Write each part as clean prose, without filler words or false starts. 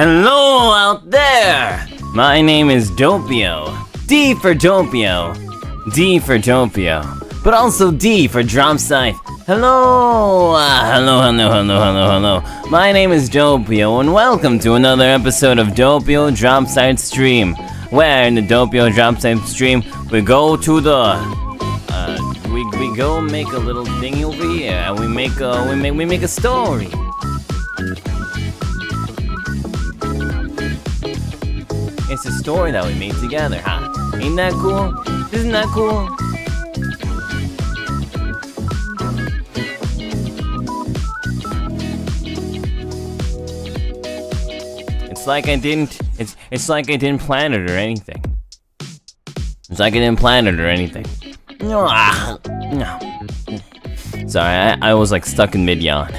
Hello out there! My name is Doppio. D for Doppio. D for Doppio. But also D for Dropscythe. Hello! Hello. My name is Doppio and welcome to another episode of Doppio Dropscythe Stream. Where in the Doppio Dropscythe Stream, we go to the... we go make a little thing over here and we make a story. It's a story that we made together, huh? Ain't that cool? Isn't that cool? It's like I didn't plan it or anything. It's like I didn't plan it or anything. No. Sorry, I was like stuck in mid yawn.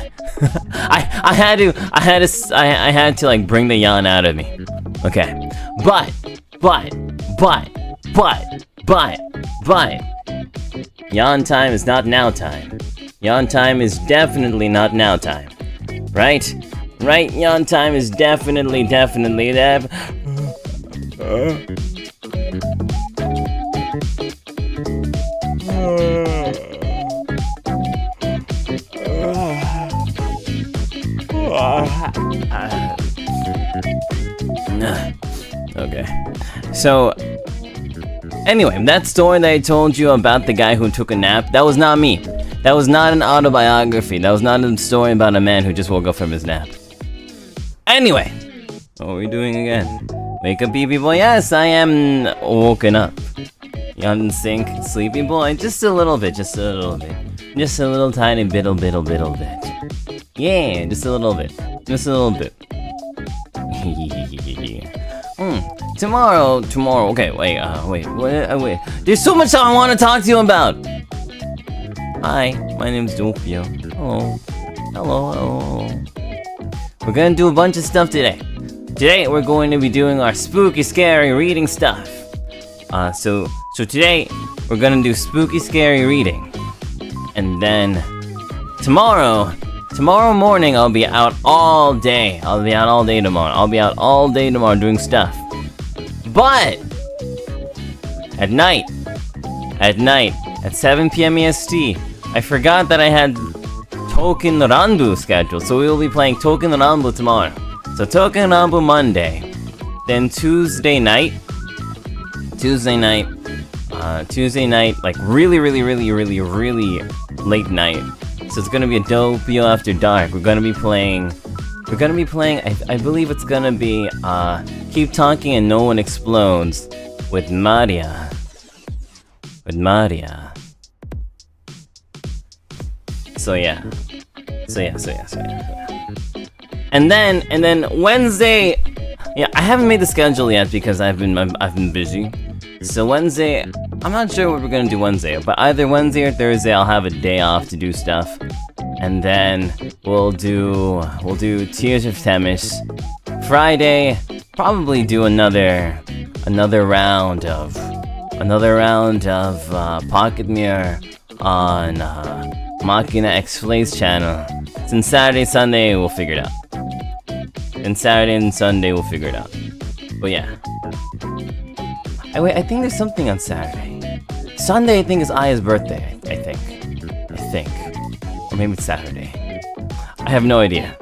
I had to like bring the yawn out of me. Okay. But yawn time is not now time. Yawn time is definitely not now time. Right? Right? Yawn time is definitely Okay. So, anyway, that story that I told you about the guy who took a nap, that was not me. That was not an autobiography. That was not a story about a man who just woke up from his nap. Anyway, what are we doing again? Wake up, baby boy. Yes, I am woken up. Yawn sink, sleepy boy. Just a little bit. Just a little tiny bit. Yeah, just a little bit. Tomorrow, okay, wait. There's so much I want to talk to you about! Hi, my name's Doppio. Hello. We're gonna do a bunch of stuff today. today we're going to be doing our spooky, scary reading stuff. So today we're gonna do spooky, scary reading, and then tomorrow morning I'll be out all day. I'll be out all day tomorrow doing stuff. But at night, at 7 p.m. EST, I forgot that I had Token Ranbu scheduled, so we will be playing Token Ranbu tomorrow. So Token Ranbu Monday, then Tuesday night, like really late night. So it's gonna be a Doppio After Dark. We're gonna be playing, I believe it's gonna be, Keep Talking and No One Explodes with Maria. So yeah. And then Wednesday, yeah, I haven't made the schedule yet because I've been busy. So Wednesday, I'm not sure what we're gonna do Wednesday, but either Wednesday or Thursday I'll have a day off to do stuff. And then we'll do Tears of Themis. Friday, probably do another round of Pocket Mirror on Machina X Flay's channel. Since Saturday, Sunday, we'll figure it out. But yeah. Wait, I think there's something on Saturday. Sunday, I think, is Aya's birthday. I think. Or maybe it's Saturday. I have no idea.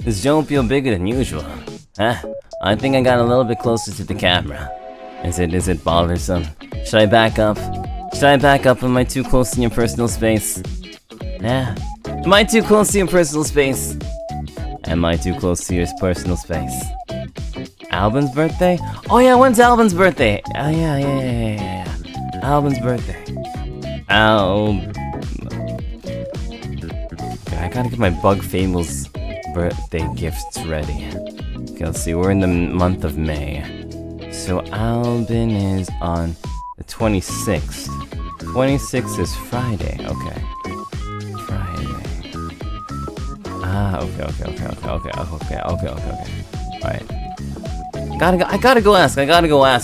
This don't feel bigger than usual. Huh? I think I got a little bit closer to the camera. Is it bothersome? Should I back up? Am I too close in your personal space? Yeah. Am I too close to your personal space? Albin's birthday? Oh yeah, when's Albin's birthday? Oh yeah. Albin's birthday. I gotta get my Bug Fables birthday gifts ready. Okay, let's see, we're in the month of May. So Albin is on the 26th. 26th is Friday, okay. Okay. Alright. I gotta go ask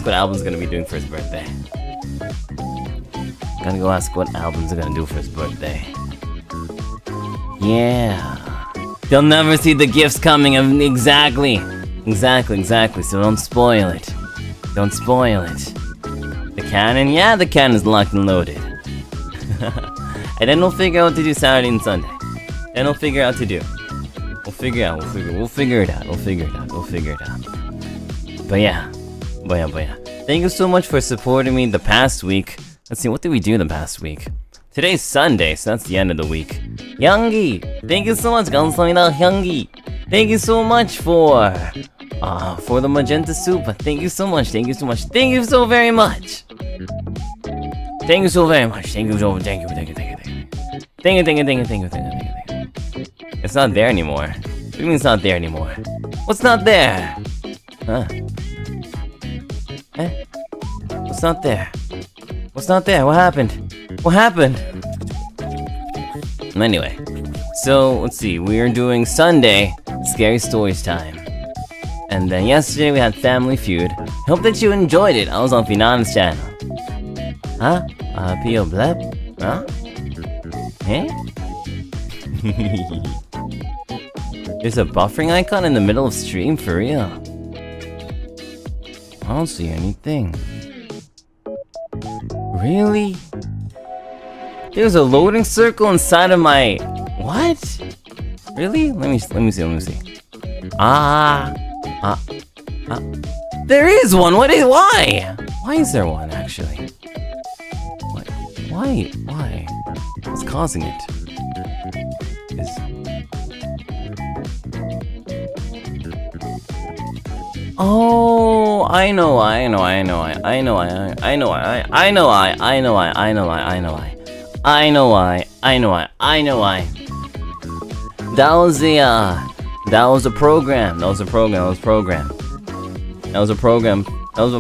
what Albin's gonna be doing for his birthday. Yeah. They'll never see the gifts coming. Exactly. So don't spoil it. The cannon? Yeah, the cannon's locked and loaded. And then we'll figure out what to do Saturday and Sunday. We'll figure it out. But yeah. Thank you so much for supporting me the past week. Let's see, what did we do the past week? Today's Sunday, so that's the end of the week. Youngie, thank you so much. 감사합니다, Youngie. Thank you so much for the magenta soup. Thank you so much. Thank you so very much. Thank you. It's not there anymore. What do you mean it's not there anymore? What's not there? Huh? Eh? What's not there? What happened? Anyway, so let's see. We are doing Sunday Scary Stories time. And then yesterday we had Family Feud. Hope that you enjoyed it. I was on Finana's channel. Huh? P.O. Blep? Huh? Eh? There's a buffering icon in the middle of stream, for real. I don't see anything. Really? There's a loading circle inside of my... What? Really? Let me see. There is one! Why? Why is there one, actually? What? Why? What's causing it? Oh, I know why. That was a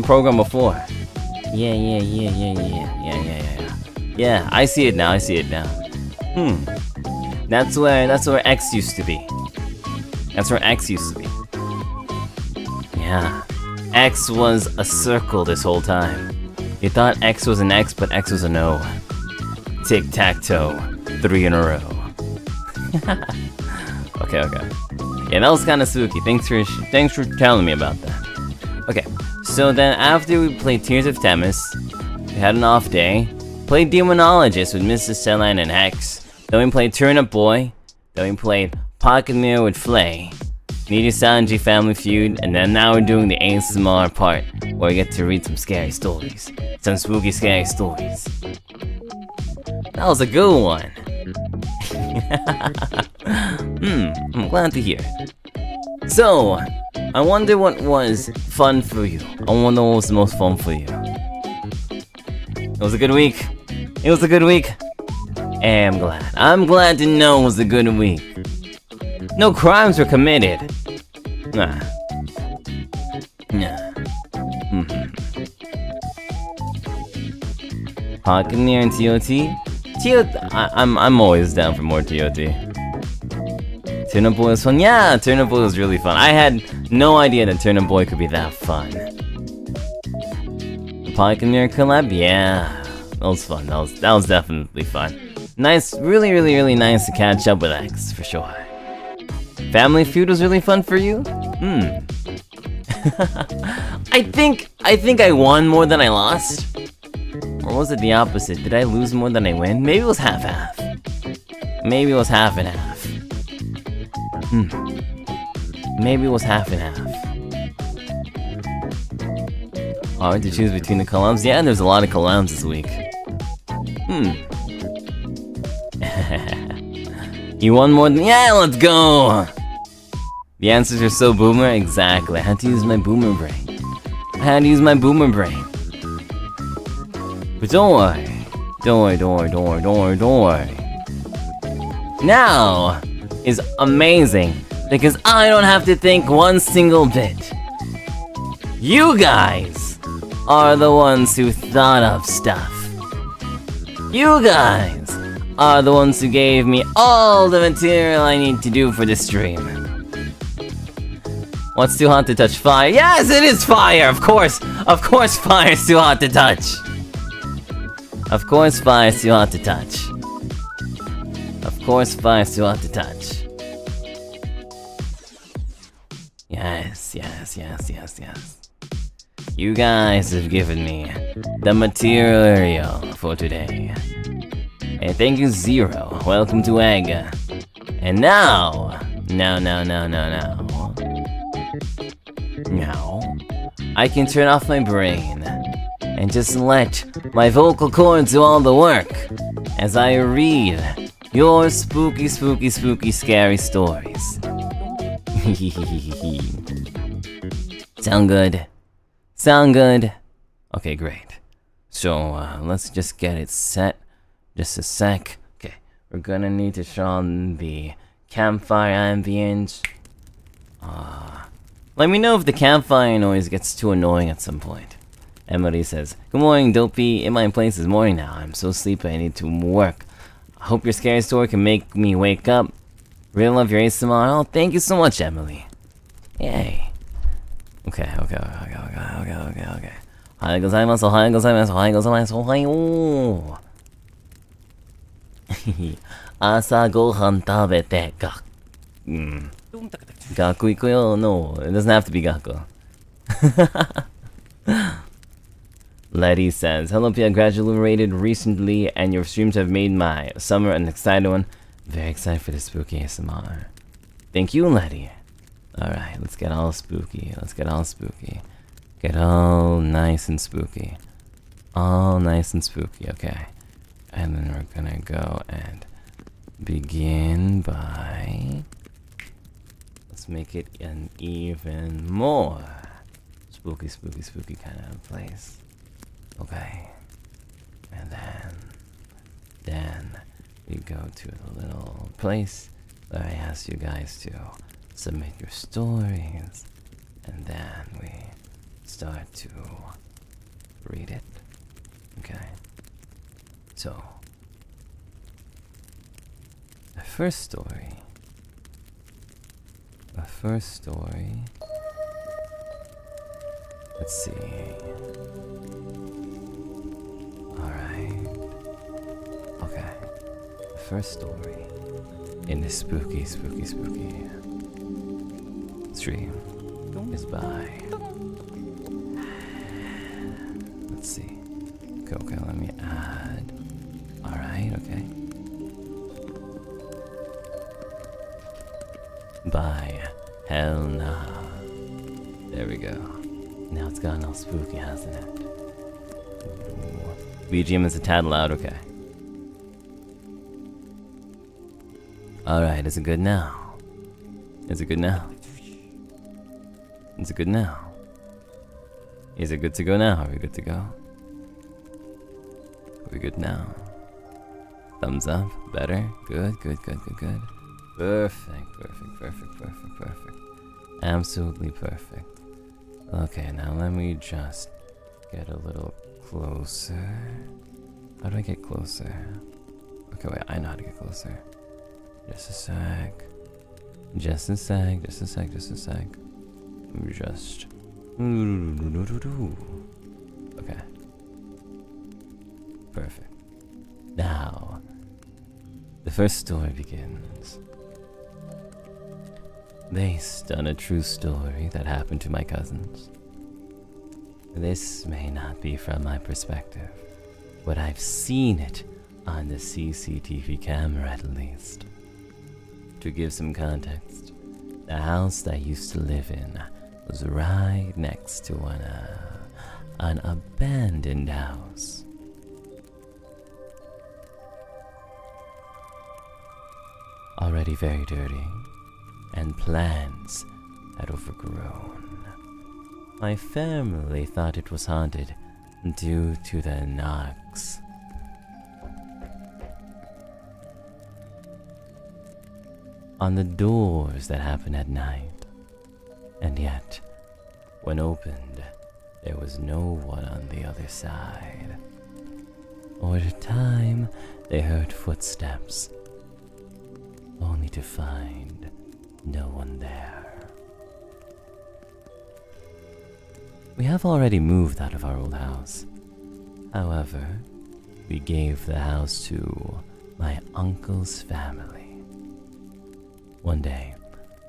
program before. Yeah, I see it now. That's where X used to be. That's where X used to be. Yeah. X was a circle this whole time. You thought X was an X, but X was an O. Tic-tac-toe. 3 in a row. Okay. Yeah, that was kind of spooky. Thanks for telling me about that. Okay, so then after we played Tears of Themis, we had an off day. Played Demonologist with Mrs. Celine and Hex. Then we played Turnip Boy. Then we played Pocket Mirror with Flay. NIJISANJI Family Feud, and then now we're doing the ASMR part, where we get to read some scary stories. Some spooky scary stories. That was a good one. I'm glad to hear. So, I wonder what was fun for you. I wonder what was the most fun for you. It was a good week. It was a good week. Hey, I'm glad. I'm glad to know it was a good week. No crimes were committed. Nah. Pocket Mirror and TOT? I'm always down for more TOT. Turnip Boy was fun? Yeah, Turnip Boy was really fun. I had no idea that Turnip Boy could be that fun. Pocket Mirror collab? Yeah. That was fun. That was definitely fun. Nice, really nice to catch up with X, for sure. Family Feud was really fun for you? I think I won more than I lost. Or was it the opposite? Did I lose more than I win? Maybe it was half-half. Maybe it was half and half. Maybe it was half and half. Hard to choose between the collabs? Yeah, there's a lot of collabs this week. You won more than— yeah, let's go! The answers are so boomer? Exactly. I had to use my boomer brain. But don't worry. Don't worry. Now is amazing because I don't have to think one single bit. You guys are the ones who thought of stuff. You guys are the ones who gave me all the material I need to do for this stream. What's too hot to touch? Fire? Yes, it is fire! Of course fire is too hot to touch. Of course fire is too hot to touch. Of course fire is too hot to touch. Yes. You guys have given me the material for today. And thank you, Zero. Welcome to Egg. And now, I can turn off my brain and just let my vocal cords do all the work as I read your spooky scary stories. Sound good? Okay, great. So, let's just get it set. Just a sec. Okay, we're gonna need to show on the campfire ambience. Let me know if the campfire noise gets too annoying at some point. Emily says, "Good morning, Dopey. In my place is morning now. I'm so sleepy I need to work. I hope your scary story can make me wake up. Really love your ASMR. Oh, thank you so much, Emily. Yay." Okay. Ohayou gozaimasu. Asa gohan tabete gaku ikuyo? No, it doesn't have to be gaku. Letty says, "Hello, Pia, graduated recently, and your streams have made my summer an exciting one. Very excited for the spooky ASMR." Thank you, Letty. Alright, let's get all spooky. Get all nice and spooky. Okay. And then we're gonna go and begin by— let's make it an even more spooky kind of place. Okay. And then we go to the little place where I asked you guys to submit your stories, and then we start to read it. Okay. So, the first story. The first story. Let's see. Alright. Okay. The first story in this spooky stream is by. Let's see. Okay, let me add. Alright, okay. By Hell Nah. There we go. Now it's gotten all spooky, hasn't it? Ooh. BGM is a tad loud, okay. Alright, is it good now? Is it good now? Is it good now? Is it good to go now? Are we good to go? Are we good now? Thumbs up? Better? Good. Perfect. Absolutely perfect. Okay, now let me just get a little closer. How do I get closer? Okay, wait, I know how to get closer. Just a sec. Okay. Perfect. Now, the first story begins. Based on a true story that happened to my cousins. This may not be from my perspective, but I've seen it on the CCTV camera at least. To give some context, the house that I used to live in was right next to an abandoned house. Already very dirty, and plants had overgrown. My family thought it was haunted due to the knocks. On the doors that happened at night, and yet, when opened, there was no one on the other side. Over time, they heard footsteps, only to find no one there. We have already moved out of our old house. However, we gave the house to my uncle's family. One day,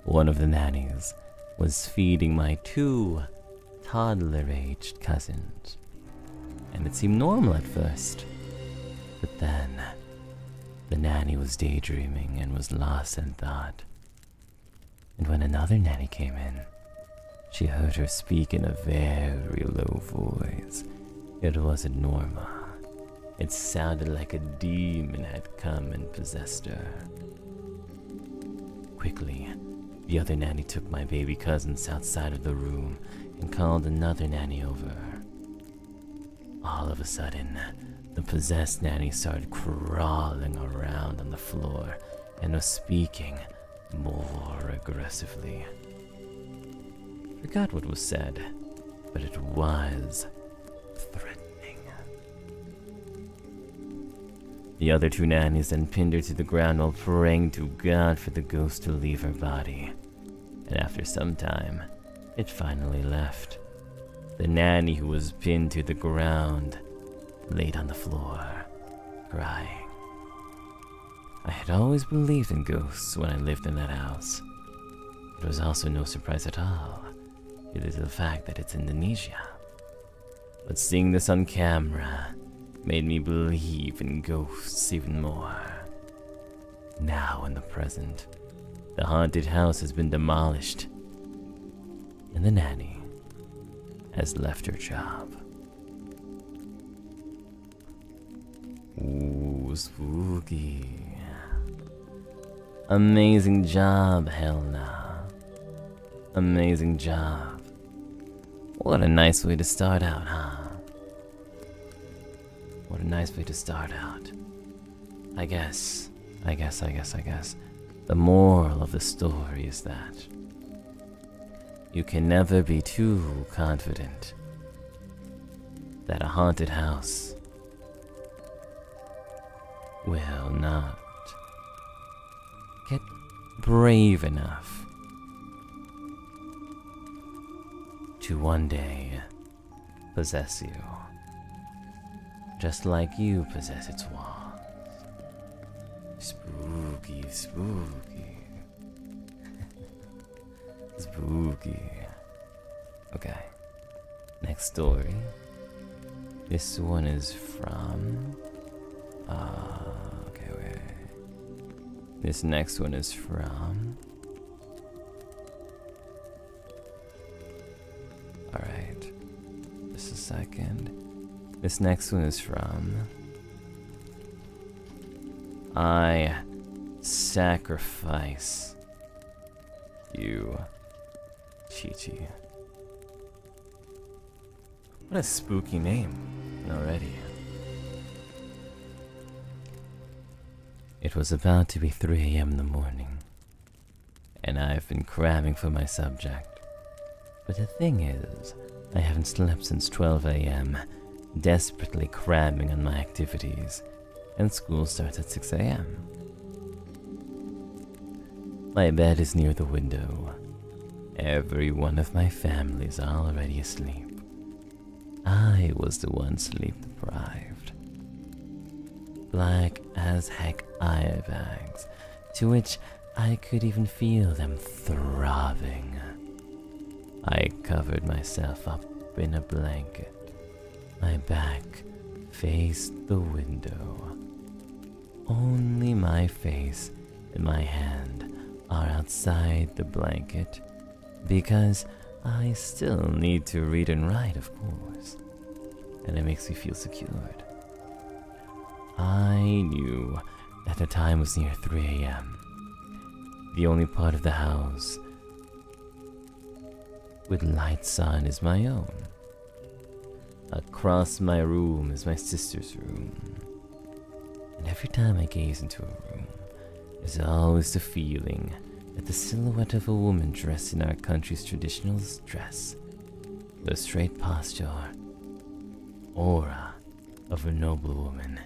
one of the nannies was feeding my 2 toddler-aged cousins, and it seemed normal at first. But then, the nanny was daydreaming and was lost in thought. And when another nanny came in, she heard her speak in a very low voice. It wasn't normal. It sounded like a demon had come and possessed her. Quickly, the other nanny took my baby cousins outside of the room and called another nanny over. All of a sudden, the possessed nanny started crawling around on the floor and was speaking more aggressively. Forgot what was said, but it was threatening. The other 2 nannies then pinned her to the ground while praying to God for the ghost to leave her body. And after some time, it finally left. The nanny who was pinned to the ground laid on the floor, crying. I had always believed in ghosts when I lived in that house. It was also no surprise at all, due to the fact that it's Indonesia. But seeing this on camera made me believe in ghosts even more. Now in the present, the haunted house has been demolished, and the nanny has left her job. Ooh, spooky. Amazing job, Hell Nah. Amazing job. What a nice way to start out, huh? What a nice way to start out. I guess. The moral of the story is that you can never be too confident that a haunted house will not brave enough to one day possess you, just like you possess its walls. Spooky, spooky. Spooky. Okay, next story. This one is from... okay, wait. This next one is from... Alright, just a second. This next one is from... I sacrifice you, Chi-Chi. What a spooky name already. It was about to be 3 a.m. in the morning, and I've been cramming for my subject. But the thing is, I haven't slept since 12 a.m., desperately cramming on my activities, and school starts at 6 a.m. My bed is near the window. Every one of my family's already asleep. I was the one sleep deprived. Black as heck eye bags, to which I could even feel them throbbing. I covered myself up in a blanket. My back faced the window. Only my face and my hand are outside the blanket, because I still need to read and write, of course, and it makes me feel secured. I knew that the time was near 3 a.m. The only part of the house with lights on is my own. Across my room is my sister's room. And every time I gaze into a room, there's always the feeling that the silhouette of a woman dressed in our country's traditional dress, the straight posture, aura of a noble woman,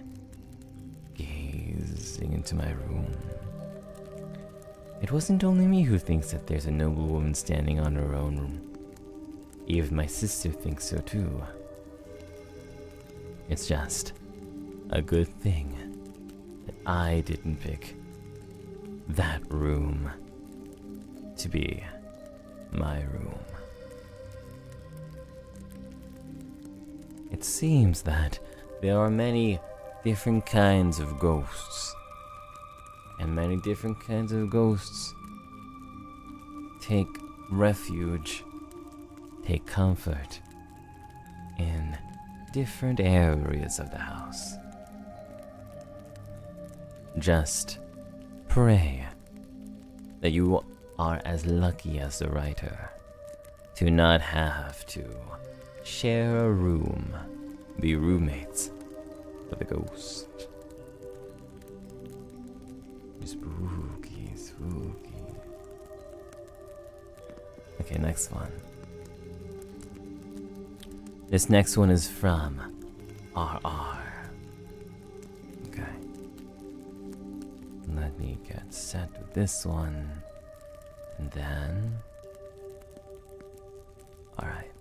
gazing into my room. It wasn't only me who thinks that there's a noble woman standing on her own room. Even my sister thinks so too. It's just a good thing that I didn't pick that room to be my room. It seems that there are many different kinds of ghosts, and many different kinds of ghosts take refuge, take comfort in different areas of the house. Just pray that you are as lucky as the writer to not have to share a room, be roommates with a ghost. Spooky, spooky. Okay, next one. This next one is from RR. Okay. Let me get set with this one. And then... Alright.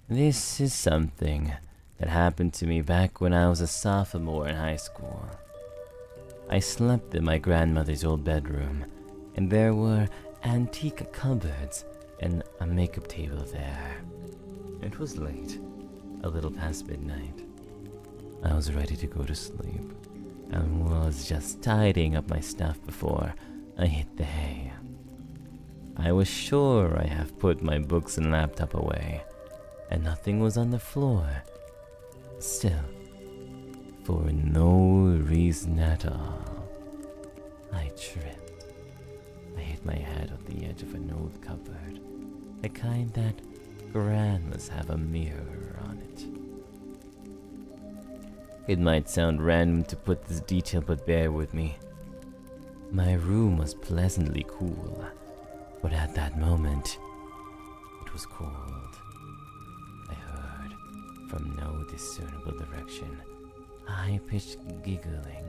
This is something that happened to me back when I was a sophomore in high school. I slept in my grandmother's old bedroom, and there were antique cupboards and a makeup table there. It was late, a little past midnight. I was ready to go to sleep, and was just tidying up my stuff before I hit the hay. I was sure I have put my books and laptop away, and nothing was on the floor. Still, for no reason at all, I tripped. I hit my head on the edge of an old cupboard, the kind that grandmas have a mirror on it. It might sound random to put this detail, but bear with me. My room was pleasantly cool, but at that moment, it was cold. I heard from no discernible direction, high-pitched giggling.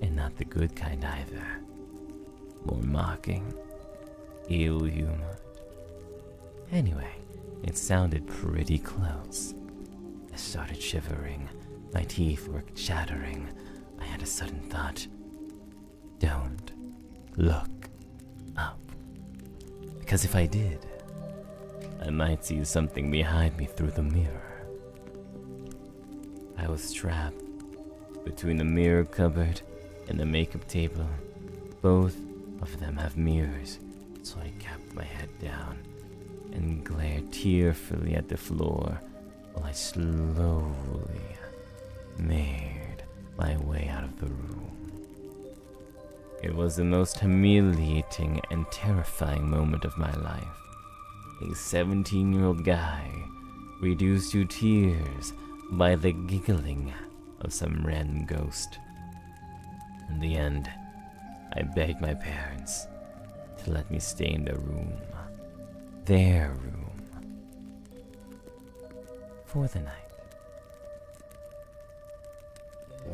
And not the good kind either. More mocking, ill-humored. Anyway, it sounded pretty close. I started shivering, my teeth were chattering. I had a sudden thought. Don't look up. Because if I did, I might see something behind me through the mirror. I was trapped between the mirror cupboard and the makeup table. Both of them have mirrors, so I kept my head down and glared tearfully at the floor while I slowly made my way out of the room. It was the most humiliating and terrifying moment of my life. A 17-year-old guy reduced to tears by the giggling of some random ghost. In the end, I begged my parents to let me stay in the room, their room, for the night.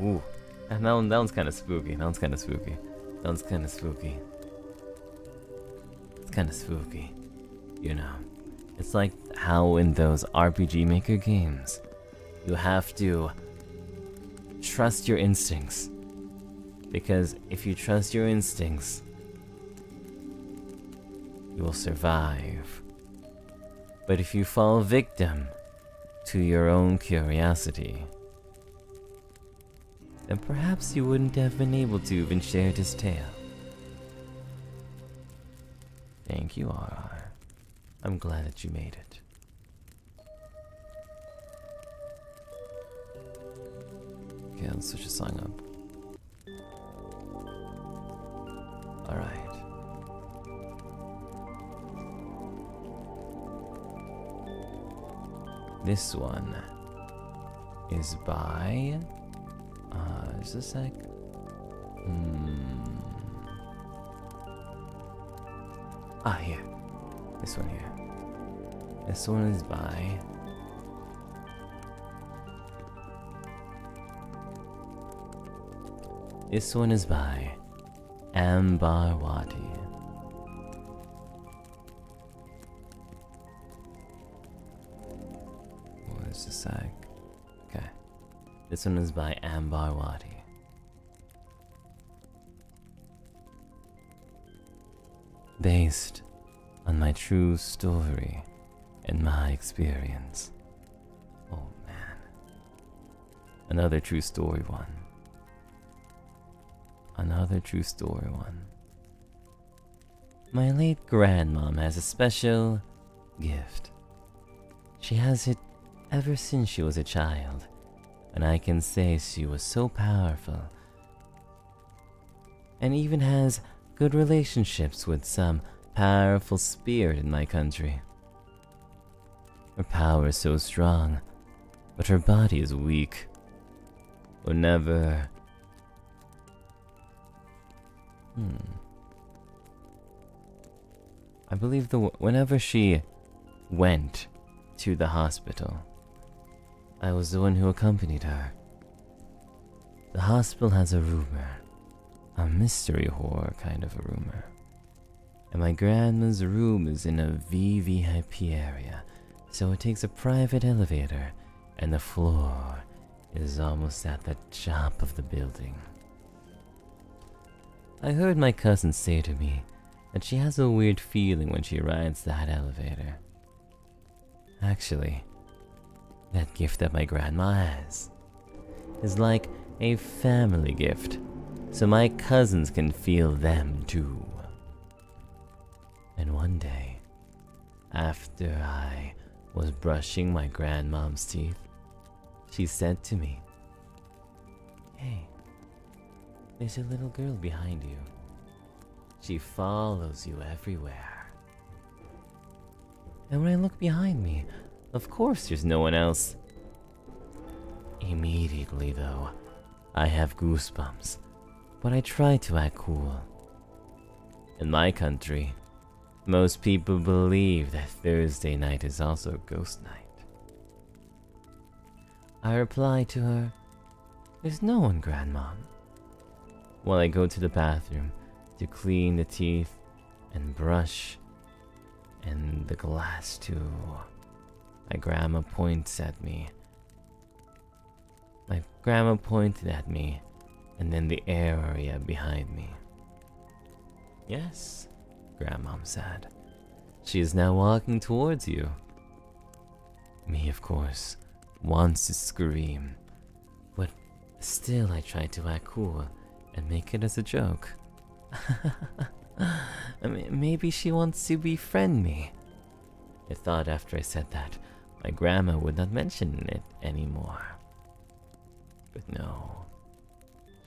Ooh, that one's kind of spooky. It's kind of spooky. You know, it's like how in those RPG Maker games, you have to trust your instincts. Because if you trust your instincts, you will survive. But if you fall victim to your own curiosity, then perhaps you wouldn't have been able to even share this tale. Thank you, RR. I'm glad that you made it. Okay, let's switch the song up. Alright. This one is by... just a sec. Here. This one here. This one is by... This one is by Ambarwati. What is this sec? Okay. This one is by Ambarwati. Based on my true story and my experience. Oh man. Another true story one. My late grandmom has a special gift. She has it ever since she was a child, and I can say she was so powerful, and even has good relationships with some powerful spirit in my country. Her power is so strong, but her body is weak. Whenever... I believe whenever she went to the hospital, I was the one who accompanied her. The hospital has a rumor, a mystery horror kind of a rumor. And my grandma's room is in a VVIP area, so it takes a private elevator, and the floor is almost at the top of the building. I heard my cousin say to me that she has a weird feeling when she rides that elevator. Actually, that gift that my grandma has is like a family gift, so my cousins can feel them too. And one day, after I was brushing my grandmom's teeth, she said to me, "Hey, there's a little girl behind you. She follows you everywhere." And when I look behind me, of course there's no one else. Immediately though, I have goosebumps, but I try to act cool. In my country, Most people believe that Thursday night is also ghost night. I reply to her, "There's no one, Grandmom," while I go to the bathroom to clean the teeth and brush and the glass too. My grandma points at me. My grandma pointed at me and then the area behind me. "Yes," Grandmom said. "She is now walking towards you." Me, of course, wants to scream, but still I try to act cool and make it as a joke. I mean, maybe she wants to befriend me. I thought after I said that, my grandma would not mention it anymore. But no,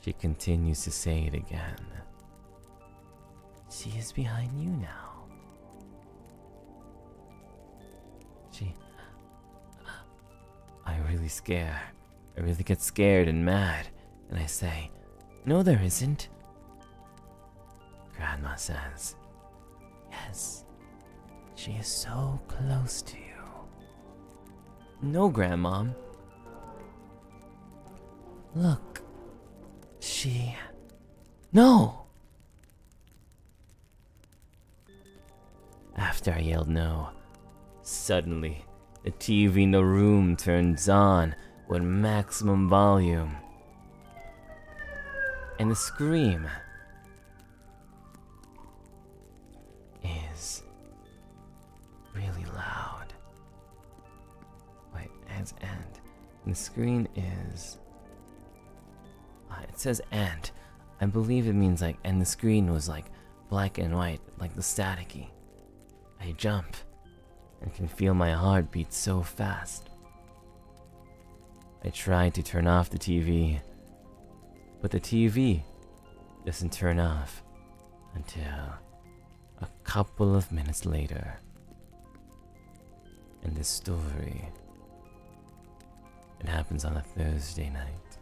she continues to say it again. "She is behind you now. I really get scared and mad, and I say, "No, there isn't." Grandma says, "Yes, she is so close to you." "No, Grandmom." "Look, she... No!" After I yelled no, suddenly the TV in the room turns on with maximum volume, and the scream is really loud. Wait, and the screen is... it says "and." I believe it means like, and the screen was like black and white, like the staticky. I jump and can feel my heart beat so fast. I try to turn off the TV, but the TV doesn't turn off until a couple of minutes later. And this story, it happens on a Thursday night.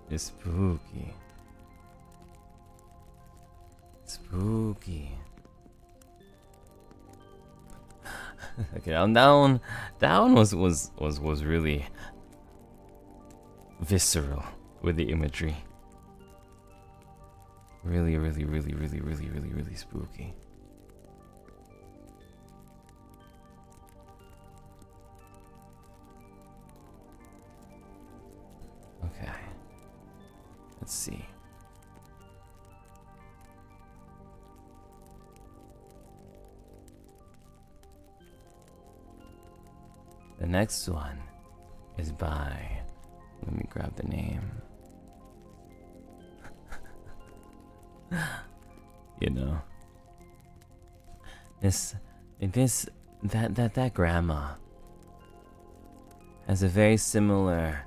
It's spooky. Spooky. Okay, that one was really visceral with the imagery. Really spooky. Okay. Let's see. The next one is by... Let me grab the name. You know. That grandma has a very similar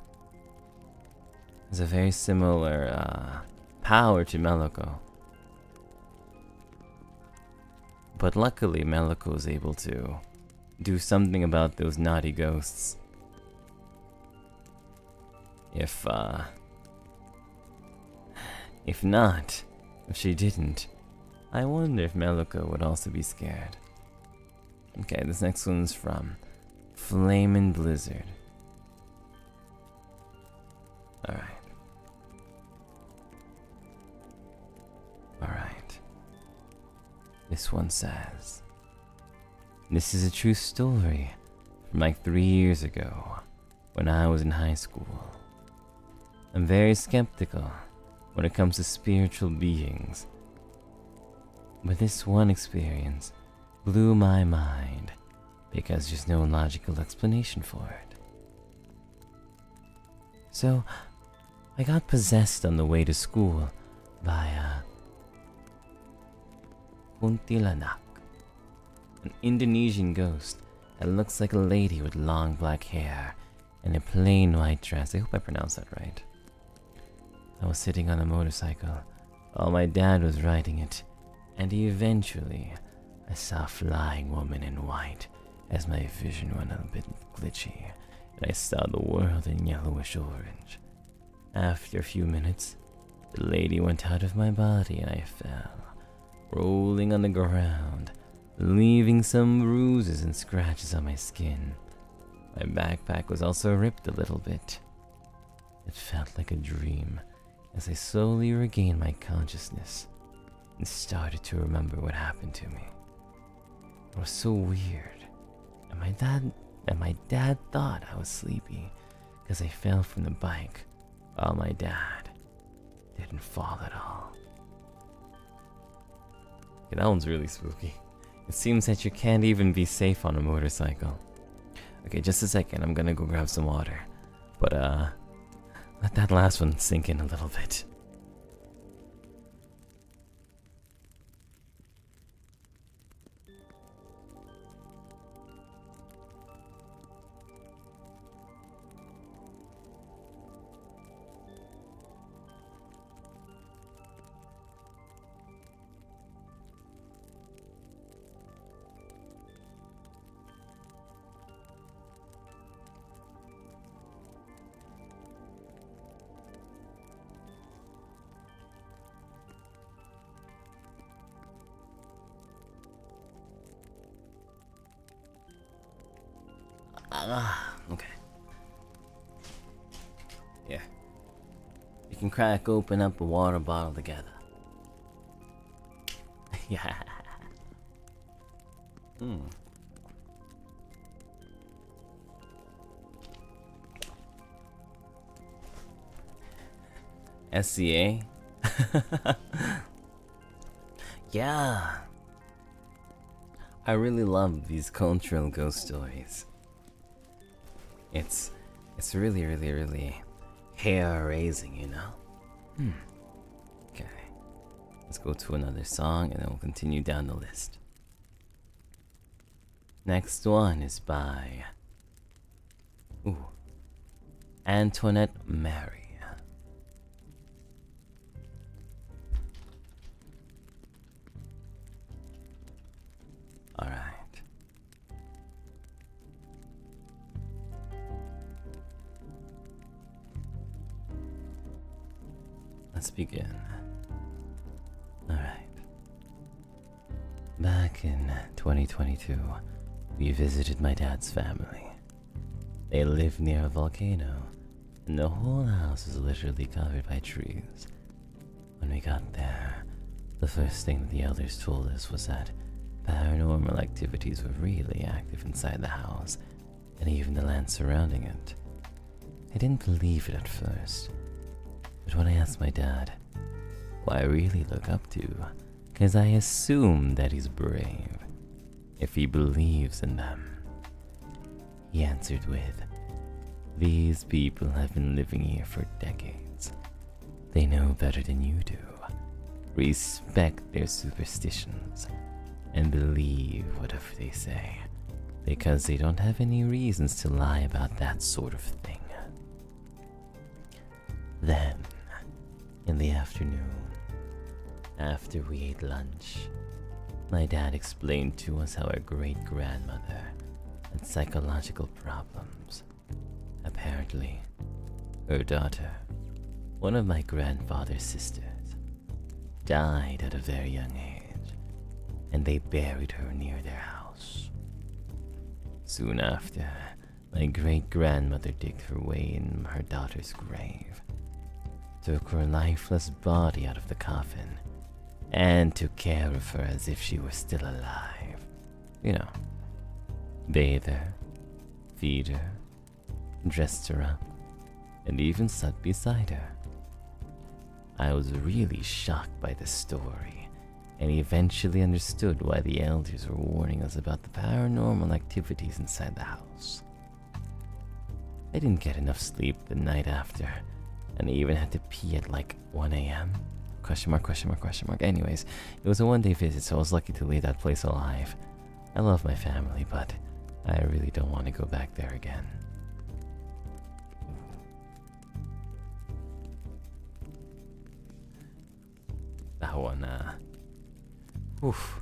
power to Meloko. But luckily Meloko is able to do something about those naughty ghosts. If not, if she didn't, I wonder if Meloko would also be scared. Okay, this next one's from Flamin' Blizzard. Alright. This one says, "This is a true story from like 3 years ago when I was in high school. I'm very skeptical when it comes to spiritual beings, but this one experience blew my mind because there's no logical explanation for it. So, I got possessed on the way to school by a kuntilanak, an Indonesian ghost that looks like a lady with long black hair and a plain white dress." I hope I pronounced that right. "I was sitting on a motorcycle while my dad was riding it, and eventually I saw a flying woman in white as my vision went a bit glitchy, and I saw the world in yellowish orange. After a few minutes, The lady went out of my body and I fell, rolling on the ground, leaving some bruises and scratches on my skin. My backpack was also ripped a little bit. It felt like a dream as I slowly regained my consciousness and started to remember what happened to me. It was so weird, and my dad thought I was sleepy because I fell from the bike while my dad didn't fall at all. Okay, that one's really spooky. It seems that you can't even be safe on a motorcycle. Okay, just a second, I'm gonna go grab some water. But let that last one sink in a little bit. Okay. Yeah. We can crack open up a water bottle together. Yeah. SCA? Yeah. I really love these cultural ghost stories. It's really hair-raising, you know? Okay. Let's go to another song and then we'll continue down the list. Next one is by Antoinette Mary. Alright. Let's begin. Alright. Back in 2022, we visited my dad's family. They live near a volcano, and the whole house is literally covered by trees. When we got there, the first thing that the elders told us was that paranormal activities were really active inside the house, and even the land surrounding it. I didn't believe it at first, but when I asked my dad who I really look up to, because I assume that he's brave, if he believes in them, he answered with, "These people have been living here for decades. They know better than you do. Respect their superstitions and believe whatever they say, because they don't have any reasons to lie about that sort of thing." Then, in the afternoon, after we ate lunch, my dad explained to us how our great-grandmother had psychological problems. Apparently, her daughter, one of my grandfather's sisters, died at a very young age, and they buried her near their house. Soon after, my great-grandmother digged her way in her daughter's grave, took her lifeless body out of the coffin, and took care of her as if she were still alive. You know, bathe her, feed her, dressed her up, and even sat beside her. I was really shocked by this story, and eventually understood why the elders were warning us about the paranormal activities inside the house. I didn't get enough sleep the night after, and I even had to pee at like 1 a.m. Question mark. Anyways, it was a one-day visit, so I was lucky to leave that place alive. I love my family, but I really don't want to go back there again. That one, oof.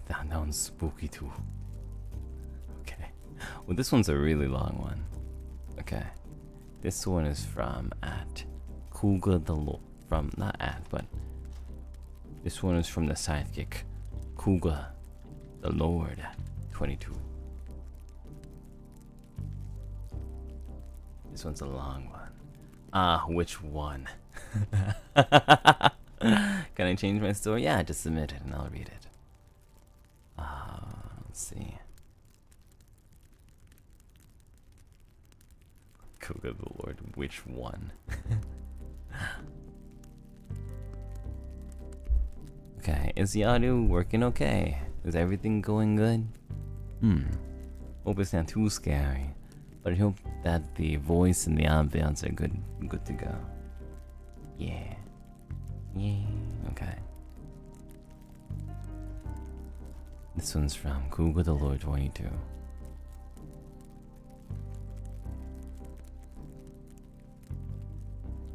That that one's spooky too. Okay. Well, this one's a really long one. Okay. This one is from at Kuga the Lord. From, not at, but this one is from the sidekick Kuga the Lord 22. This one's a long one. Which one? Can I change my story? Yeah, just submit it and I'll read it. Let's see. Kuga the Lord, which one? Okay, is the audio working okay? Is everything going good? Hope it's not too scary, but I hope that the voice and the ambiance are good to go. Yeah. Okay. This one's from Kuga the Lord 22.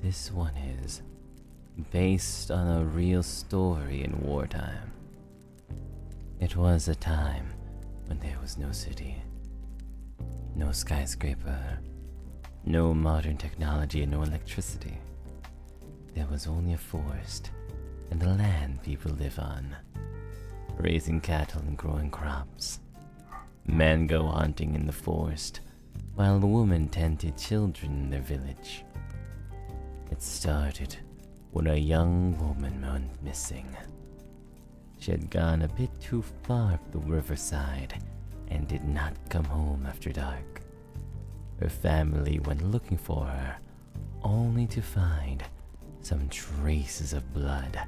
This one is based on a real story in wartime. It was a time when there was no city, no skyscraper, no modern technology, and no electricity. There was only a forest and the land people live on, raising cattle and growing crops. Men go hunting in the forest, while the women tended children in their village. It started when a young woman went missing. She had gone a bit too far up the riverside and did not come home after dark. Her family went looking for her, only to find some traces of blood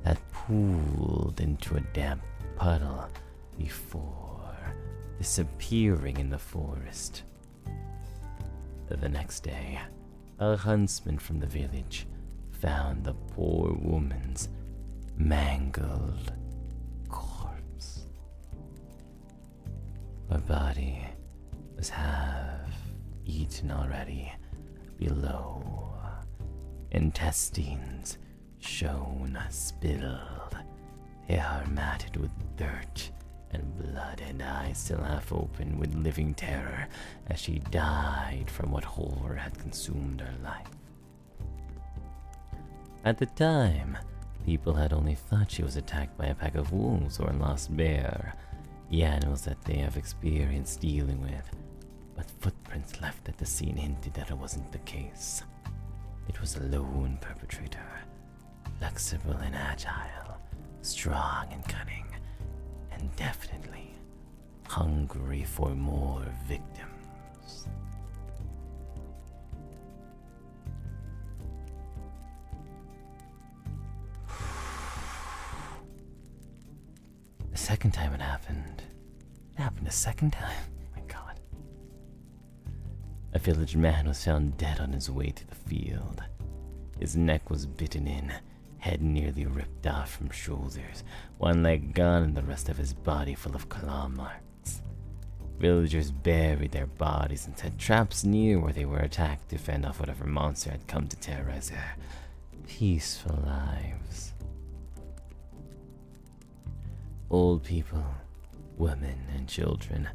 that pooled into a damp puddle before disappearing in the forest. The next day, a huntsman from the village found the poor woman's mangled corpse. Her body was half eaten already below. Intestines shone spilled, hair matted with dirt and blood, and eyes still half open with living terror as she died from what horror had consumed her life. At the time, people had only thought she was attacked by a pack of wolves or a lost bear, the animals that they have experienced dealing with, but footprints left at the scene hinted that it wasn't the case. It was a lone perpetrator, flexible and agile, strong and cunning, and definitely hungry for more victims. The second time it happened a second time? Oh my god. A village man was found dead on his way to the field. His neck was bitten in, head nearly ripped off from shoulders, one leg gone and the rest of his body full of claw marks. Villagers buried their bodies and set traps near where they were attacked to fend off whatever monster had come to terrorize their peaceful lives. Old people, women, and children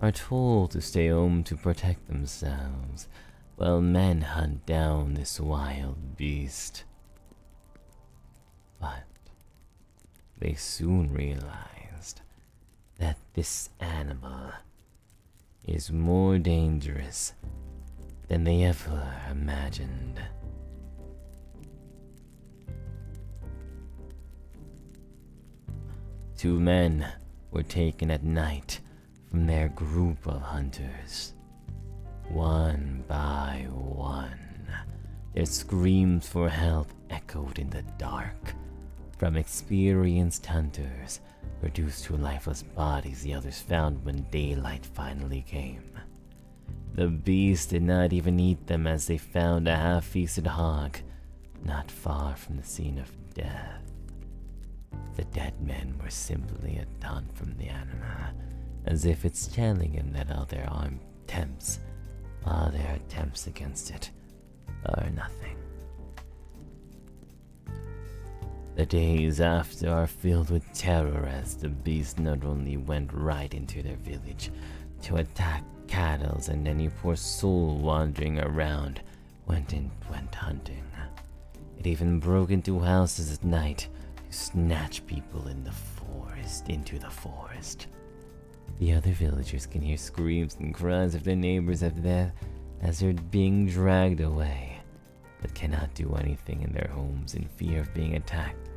are told to stay home to protect themselves, while men hunt down this wild beast. But they soon realized that this animal is more dangerous than they ever imagined. Two men were taken at night from their group of hunters. One by one, their screams for help echoed in the dark, from experienced hunters reduced to lifeless bodies the others found when daylight finally came. The beast did not even eat them, as they found a half-feasted hog not far from the scene of death. The dead men were simply a taunt from the animal, as if it's telling him that all their attempts against it are nothing. The days after are filled with terror as the beast not only went right into their village to attack cattle and any poor soul wandering around went hunting. It even broke into houses at night to snatch people into the forest. The other villagers can hear screams and cries of their neighbors as they're being dragged away, but cannot do anything in their homes in fear of being attacked,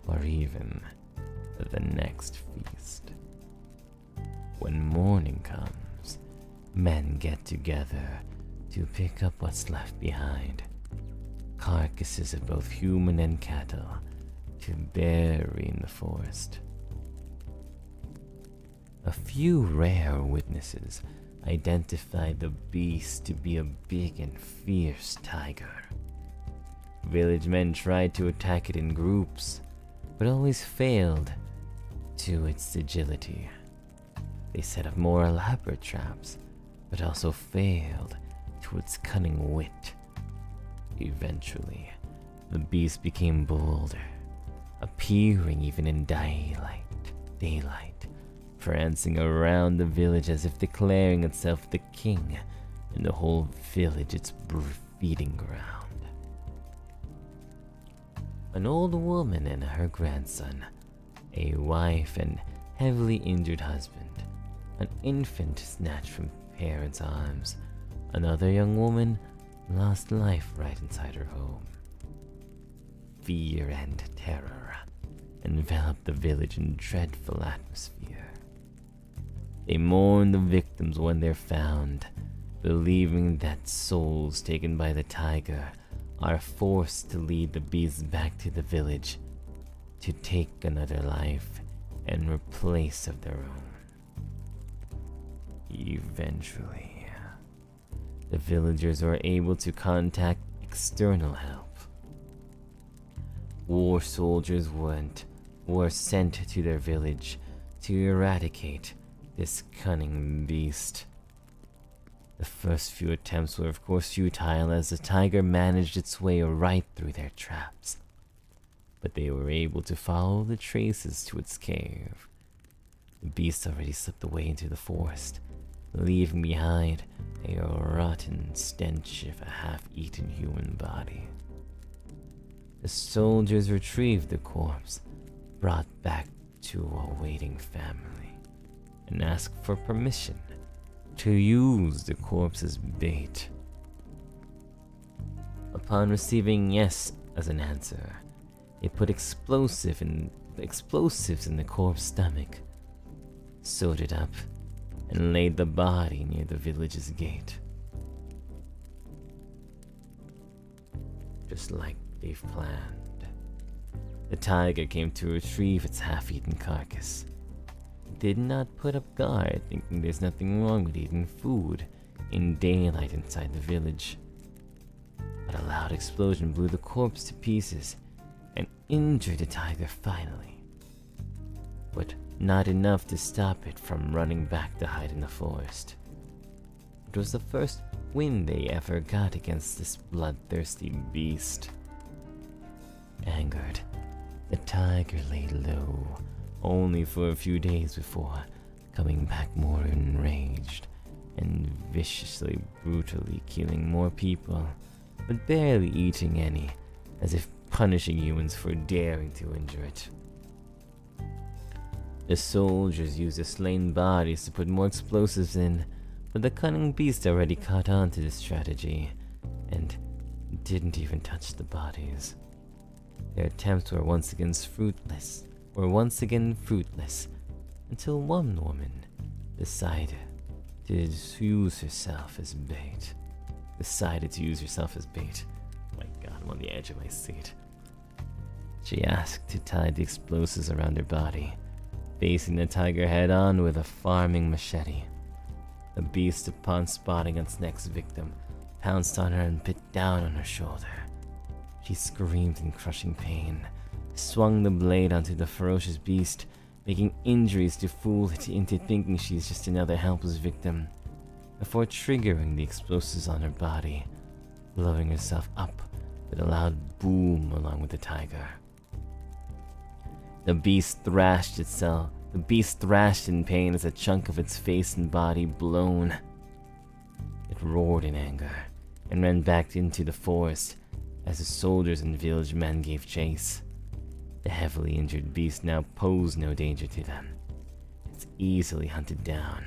or even the next feast. When morning comes, men get together to pick up what's left behind, carcasses of both human and cattle, to bury in the forest. A few rare witnesses identified the beast to be a big and fierce tiger. Village men tried to attack it in groups, but always failed to its agility. They set up more elaborate traps, but also failed to its cunning wit. Eventually, the beast became bolder, appearing even in daylight, prancing around the village as if declaring itself the king and the whole village its feeding ground. An old woman and her grandson, a wife and heavily injured husband, an infant snatched from parents' arms, another young woman lost life right inside her home. Fear and terror enveloped the village in dreadful atmosphere. They mourn the victims when they're found, believing that souls taken by the tiger are forced to lead the beasts back to the village to take another life in replace of their own. Eventually, the villagers are able to contact external help. War soldiers were sent to their village to eradicate this cunning beast. The first few attempts were of course futile as the tiger managed its way right through their traps, but they were able to follow the traces to its cave. The beast already slipped away into the forest, leaving behind a rotten stench of a half-eaten human body. The soldiers retrieved the corpse, brought back to a waiting family, and asked for permission to use the corpse as bait. Upon receiving yes as an answer, they put explosives in the corpse's stomach, sewed it up, and laid the body near the village's gate. Just like they've planned, the tiger came to retrieve its half-eaten carcass. It did not put up guard, thinking there's nothing wrong with eating food in daylight inside the village. But a loud explosion blew the corpse to pieces and injured the tiger finally, but not enough to stop it from running back to hide in the forest. It was the first win they ever got against this bloodthirsty beast. Angered, the tiger lay low, only for a few days before coming back more enraged and viciously, brutally killing more people, but barely eating any, as if punishing humans for daring to injure it. The soldiers used the slain bodies to put more explosives in, but the cunning beast already caught on to this strategy and didn't even touch the bodies. Their attempts were once again fruitless, until one woman decided to use herself as bait. My god, I'm on the edge of my seat. She asked to tie the explosives around her body, facing the tiger head-on with a farming machete. The beast, upon spotting its next victim, pounced on her and bit down on her shoulder. She screamed in crushing pain, swung the blade onto the ferocious beast, making injuries to fool it into thinking she's just another helpless victim, before triggering the explosives on her body, blowing herself up with a loud boom along with the tiger. The beast thrashed itself. The beast thrashed in pain as a chunk of its face and body blown. It roared in anger and ran back into the forest as the soldiers and village men gave chase. The heavily injured beast now posed no danger to them. It's easily hunted down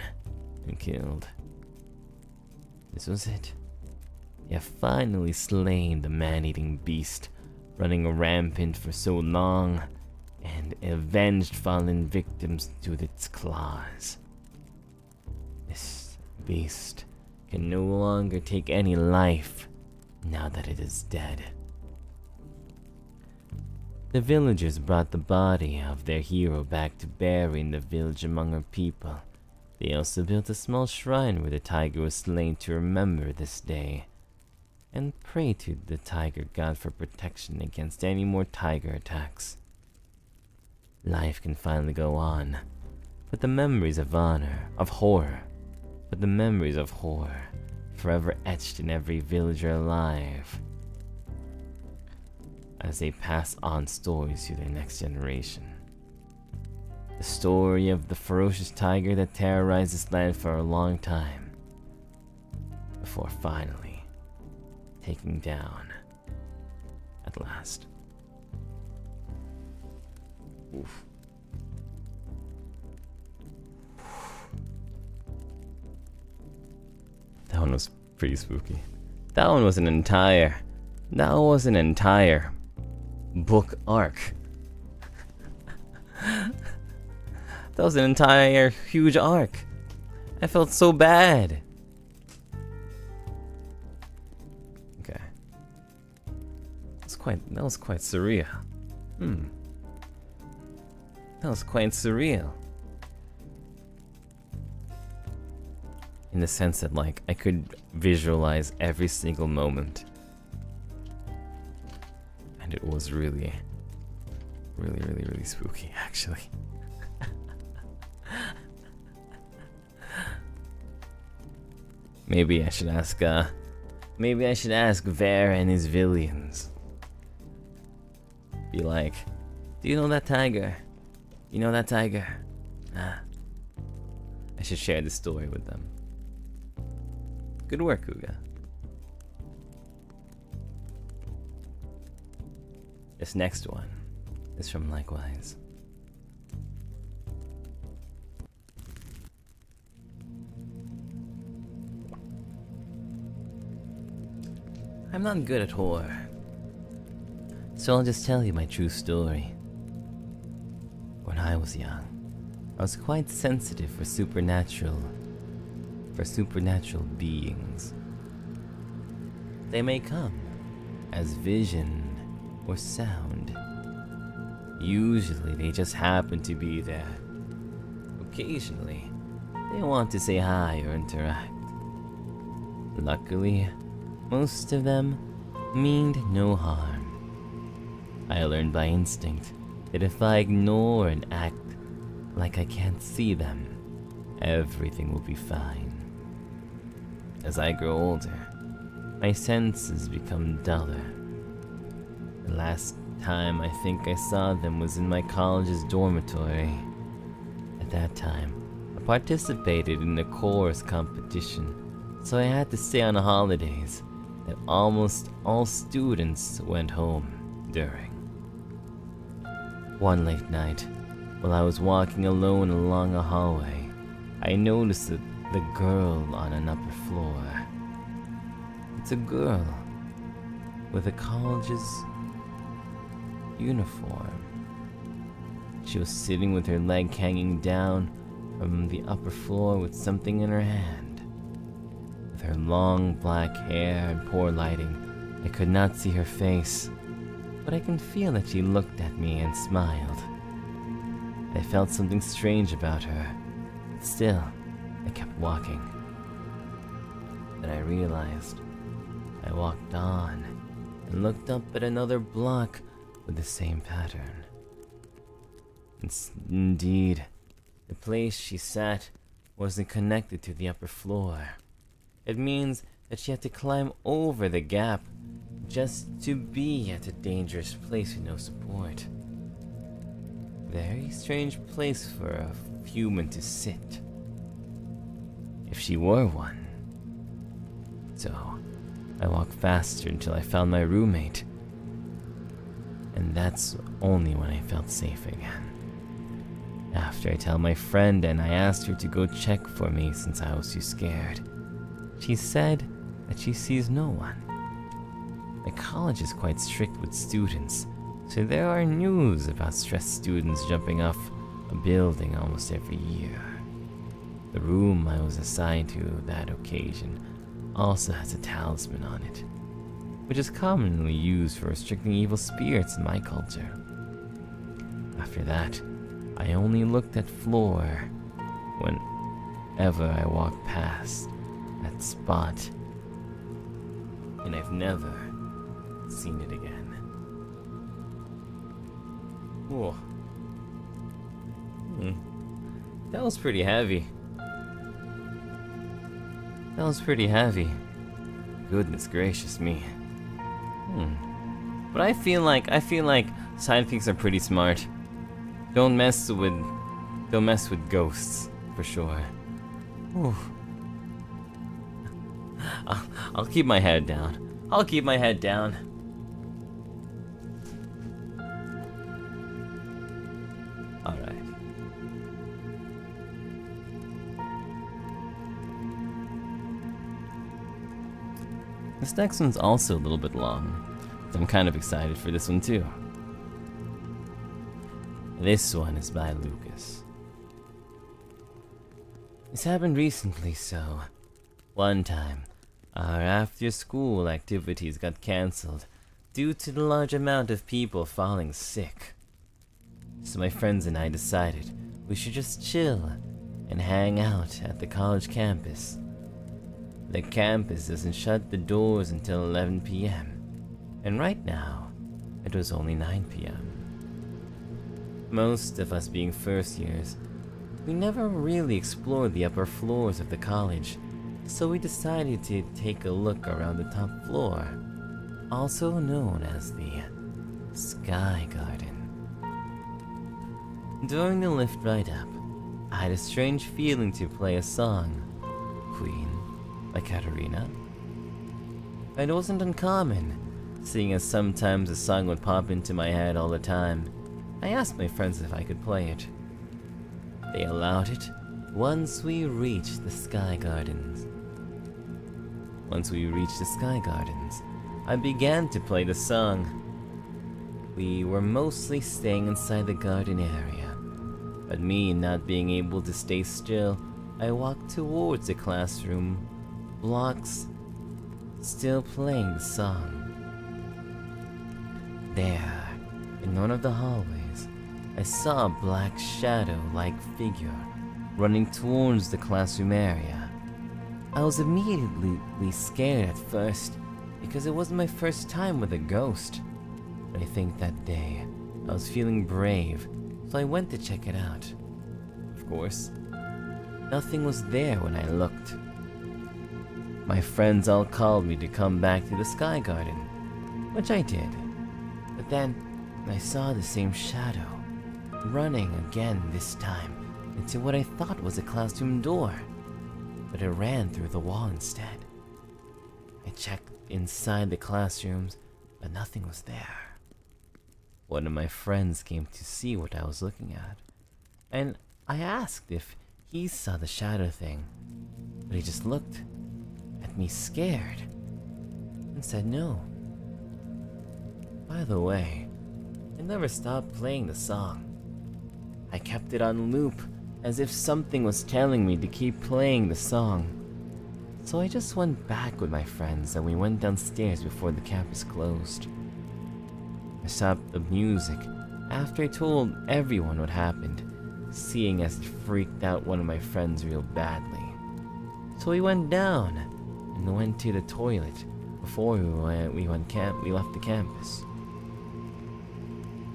and killed. This was it. They have finally slain the man-eating beast, running rampant for so long, and avenged fallen victims with its claws. This beast can no longer take any life now that it is dead. The villagers brought the body of their hero back to bury in the village among her people. They also built a small shrine where the tiger was slain to remember this day, and pray to the tiger god for protection against any more tiger attacks. Life can finally go on, but the memories of horror, forever etched in every villager alive, as they pass on stories to their next generation. The story of the ferocious tiger that terrorized this land for a long time, before finally taking down at last. Oof. That one was pretty spooky. That was an entire book arc. That was an entire huge arc. I felt so bad. Okay. That was quite surreal. That was quite surreal. In the sense that, like, I could visualize every single moment. And it was really spooky, actually. Maybe I should ask Ver and his villains. Be like, do you know that tiger? You know that tiger? I should share this story with them. Good work, Kuga. This next one is from Likewise. I'm not good at horror, so I'll just tell you my true story. When I was young, I was quite sensitive for supernatural beings. They may come as vision or sound. Usually they just happen to be there. Occasionally, they want to say hi or interact. Luckily, most of them meant no harm. I learned by instinct that if I ignore and act like I can't see them, everything will be fine. As I grow older, my senses become duller. The last time I think I saw them was in my college's dormitory. At that time, I participated in a chorus competition, so I had to stay on holidays that almost all students went home during. One late night, while I was walking alone along a hallway, I noticed the girl on an upper floor. It's a girl with a college's uniform. She was sitting with her leg hanging down from the upper floor with something in her hand. With her long black hair and poor lighting, I could not see her face, but I can feel that she looked at me and smiled. I felt something strange about her, but still, I kept walking. Then I realized. I walked on and looked up at another block with the same pattern. Indeed, the place she sat wasn't connected to the upper floor. It means that she had to climb over the gap just to be at a dangerous place with no support. Very strange place for a human to sit. If she were one. So, I walked faster until I found my roommate. And that's only when I felt safe again. After I tell my friend and I asked her to go check for me since I was too scared, she said that she sees no one. The college is quite strict with students, so there are news about stressed students jumping off a building almost every year. The room I was assigned to that occasion also has a talisman on it, which is commonly used for restricting evil spirits in my culture. After that, I only looked at floor whenever I walked past that spot, and I've never seen it again. Whoa. That was pretty heavy. That was pretty heavy. Goodness gracious me. But I feel like sidekicks are pretty smart. Don't mess with ghosts, for sure. Whew. I'll keep my head down. I'll keep my head down. Alright. This next one's also a little bit long. So I'm kind of excited for this one too. This one is by Lucas. This happened recently, so one time, our after-school activities got cancelled due to the large amount of people falling sick. So my friends and I decided we should just chill and hang out at the college campus. The campus doesn't shut the doors until 11 p.m. And right now, it was only 9 p.m. Most of us being first years, we never really explored the upper floors of the college, so we decided to take a look around the top floor, also known as the Sky Garden. During the lift ride up, I had a strange feeling to play a song, Queen by Katarina. It wasn't uncommon, seeing as sometimes the song would pop into my head all the time. I asked my friends if I could play it. They allowed it once we reached the Sky Gardens. Once we reached the Sky Gardens, I began to play the song. We were mostly staying inside the garden area, but me not being able to stay still, I walked towards the classroom blocks, still playing the song. There, in one of the hallways, I saw a black shadow-like figure running towards the classroom area. I was immediately scared at first because it wasn't my first time with a ghost. But I think that day I was feeling brave, so I went to check it out. Of course, nothing was there when I looked. My friends all called me to come back to the Sky Garden, which I did. But then I saw the same shadow, running again this time into what I thought was a classroom door, but it ran through the wall instead. I checked inside the classrooms, but nothing was there. One of my friends came to see what I was looking at, and I asked if he saw the shadow thing, but he just looked at me scared and said no. By the way, I never stopped playing the song. I kept it on loop, as if something was telling me to keep playing the song. So I just went back with my friends and we went downstairs before the campus closed. I stopped the music after I told everyone what happened, seeing as it freaked out one of my friends real badly. So we went down and went to the toilet before we left the campus.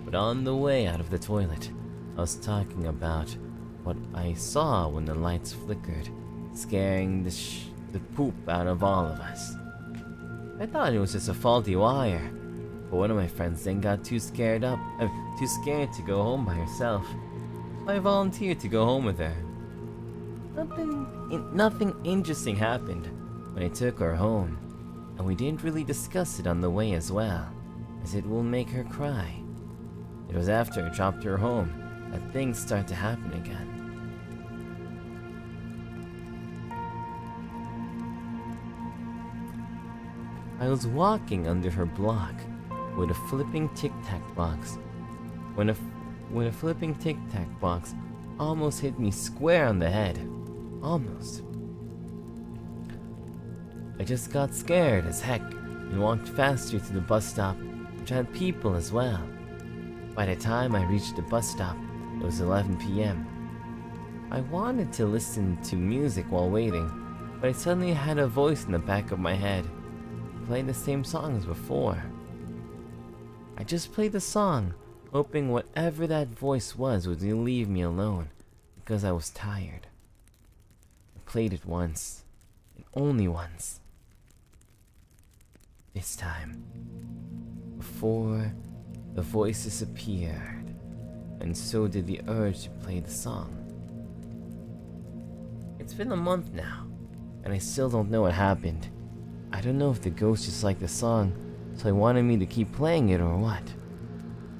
But on the way out of the toilet, I was talking about what I saw when the lights flickered, scaring the poop out of all of us. I thought it was just a faulty wire, But one of my friends then got too scared to go home by herself. So I volunteered to go home with her. Nothing interesting happened when I took her home, and we didn't really discuss it on the way as well, as it will make her cry. It was after I dropped her home that things start to happen again. I was walking under her block with a flipping tic-tac box when a flipping tic-tac box almost hit me square on the head. Almost. I just got scared as heck and walked faster to the bus stop, which had people as well. By the time I reached the bus stop, it was 11 p.m. I wanted to listen to music while waiting, but I suddenly had a voice in the back of my head, playing the same song as before. I just played the song, hoping whatever that voice was would leave me alone, because I was tired. I played it once, and only once. This time, before the voice disappeared, and so did the urge to play the song. It's been a month now, and I still don't know what happened. I don't know if the ghost just liked the song, so he wanted me to keep playing it or what.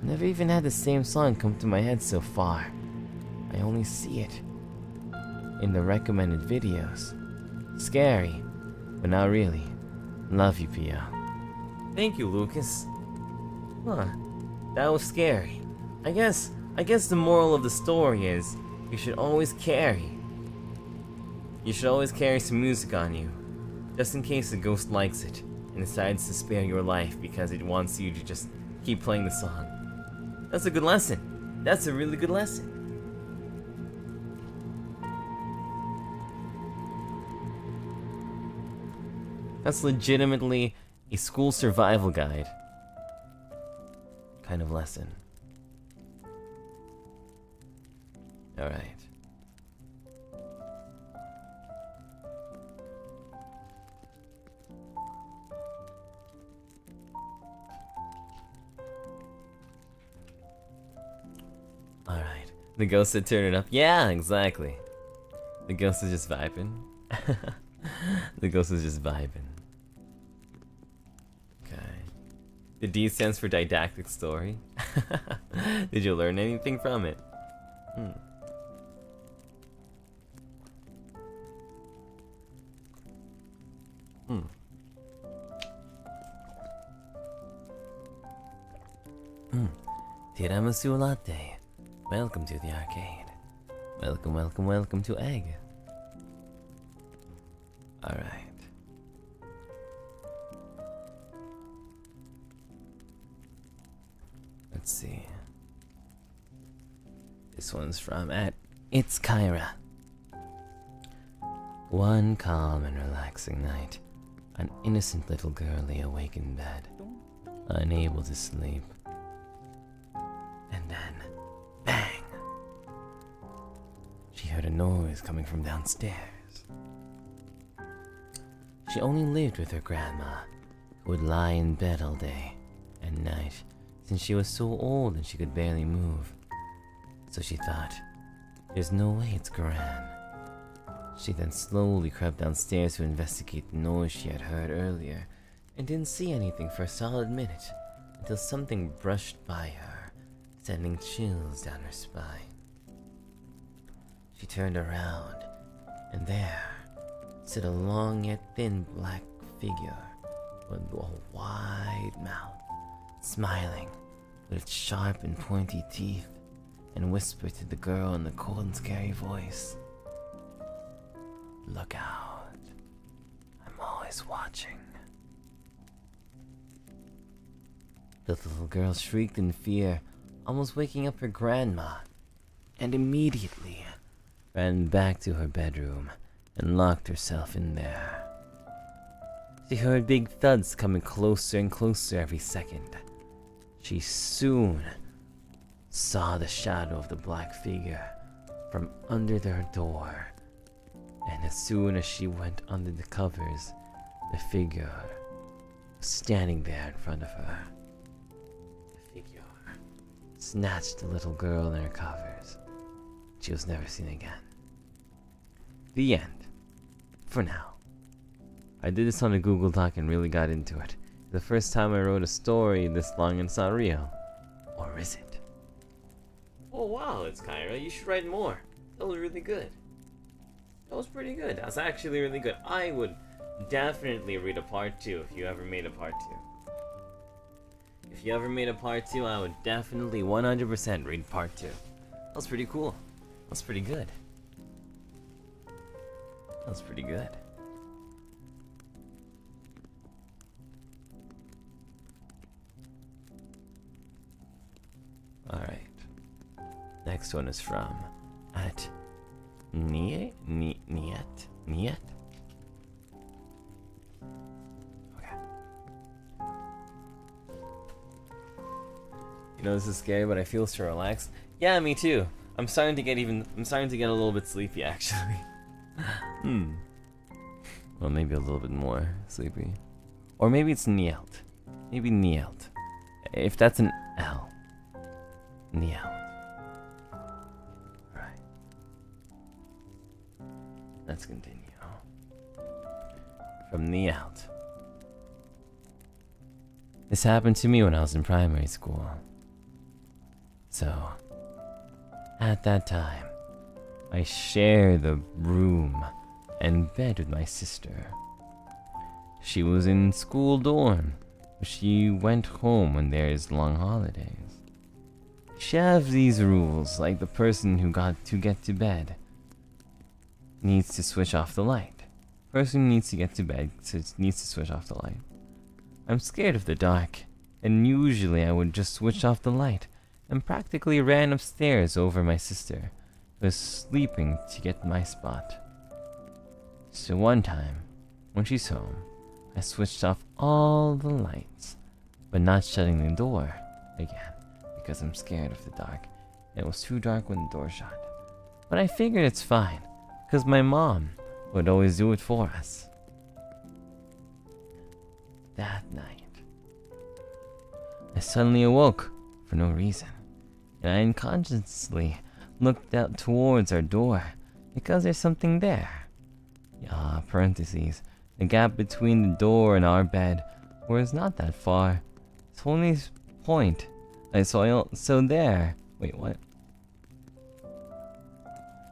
Never even had the same song come to my head so far. I only see it in the recommended videos. Scary, but not really. Love you, Pio. Thank you, Lucas. Huh, that was scary. I guess the moral of the story is you should always carry some music on you, just in case the ghost likes it and decides to spare your life because it wants you to just keep playing the song. That's a good lesson. That's a really good lesson. That's legitimately a school survival guide kind of lesson. Alright. Alright. The ghost had turned it up. Yeah, exactly. The ghost is just vibing. The ghost is just vibing. The D stands for didactic story. Did you learn anything from it? Tiramisu latte. Welcome to the arcade. Welcome, welcome, welcome to Egg. Alright. Let's see. This one's from It's Kyra. One calm and relaxing night, an innocent little girl lay awake in bed, unable to sleep. And then, bang! She heard a noise coming from downstairs. She only lived with her grandma, who would lie in bed all day and night, since she was so old and she could barely move. So she thought, there's no way it's Gran. She then slowly crept downstairs to investigate the noise she had heard earlier, and didn't see anything for a solid minute, until something brushed by her, sending chills down her spine. She turned around, and there stood a long yet thin black figure with a wide mouth, smiling with its sharp and pointy teeth, and whispered to the girl in a cold and scary voice, "Look out, I'm always watching." The little girl shrieked in fear, almost waking up her grandma, and immediately ran back to her bedroom and locked herself in there. She heard big thuds coming closer and closer every second. She soon saw the shadow of the black figure from under their door, and as soon as she went under the covers, the figure was standing there in front of her, snatched the little girl in her covers. She was never seen again. The end. For now. I did this on a Google Doc and really got into it. The first time I wrote a story this long and it's not real. Or is it? Oh wow, it's Kyra. You should write more. That was really good. That was pretty good. That was actually really good. I would definitely read a part 2 if you ever made a part 2. If you ever made a part 2, I would definitely 100% read part 2. That was pretty cool. That was pretty good. That was pretty good. Alright. Next one is from at Niet? Okay. You know this is scary, but I feel so relaxed. Yeah, me too. I'm starting to get a little bit sleepy actually. Well, maybe a little bit more sleepy. Or maybe it's Nielt. Maybe Nielt. If that's an L. Nielt. Right. Let's continue. From Nielt. This happened to me when I was in primary school. So, at that time, I shared the room and bed with my sister. She was in school dorm, but she went home when there's long holidays. She has these rules, like the person who got to get to bed needs to switch off the light. Person who needs to get to bed needs to switch off the light. I'm scared of the dark, and usually I would just switch off the light and practically ran upstairs over my sister, who was sleeping, to get my spot. So one time, when she's home, I switched off all the lights, but not shutting the door again, because I'm scared of the dark. It was too dark when the door shut. But I figured it's fine, because my mom would always do it for us. That night, I suddenly awoke for no reason, and I unconsciously looked out towards our door, because there's something there. Parentheses. The gap between the door and our bed was not that far. It's only point. So there. Wait, what?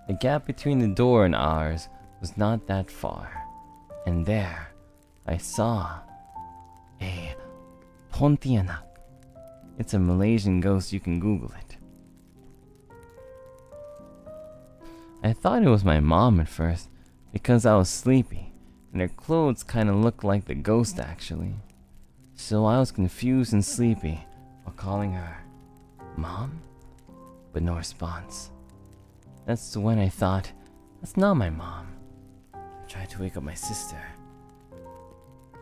The gap between the door and ours was not that far. And there, I saw a Pontianak. It's a Malaysian ghost, you can Google it. I thought it was my mom at first, because I was sleepy, and her clothes kinda looked like the ghost actually. So I was confused and sleepy while calling her Mom? But no response. That's when I thought, that's not my mom. I tried to wake up my sister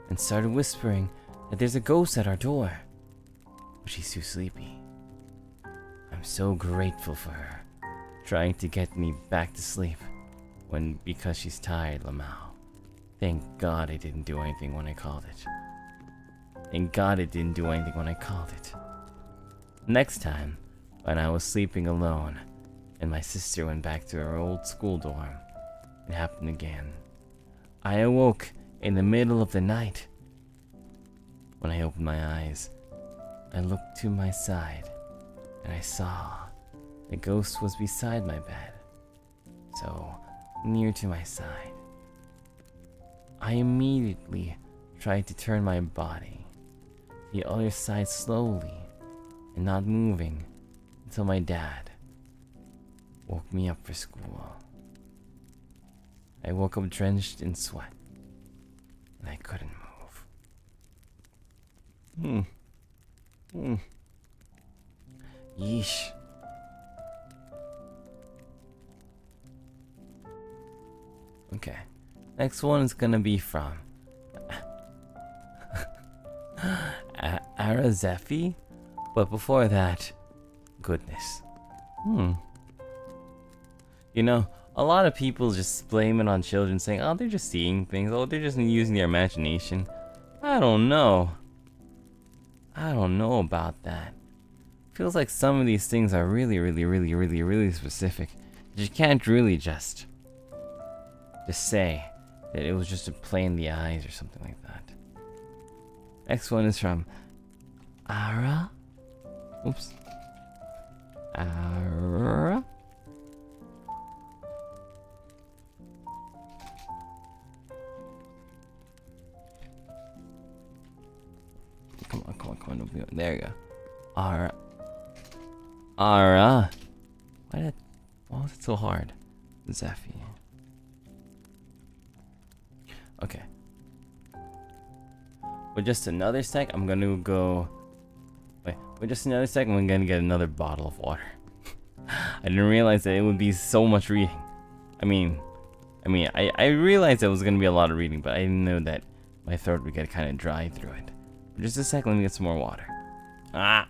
and started whispering that there's a ghost at our door, but she's too sleepy. I'm so grateful for her trying to get me back to sleep because she's tired, lmao. Thank God I didn't do anything when I called it. Thank God I didn't do anything when I called it. Next time, when I was sleeping alone and my sister went back to her old school dorm, it happened again. I awoke in the middle of the night. When I opened my eyes, I looked to my side and I saw the ghost was beside my bed, so near to my side. I immediately tried to turn my body the other side slowly and not moving until my dad woke me up for school. I woke up drenched in sweat and I couldn't move. Yeesh. Okay, next one is gonna be from Arazefi, but before that, goodness. You know, a lot of people just blame it on children, saying, oh, they're just seeing things, oh, they're just using their imagination. I don't know about that. feels like some of these things are really specific. You can't really just say that it was just to play in the eyes or something like that. Next one is from Ara. Oops. Ara. Come on. There you go. Ara. Why was it so hard? Zephy. Okay. With just another sec, I'm gonna go. Wait, with just another sec, I'm gonna get another bottle of water. I didn't realize that it would be so much reading. I realized it was gonna be a lot of reading, but I didn't know that my throat would get kind of dry through it. For just a sec, let me get some more water. Ah!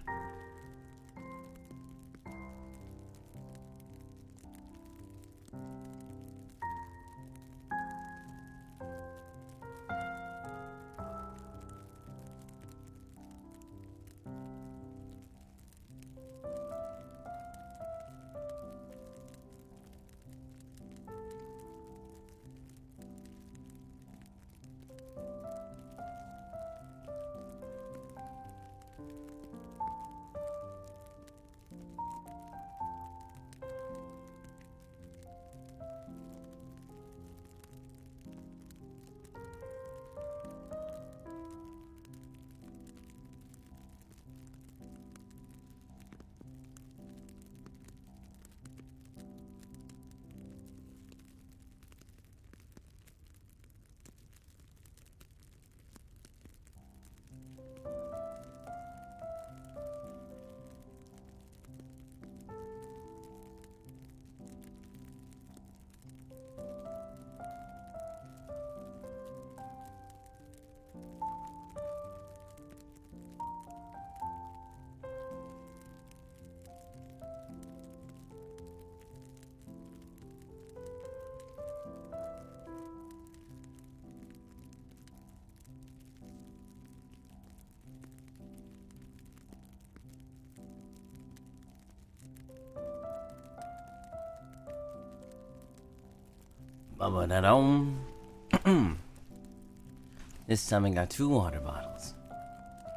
This time I got 2 water bottles.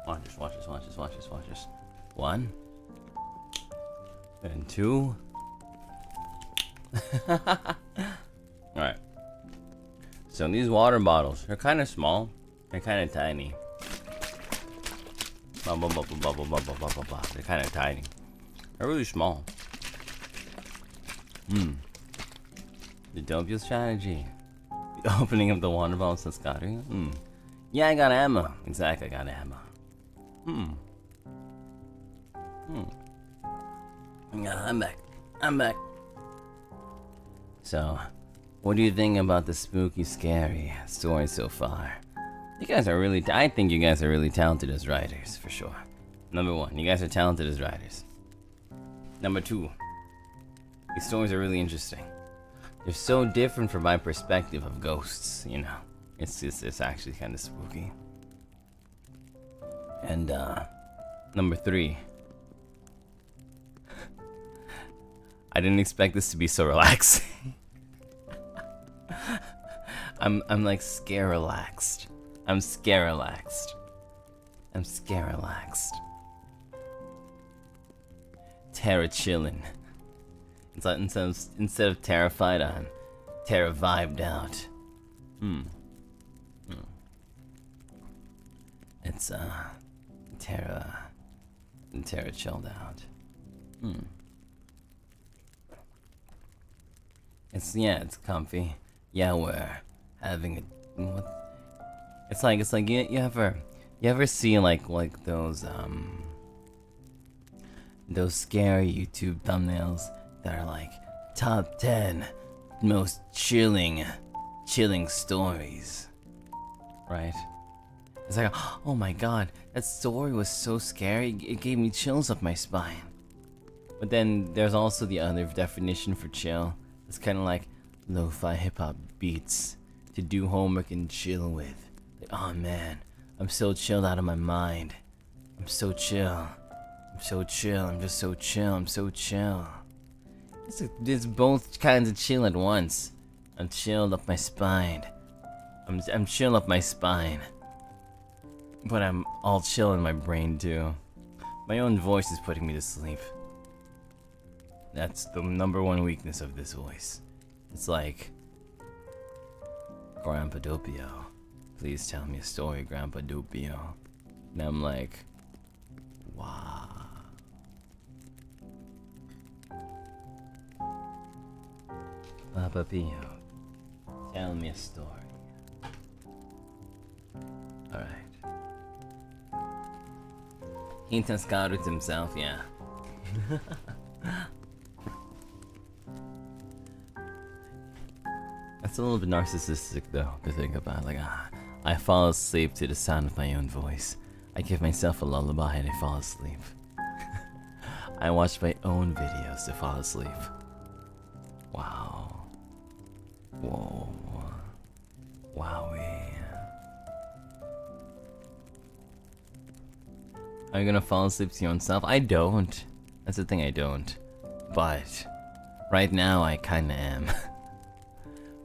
Watch this. 1 and 2. Alright. So these water bottles, they're kind of small. They're kind of tiny. They're kind of tiny. They're really small. The Doppio strategy. The opening of the water bottles at Scotty. Yeah, I got ammo. Exactly, I got ammo. Yeah, I'm back. So, what do you think about the spooky, scary story so far? You guys are really, I think you guys are really talented as writers, for sure. Number 1, you guys are talented as writers. Number 2, these stories are really interesting. They're so different from my perspective of ghosts, you know. It's actually kind of spooky. And number 3, I didn't expect this to be so relaxing. I'm like scare relaxed. I'm scare relaxed. Terror chillin'. It's like instead of terrified, I'm terror vibed out. It's terror chilled out. It's comfy. Yeah, we're having a It's like you ever see like those scary YouTube thumbnails that are like top 10 most chilling stories, right? It's like, oh my god, that story was so scary, it gave me chills up my spine. But then there's also the other definition for chill. It's kind of like lo-fi hip-hop beats to do homework and chill with. Like, oh man, I'm so chilled out of my mind. I'm so chill. I'm so chill. I'm just so chill. I'm so chill. It's both kinds of chill at once. I'm chilled up my spine. I'm chill up my spine. But I'm all chill in my brain too. My own voice is putting me to sleep. That's the #1 weakness of this voice. It's like, Grandpa Doppio, please tell me a story, Grandpa Doppio. And I'm like, wow. Papa Pio, tell me a story. Alright. He scouted himself, yeah. That's a little bit narcissistic though, to think about. Like, I fall asleep to the sound of my own voice. I give myself a lullaby and I fall asleep. I watch my own videos to fall asleep. Wow. Whoa. Wowie. Are you gonna fall asleep to your own self? I don't. That's the thing, I don't. But right now I kinda am.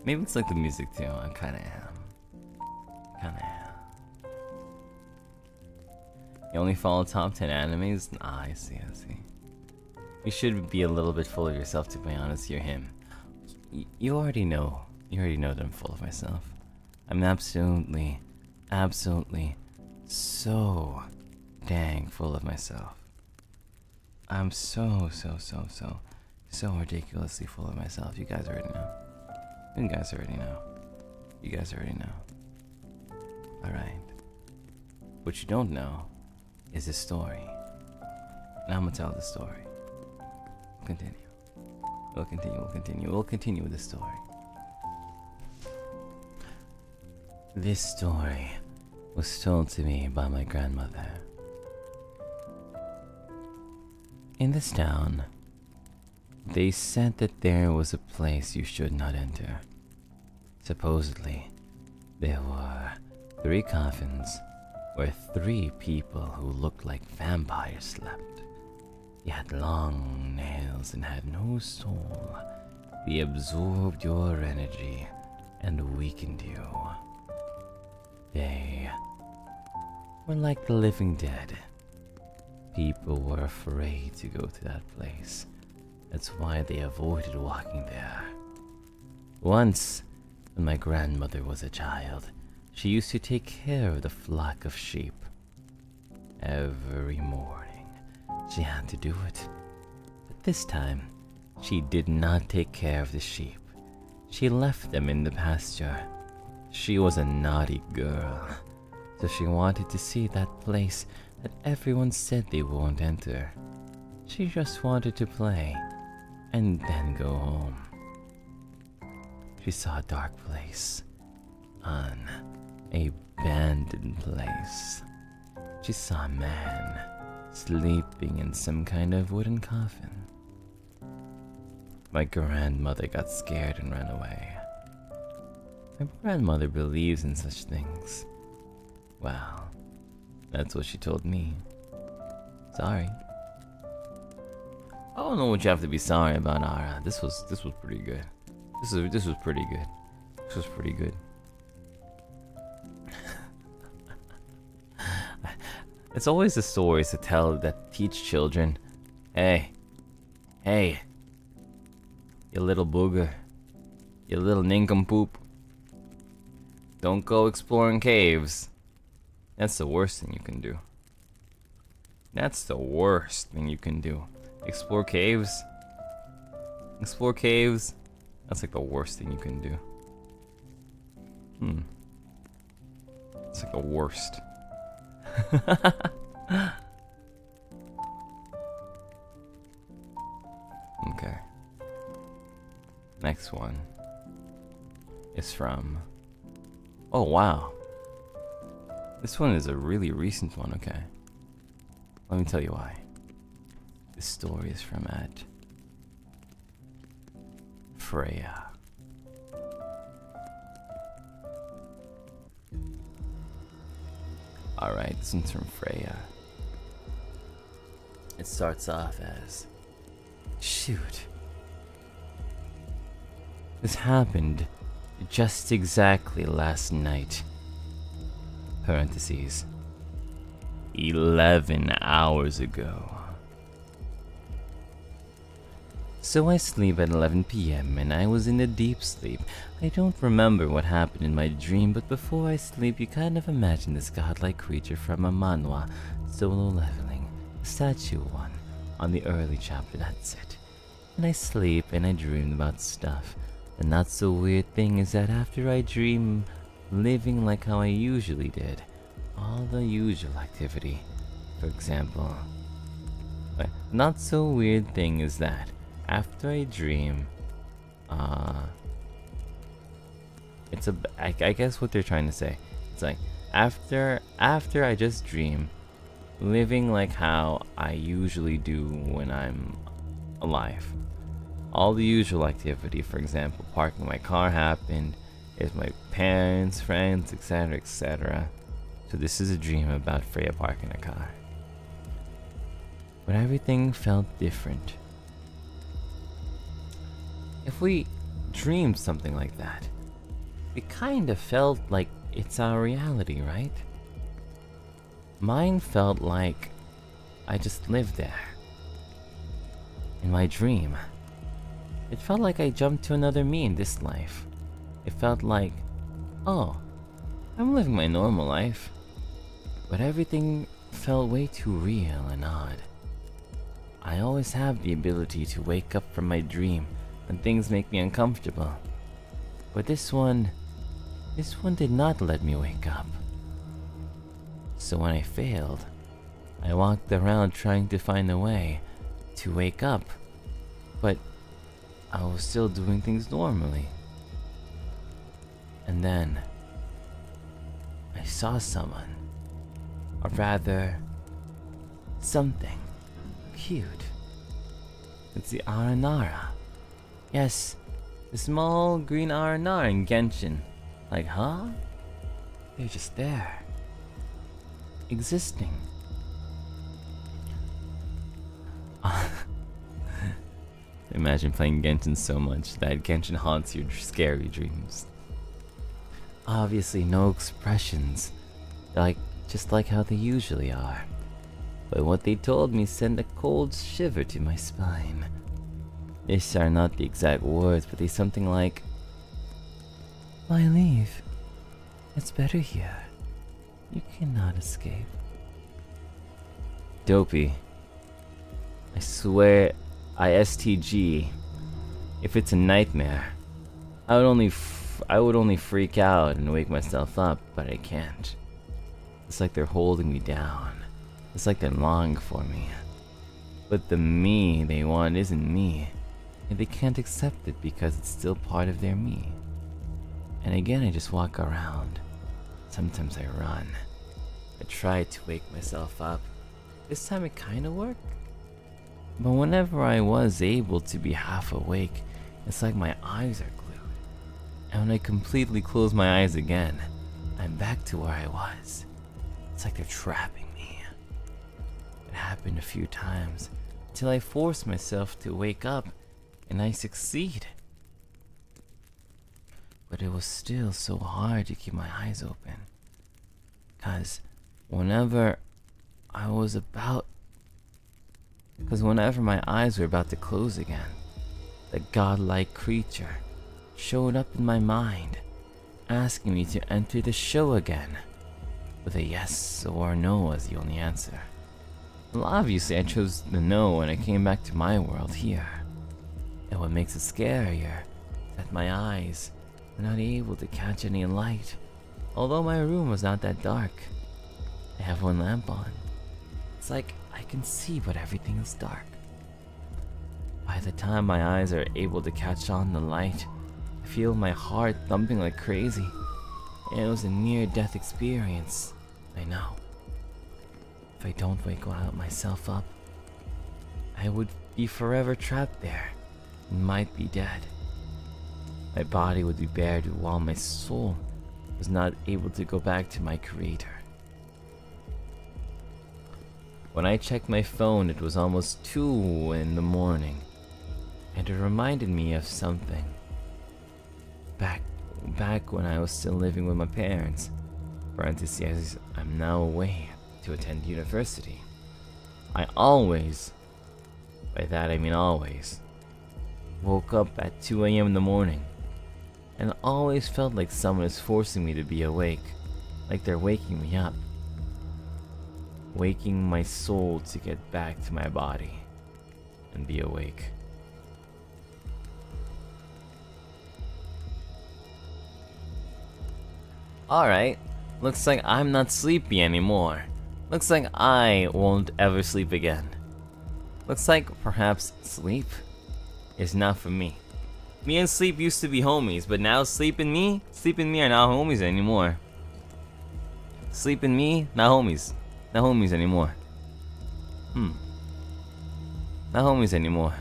Maybe it's like the music too. I kinda am. You only follow top 10 animes? Ah, I see. You should be a little bit full of yourself, to be honest. You're him. You already know. You already know that I'm full of myself. I'm absolutely so dang full of myself. I'm so ridiculously full of myself. You guys already know. Alright. What you don't know is the story. And I'm gonna tell the story. We'll continue with the story. This story was told to me by my grandmother. In this town, they said that there was a place you should not enter. Supposedly, there were 3 coffins where 3 people who looked like vampires slept. They had long nails and had no soul. They absorbed your energy and weakened you. They were like the living dead. People were afraid to go to that place. That's why they avoided walking there. Once, when my grandmother was a child, she used to take care of the flock of sheep. Every morning, she had to do it. But this time, she did not take care of the sheep. She left them in the pasture. She was a naughty girl, so she wanted to see that place that everyone said they won't enter. She just wanted to play, and then go home. She saw a dark place, an abandoned place. She saw a man sleeping in some kind of wooden coffin. My grandmother got scared and ran away. My grandmother believes in such things. Well, that's what she told me. Sorry. I don't know what you have to be sorry about, Ara. This was pretty good. This was pretty good. This was pretty good. It's always the stories to tell that teach children, hey, you little booger, you little nincompoop, don't go exploring caves. That's the worst thing you can do. That's the worst thing you can do. Explore caves. Explore caves. That's like the worst thing you can do. It's like the worst. Okay. Next one is from... Oh, wow. This one is a really recent one, okay. Let me tell you why. This story is from Freya. Alright, this one's from Freya. It starts off as, shoot. This happened just exactly last night. Parentheses. 11 hours ago. So I sleep at 11 p.m. and I was in a deep sleep. I don't remember what happened in my dream, but before I sleep you kind of imagine this godlike creature from a manhwa, Solo Leveling, Statue 1, on the early chapter, that's it. And I sleep and I dream about stuff. The not so weird thing is that after I dream living like how I usually did, all the usual activity, for example. Not so weird thing is that after I dream, I guess what they're trying to say, it's like, after I just dream, living like how I usually do when I'm alive. All the usual activity, for example, parking my car happened, is my parents, friends, etc, etc. So this is a dream about Freya parking a car. But everything felt different. If we dreamed something like that, it kind of felt like it's our reality, right? Mine felt like I just lived there. In my dream, it felt like I jumped to another me in this life. It felt like, oh, I'm living my normal life. But everything felt way too real and odd. I always have the ability to wake up from my dream when things make me uncomfortable. But this one did not let me wake up. So when I failed, I walked around trying to find a way to wake up, but I was still doing things normally. And then I saw someone, or rather, something cute. It's the Aranara. Yes, the small green Aranara in Genshin. Like, huh? They're just there. Existing. Imagine playing Genshin so much that Genshin haunts your scary dreams. Obviously no expressions, just like how they usually are. But what they told me sent a cold shiver to my spine. These are not the exact words, but they something like, "My leave. It's better here. You cannot escape." Dopey. I swear, ISTG. If it's a nightmare, I would only freak out and wake myself up, but I can't. It's like they're holding me down. It's like they're longing for me. But the me they want isn't me, and they can't accept it because it's still part of their me. And again, I just walk around. Sometimes I run. I try to wake myself up. This time it kinda worked. But whenever I was able to be half awake, it's like my eyes are glued. And when I completely close my eyes again, I'm back to where I was. It's like they're trapping me. It happened a few times, until I forced myself to wake up, and I succeed. But it was still so hard to keep my eyes open. Cause whenever my eyes were about to close again, the godlike creature showed up in my mind, asking me to enter the show again, with a yes or no as the only answer. Well, obviously I chose the no when I came back to my world here. And what makes it scarier is that my eyes were not able to catch any light, although my room was not that dark. I have one lamp on. It's like I can see, but everything is dark. By the time my eyes are able to catch on the light, I feel my heart thumping like crazy. And it was a near-death experience, I know. If I don't wake myself up, I would be forever trapped there and might be dead. My body would be bared while my soul was not able to go back to my creator. When I checked my phone, it was almost 2 in the morning, and it reminded me of something. Back when I was still living with my parents. Parentheses, I'm now away to attend university. I always, by that I mean always, woke up at 2 a.m. in the morning, and always felt like someone is forcing me to be awake, like they're waking me up. Waking my soul to get back to my body and be awake. Alright, looks like I'm not sleepy anymore. Looks like I won't ever sleep again. Looks like perhaps sleep is not for me. Me and sleep used to be homies, but now sleep and me are not homies anymore. Sleep and me, not homies. Not homies anymore. Not homies anymore.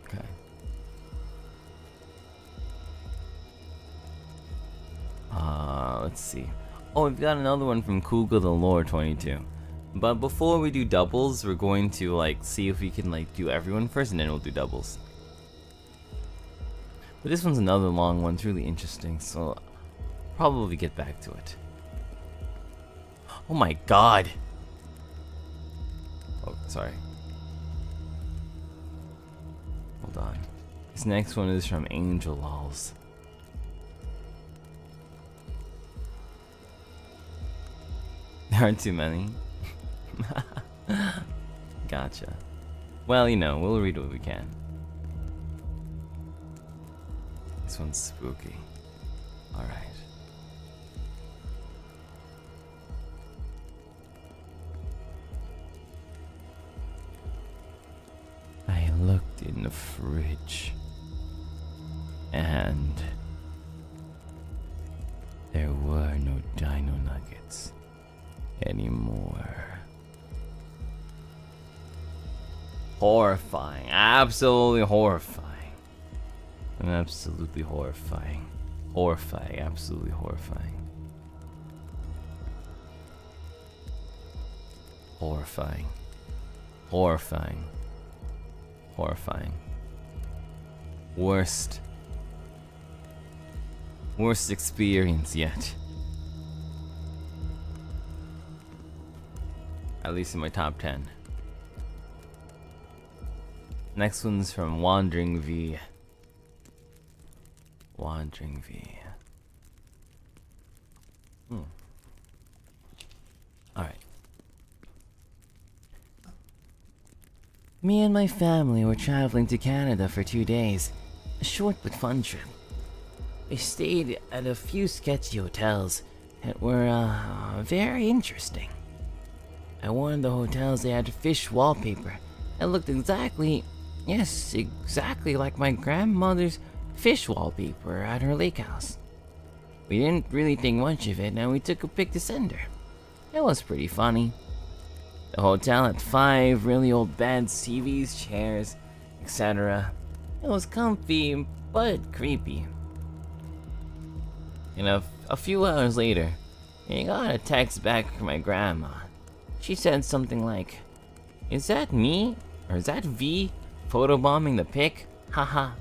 Okay. Let's see. Oh, we've got another one from Cougar the Lore 22. But before we do doubles, we're going to see if we can do everyone first, and then we'll do doubles. But this one's another long one, it's really interesting, so probably get back to it. Oh my god! Oh, sorry. Hold on. This next one is from Angel Lols. There aren't too many. Gotcha. Well, we'll read what we can. This one's spooky. Alright. I looked in the fridge, and there were no dino nuggets anymore. Horrifying. Absolutely horrifying. Absolutely horrifying. Horrifying. Absolutely horrifying. Horrifying. Horrifying. Horrifying. Worst experience yet. At least in my top 10. Next one's from Wandering V. Wandering V. Alright. Me and my family were traveling to Canada for 2 days. A short but fun trip. We stayed at a few sketchy hotels that were very interesting. At one of the hotels they had fish wallpaper that looked exactly like my grandmother's fish wallpaper at her lake house. We didn't really think much of it, and we took a pic to send her. It was pretty funny. The hotel had 5 really old beds, TVs, chairs, etc. It was comfy, but creepy. And a few hours later, I got a text back from my grandma. She said something like, "Is that me? Or is that V photobombing the pic? Haha."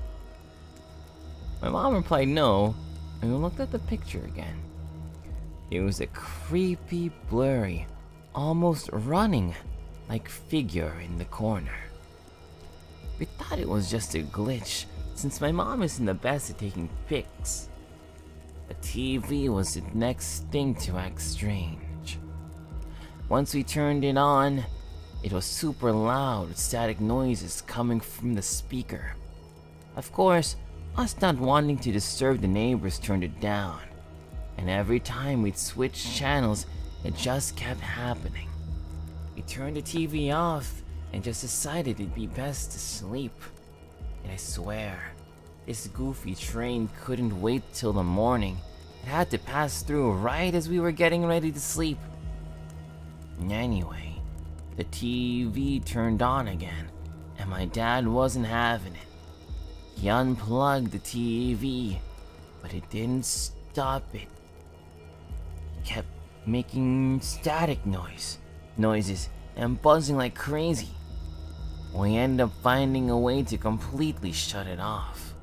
My mom replied no, and we looked at the picture again. It was a creepy, blurry, almost running like figure in the corner. We thought it was just a glitch, since my mom isn't the best at taking pics. The TV was the next thing to act strange. Once we turned it on, it was super loud with static noises coming from the speaker. Of course, us not wanting to disturb the neighbors turned it down, and every time we'd switch channels, it just kept happening. We turned the TV off and just decided it'd be best to sleep. And I swear, this goofy train couldn't wait till the morning. It had to pass through right as we were getting ready to sleep. Anyway, the TV turned on again, and my dad wasn't having it. He unplugged the TV, but it didn't stop it. kept making static noises and buzzing like crazy. We ended up finding a way to completely shut it off.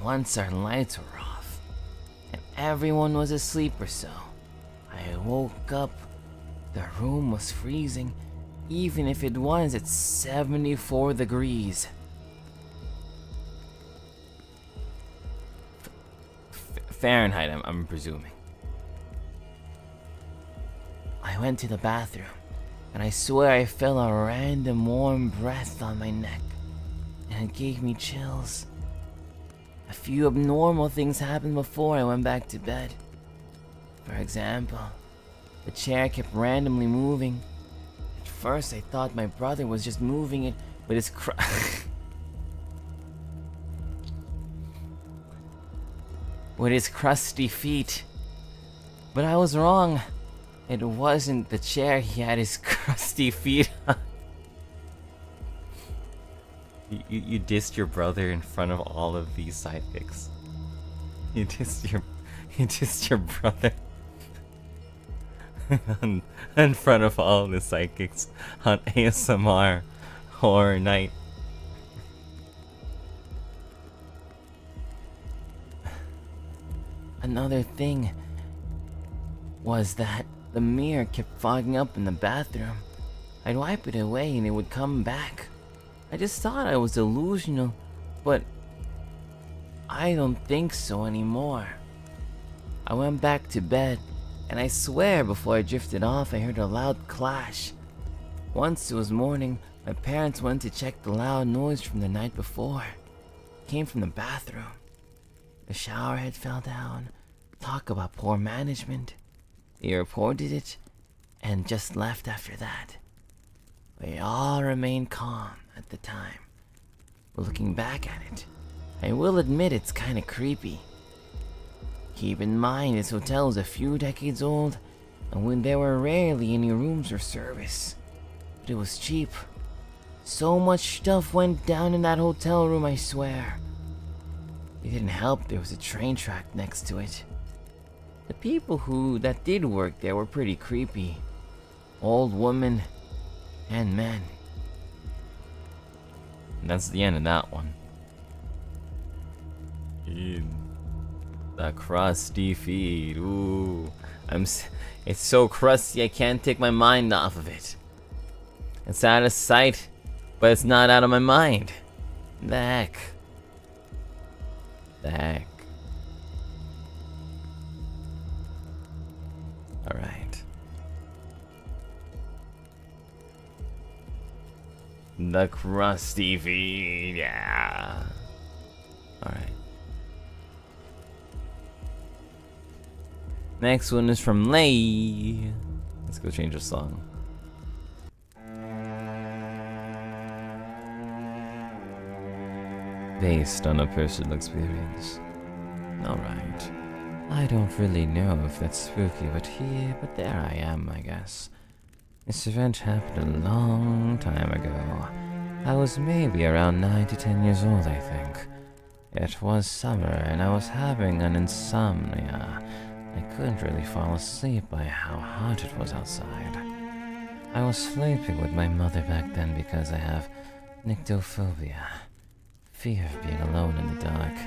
Once our lights were off, and everyone was asleep or so, I woke up. The room was freezing, even if it was at 74 degrees. Fahrenheit, I'm presuming. I went to the bathroom, and I swear I felt a random warm breath on my neck, and it gave me chills. A few abnormal things happened before I went back to bed. For example, the chair kept randomly moving. At first I thought my brother was just moving it with his with his crusty feet. But I was wrong. It wasn't the chair he had his crusty feet on. You dissed your brother in front of all of these sidekicks. You dissed your brother in front of all the sidekicks on ASMR Horror Night. Another thing was that the mirror kept fogging up in the bathroom. I'd wipe it away and it would come back. I just thought I was delusional, but I don't think so anymore. I went back to bed, and I swear before I drifted off I heard a loud clash. Once it was morning, my parents went to check the loud noise from the night before. It came from the bathroom. The shower head fell down. Talk about poor management. They reported it, and just left after that. We all remained calm at the time. But looking back at it, I will admit it's kinda creepy. Keep in mind this hotel is a few decades old, and when there were rarely any rooms or service. But it was cheap. So much stuff went down in that hotel room, I swear. It didn't help there was a train track next to it. The people that did work there were pretty creepy. Old women and men. And that's the end of that one. The crusty feet. Ooh, it's so crusty I can't take my mind off of it. It's out of sight, but it's not out of my mind. The heck. The heck. Alright. The crusty feet, yeah. Alright. Next one is from Lay. Let's go change the song. Based on a personal experience. Alright. I don't really know if that's spooky, but there I am, I guess. This event happened a long time ago. I was maybe around 9 to 10 years old, I think. It was summer, and I was having an insomnia. I couldn't really fall asleep by how hot it was outside. I was sleeping with my mother back then because I have nyctophobia. Fear of being alone in the dark.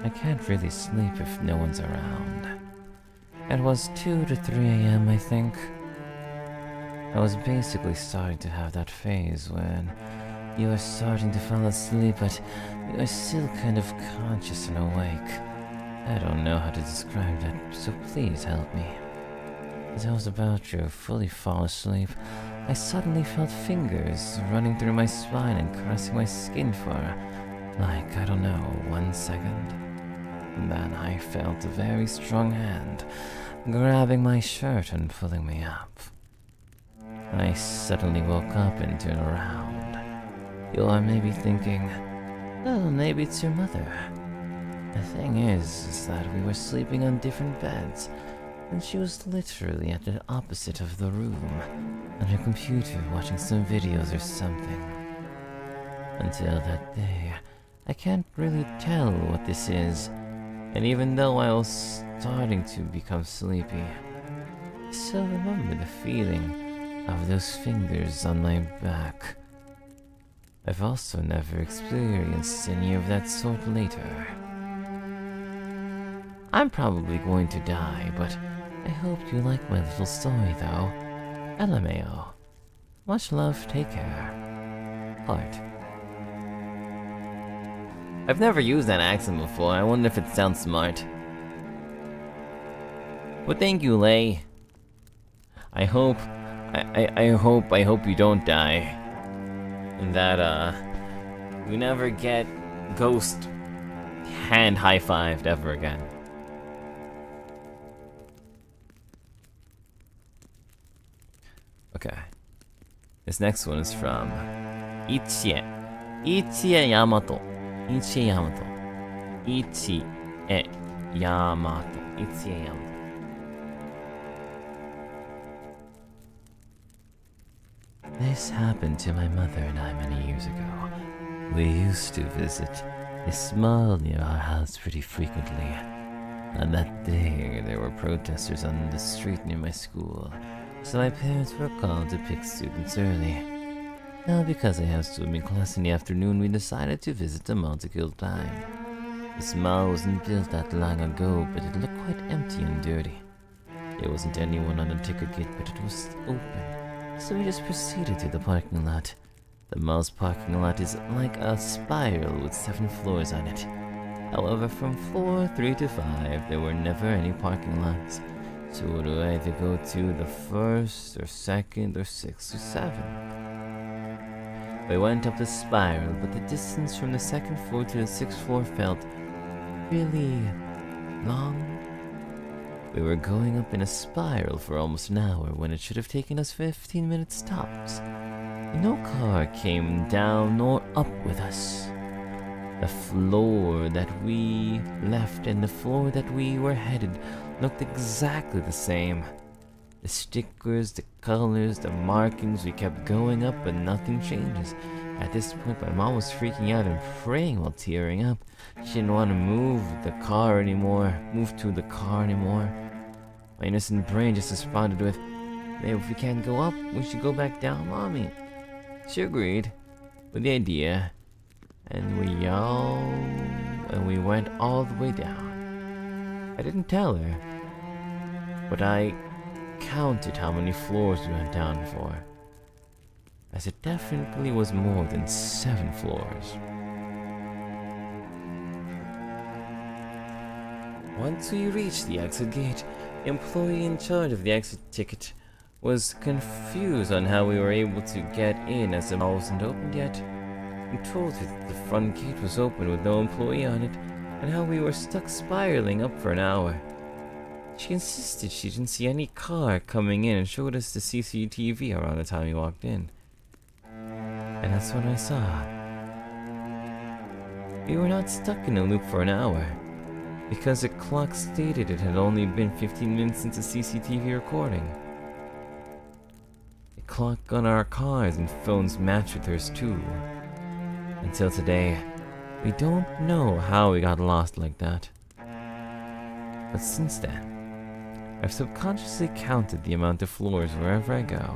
I can't really sleep if no one's around. It was 2 to 3 a.m. I think. I was basically starting to have that phase when you are starting to fall asleep, but you are still kind of conscious and awake. I don't know how to describe that, so please help me. As I was about to fully fall asleep, I suddenly felt fingers running through my spine and caressing my skin for, like, I don't know, 1 second. And then I felt a very strong hand grabbing my shirt and pulling me up. I suddenly woke up and turned around. You are maybe thinking, oh, maybe it's your mother. The thing is that we were sleeping on different beds, and she was literally at the opposite of the room, on her computer watching some videos or something. Until that day, I can't really tell what this is, and even though I was starting to become sleepy, I still remember the feeling of those fingers on my back. I've also never experienced any of that sort later. I'm probably going to die, but I hope you like my little story though. LMAO. Much love, take care. Heart. I've never used that accent before. I wonder if it sounds smart. Well, thank you, Lay. I hope you don't die. And that, we never get ghost hand high-fived ever again. Okay. This next one is from Ichie Yamato. Ichie Yamato. This happened to my mother and I many years ago. We used to visit a mall near our house pretty frequently. On that day, there were protesters on the street near my school, so my parents were called to pick students early. Now, because I have swimming class in the afternoon, we decided to visit the mall to kill time. This mall wasn't built that long ago, but it looked quite empty and dirty. There wasn't anyone on the ticket gate, but it was open, so we just proceeded to the parking lot. The mall's parking lot is like a spiral with 7 floors on it. However, from floor 3 to 5, there were never any parking lots. So it would either go to the first, or second, or 6th, or 7th. We went up the spiral, but the distance from the 2nd floor to the 6th floor felt really long. We were going up in a spiral for almost an hour when it should have taken us 15 minutes tops. No car came down nor up with us. The floor that we left and the floor that we were headed looked exactly the same. The stickers, the colors, the markings, we kept going up but nothing changes. At this point, my mom was freaking out and praying while tearing up. She didn't want to move to the car anymore. My innocent brain just responded with, "Maybe if we can't go up, we should go back down, Mommy." She agreed with the idea, and we went all the way down. I didn't tell her, but I counted how many floors we went down for, as it definitely was more than 7 floors. Once we reached the exit gate, the employee in charge of the exit ticket was confused on how we were able to get in as the mall wasn't opened yet. We told her that the front gate was open with no employee on it, and how we were stuck spiraling up for an hour. She insisted she didn't see any car coming in and showed us the CCTV around the time we walked in. And that's when I saw. We were not stuck in a loop for an hour, because the clock stated it had only been 15 minutes since the CCTV recording. The clock on our cars and phones matched with hers too. Until today, we don't know how we got lost like that. But since then, I've subconsciously counted the amount of floors wherever I go,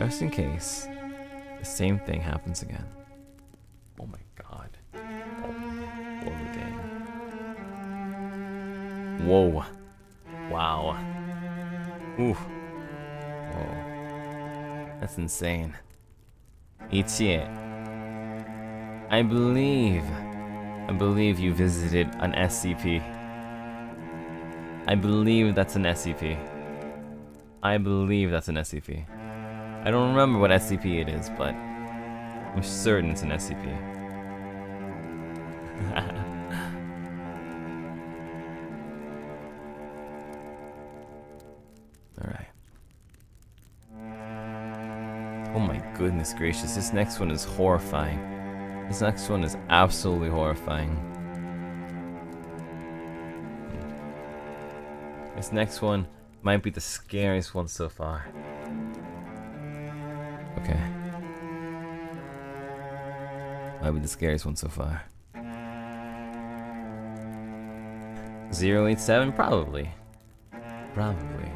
just in case the same thing happens again. Oh my god. Oh, dang. Whoa. Wow. Ooh. Whoa. That's insane. Ichie, I believe you visited an SCP. I believe that's an SCP. I don't remember what SCP it is, but I'm certain it's an SCP. Alright. Oh my goodness gracious, this next one is horrifying. This next one is absolutely horrifying. This next one might be the scariest one so far. Okay. Might be the scariest one so far. 087? Probably. Probably.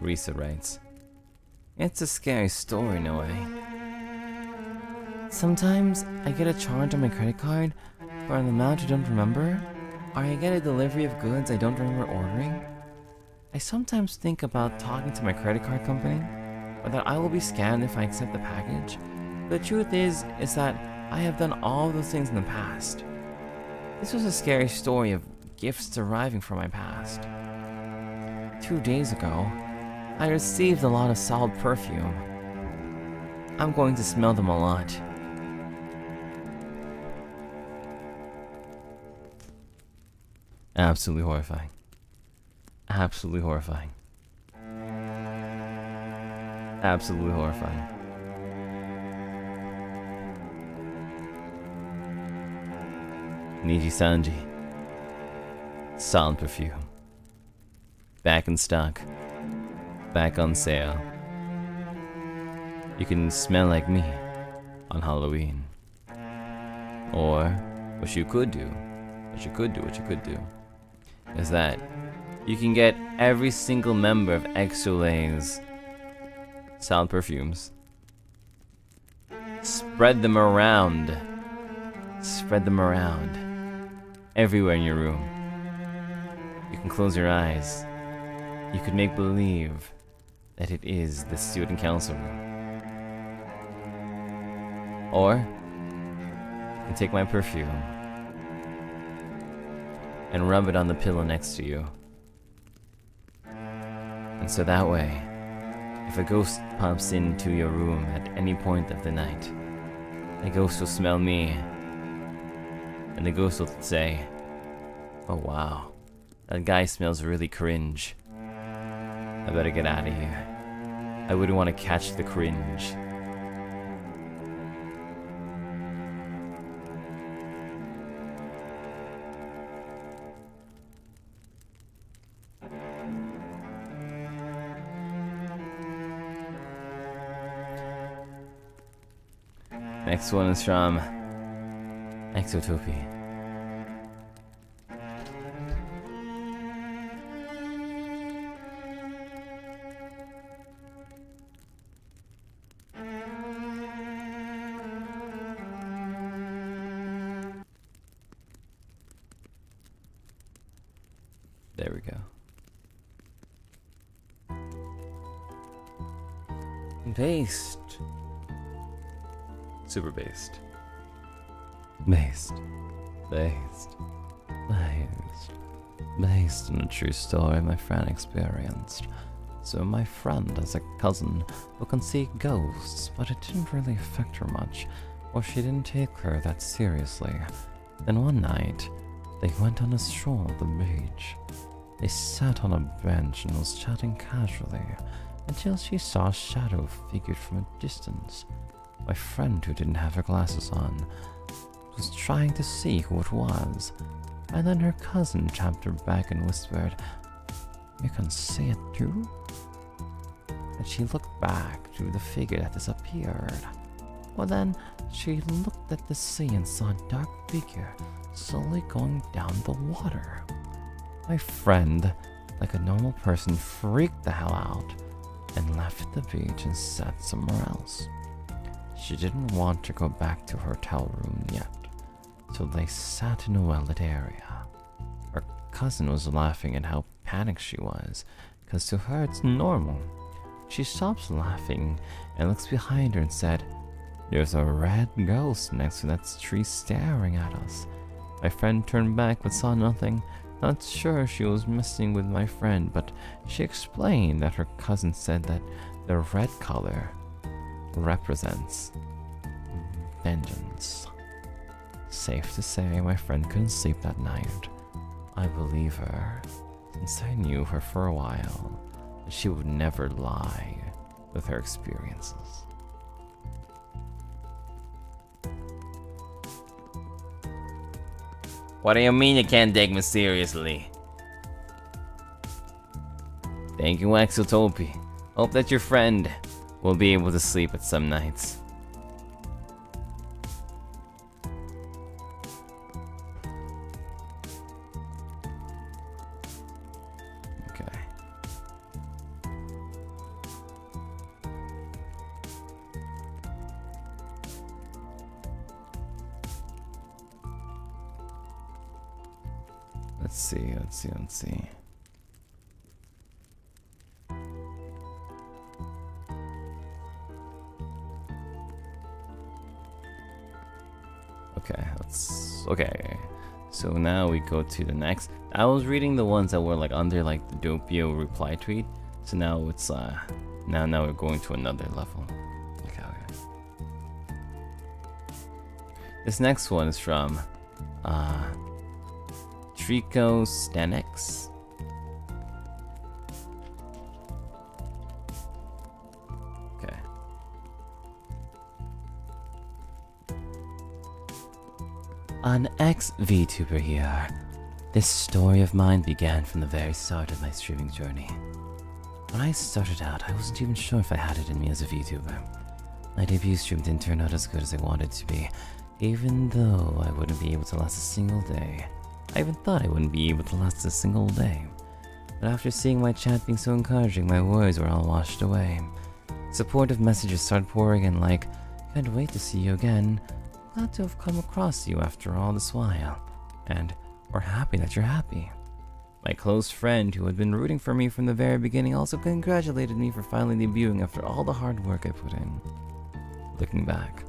Risa writes, it's a scary story in a way. Sometimes I get a charge on my credit card for an amount I don't remember, or I get a delivery of goods I don't remember ordering. I sometimes think about talking to my credit card company, or that I will be scammed if I accept the package. But the truth is that I have done all those things in the past. This was a scary story of gifts arriving from my past. 2 days ago, I received a lot of solid perfume. I'm going to smell them a lot. Absolutely horrifying. Absolutely horrifying. Absolutely horrifying. NIJISANJI. Solid perfume. Back in stock. Back on sale. You can smell like me on Halloween. Or what you could do is that you can get every single member of XSOLEIL's solid perfumes. Spread them around everywhere in your room. You can close your eyes. You could make believe that it is the student council room. Or you can take my perfume and rub it on the pillow next to you. And so that way, if a ghost pops into your room at any point of the night, the ghost will smell me, and the ghost will say, oh wow, that guy smells really cringe. I better get out of here. I wouldn't want to catch the cringe. Next one is from Exotopia. There we go. Based. Super based. Based on a true story my friend experienced. So my friend has a cousin who can see ghosts, but it didn't really affect her much, or she didn't take her that seriously. Then one night, they went on a stroll at the beach. They sat on a bench and was chatting casually, until she saw a shadow figured from a distance. My friend, who didn't have her glasses on, was trying to see who it was, and then her cousin tapped her back and whispered, "You can see it too?" And she looked back to the figure that disappeared. Well, then she looked at the sea and saw a dark figure slowly going down the water. My friend, like a normal person, freaked the hell out and left the beach and sat somewhere else. She didn't want to go back to her hotel room yet, so they sat in a well-lit area. Her cousin was laughing at how panicked she was, because to her it's normal. She stops laughing and looks behind her and said, "There's a red ghost next to that tree staring at us." My friend turned back but saw nothing. Not sure she was messing with my friend, but she explained that her cousin said that the red color represents vengeance. Safe to say, my friend couldn't sleep that night. I believe her, since I knew her for a while, and she would never lie with her experiences. What do you mean you can't take me seriously? Thank you, Exotopia. Hope that your friend will be able to sleep at some nights. Okay. Let's see. Okay. So now we go to the next. I was reading the ones that were like under like the Doppio reply tweet. So now it's now we're going to another level. Okay. This next one is from Trico Stanex. Okay. An ex-VTuber here. This story of mine began from the very start of my streaming journey. When I started out, I wasn't even sure if I had it in me as a VTuber. My debut stream didn't turn out as good as I wanted it to be, even though I wouldn't be able to last a single day. I even thought I wouldn't be able to last a single day. But after seeing my chat being so encouraging, my worries were all washed away. Supportive messages started pouring in like, "Can't wait to see you again. Glad to have come across you after all this while. And we're happy that you're happy." My close friend, who had been rooting for me from the very beginning, also congratulated me for finally debuting after all the hard work I put in. Looking back,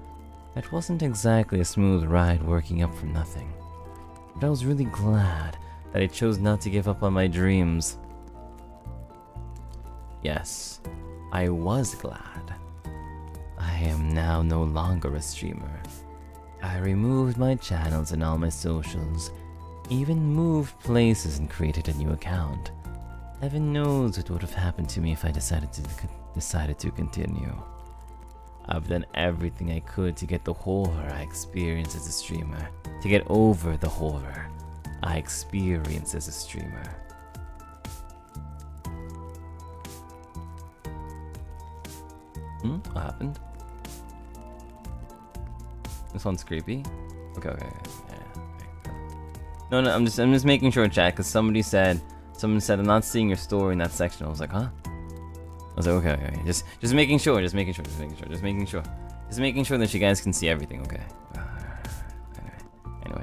it wasn't exactly a smooth ride working up from nothing. But I was really glad that I chose not to give up on my dreams. Yes, I was glad. I am now no longer a streamer. I removed my channels and all my socials, even moved places and created a new account. Heaven knows what would have happened to me if I decided to continue. I've done everything I could to get the horror I experienced as a streamer, to get over the horror I experienced as a streamer. What happened? This one's creepy. Okay. Yeah. No, I'm just making sure, chat, because someone said I'm not seeing your story in that section. I was like, huh? I was like, okay. Just making sure. Just making sure that you guys can see everything. Okay. Anyway.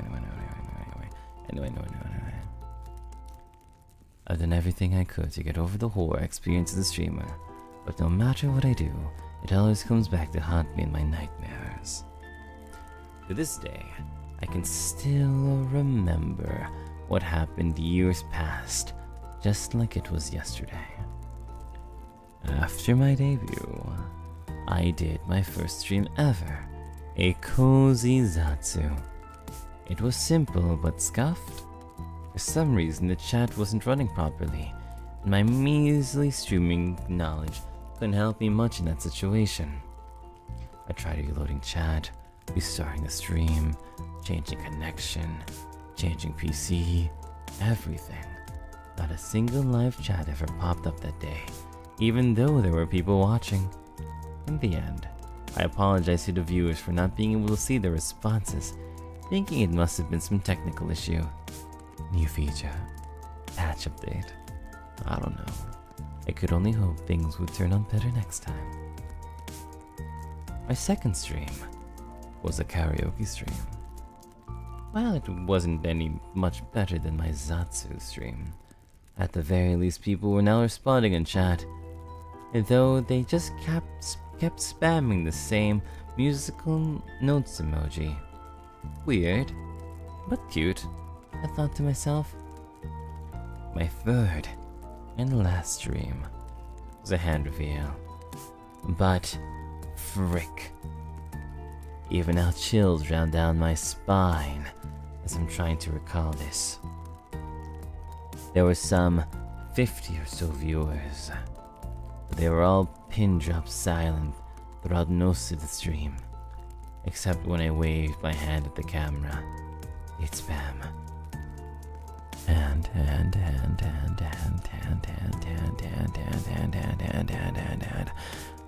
I've done everything I could to get over the horror I experienced as a streamer, but no matter what I do, it always comes back to haunt me in my nightmares. To this day, I can still remember what happened years past, just like it was yesterday. After my debut, I did my first stream ever, a cozy Zatsu. It was simple but scuffed. For some reason, the chat wasn't running properly, and my measly streaming knowledge couldn't help me much in that situation. I tried reloading chat, restarting the stream, changing connection, changing PC, everything. Not a single live chat ever popped up that day, even though there were people watching. In the end, I apologized to the viewers for not being able to see their responses, thinking it must have been some technical issue. New feature, patch update, I don't know. I could only hope things would turn out better next time. My second stream was a karaoke stream. Well, it wasn't any much better than my Zatsu stream. At the very least, people were now responding in chat, though they just kept spamming the same musical notes emoji. Weird, but cute, I thought to myself. My third and last stream was a hand reveal, but frick. Even now chills ran down my spine as I'm trying to recall this. There were some 50 or so viewers, but they were all pin drop silent throughout most of the stream, except when I waved my hand at the camera. They'd spam. And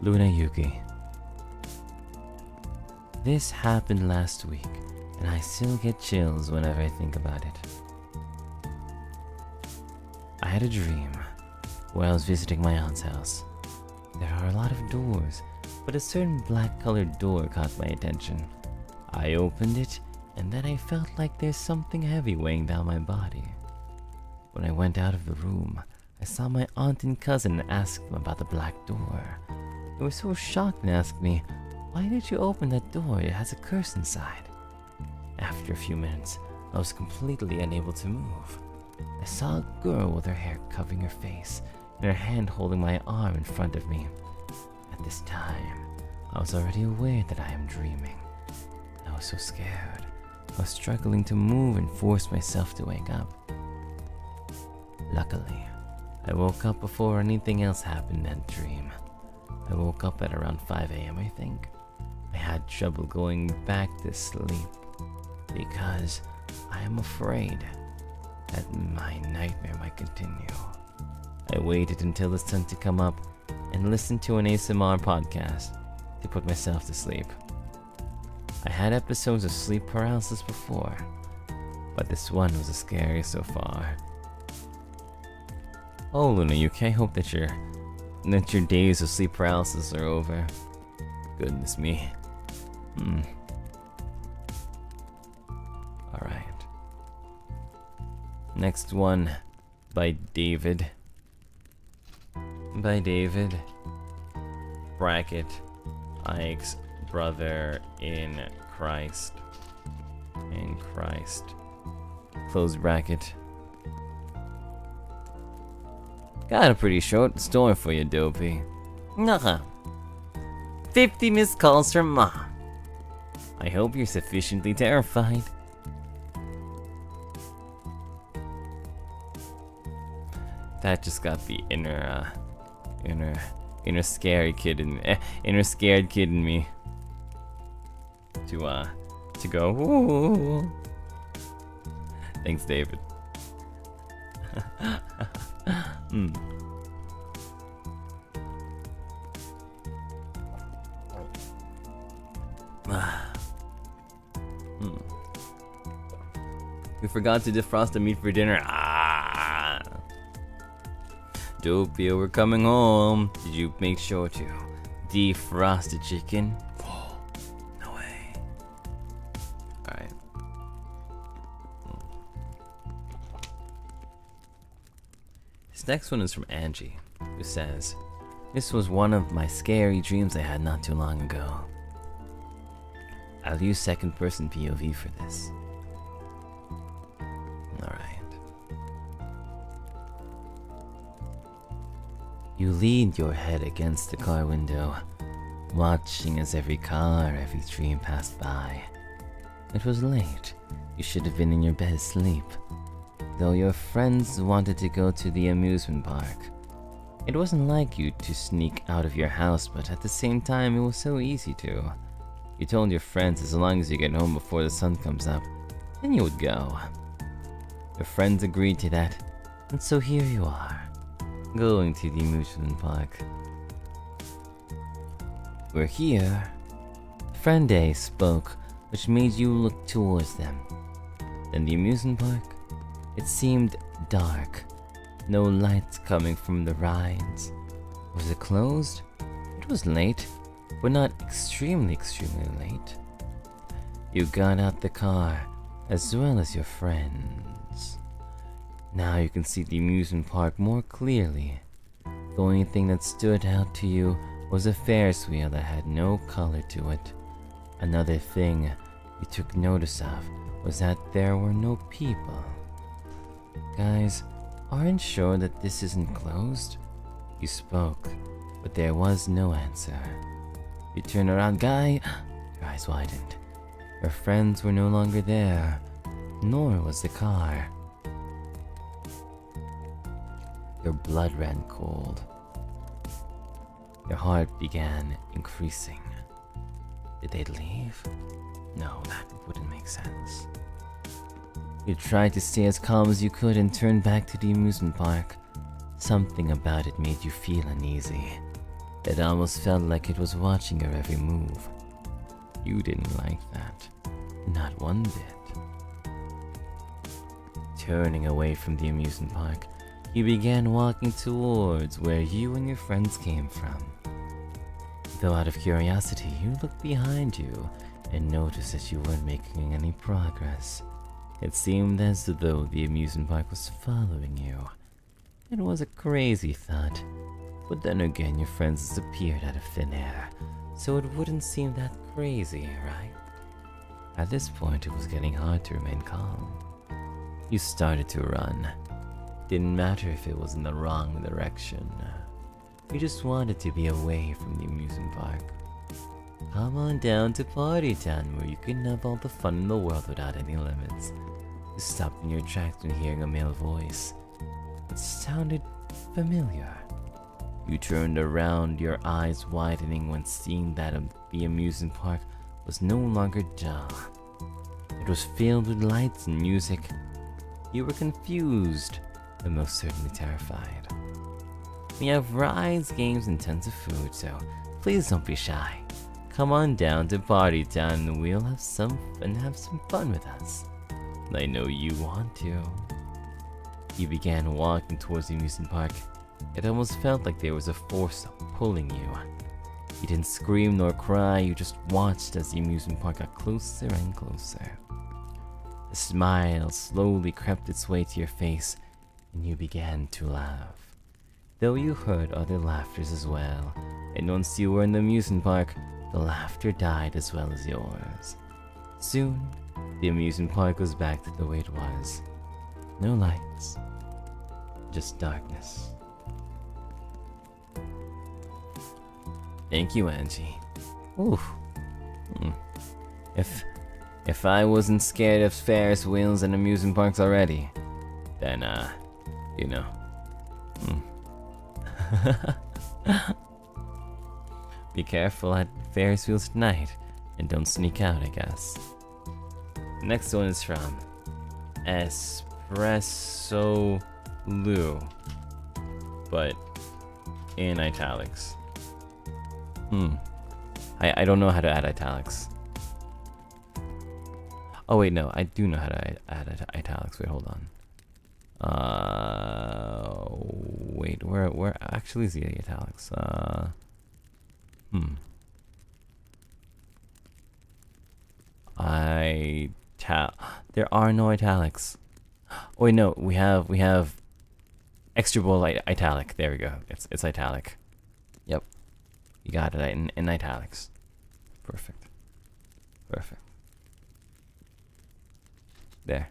Luna Yuki. This happened last week, and I still get chills whenever I think about it. I had a dream where I was visiting my aunt's house. There are a lot of doors, but a certain black-colored door caught my attention. I opened it, and then I felt like there's something heavy weighing down my body. When I went out of the room, I saw my aunt and cousin and asked them about the black door. They were so shocked and asked me, "Why did you open that door? It has a curse inside." After a few minutes, I was completely unable to move. I saw a girl with her hair covering her face and her hand holding my arm in front of me. At this time, I was already aware that I am dreaming. I was so scared. I was struggling to move and force myself to wake up. Luckily, I woke up before anything else happened in that dream. I woke up at around 5 a.m. I think. I had trouble going back to sleep because I am afraid that my nightmare might continue. I waited until the sun to come up and listened to an ASMR podcast to put myself to sleep. I had episodes of sleep paralysis before, but this one was the scariest so far. Oh, Luna Yuki, I hope that your days of sleep paralysis are over. Goodness me. Alright. Next one by David. Bracket. Ike's brother in Christ. Close bracket. Got a pretty short story for you, Dopey. 50 missed calls from Mom. I hope you're sufficiently terrified. That just got the inner scary kid in me, inner scared kid in me to go. Ooh. Thanks, David. We forgot to defrost the meat for dinner. Doppio, we're coming home. Did you make sure to defrost the chicken? Oh, no way. Alright. This next one is from Angie, who says, "This was one of my scary dreams I had not too long ago." I'll use second person POV for this. Alright. You leaned your head against the car window, watching as every car, every dream passed by. It was late. You should have been in your bed asleep, though your friends wanted to go to the amusement park. It wasn't like you to sneak out of your house, but at the same time, it was so easy to. You told your friends as long as you get home before the sun comes up, then you would go. Your friends agreed to that, and so here you are, going to the amusement park. We're here. Friend A spoke, which made you look towards them. Then the amusement park. It seemed dark. No lights coming from the rides. Was it closed? It was late, but not extremely late. You got out the car, as well as your friends. Now you can see the amusement park more clearly. The only thing that stood out to you was a Ferris wheel that had no color to it. Another thing you took notice of was that there were no people. Guys, aren't sure that this isn't closed? You spoke, but there was no answer. You turned around, guy. Your eyes widened. Your friends were no longer there, nor was the car. Your blood ran cold. Your heart began increasing. Did they leave? No, that wouldn't make sense. You tried to stay as calm as you could and turned back to the amusement park. Something about it made you feel uneasy. It almost felt like it was watching your every move. You didn't like that. Not one bit. Turning away from the amusement park, you began walking towards where you and your friends came from. Though out of curiosity, you looked behind you and noticed that you weren't making any progress. It seemed as though the amusement park was following you. It was a crazy thought, but then again your friends disappeared out of thin air, so it wouldn't seem that crazy, right? At this point, it was getting hard to remain calm. You started to run. Didn't matter if it was in the wrong direction. You just wanted to be away from the amusement park. Come on down to Party Town where you can have all the fun in the world without any limits. You stopped in your tracks when hearing a male voice. It sounded familiar. You turned around, your eyes widening when seeing that the amusement park was no longer dull. It was filled with lights and music. You were confused, but most certainly terrified. We have rides, games, and tons of food, so please don't be shy. Come on down to Party Town and we'll have some fun with us. I know you want to. You began walking towards the amusement park. It almost felt like there was a force pulling you. You didn't scream nor cry, you just watched as the amusement park got closer and closer. A smile slowly crept its way to your face, and you began to laugh. Though you heard other laughters as well, and once you were in the amusement park, the laughter died as well as yours. Soon, the amusement park was back to the way it was. No lights, just darkness. Thank you, Angie. Ooh. If I wasn't scared of Ferris wheels and amusement parks already, then, you know. Be careful at Ferris wheels tonight, and don't sneak out, I guess. The next one is from XSOLEIL, but in italics. I don't know how to add italics. Oh wait, no, I do know how to add italics. Wait, hold on. Wait, where actually is the italics? There are no italics. Oh wait, no, we have extra bold italic. There we go. It's italic. Yep, you got it in italics. Perfect. There.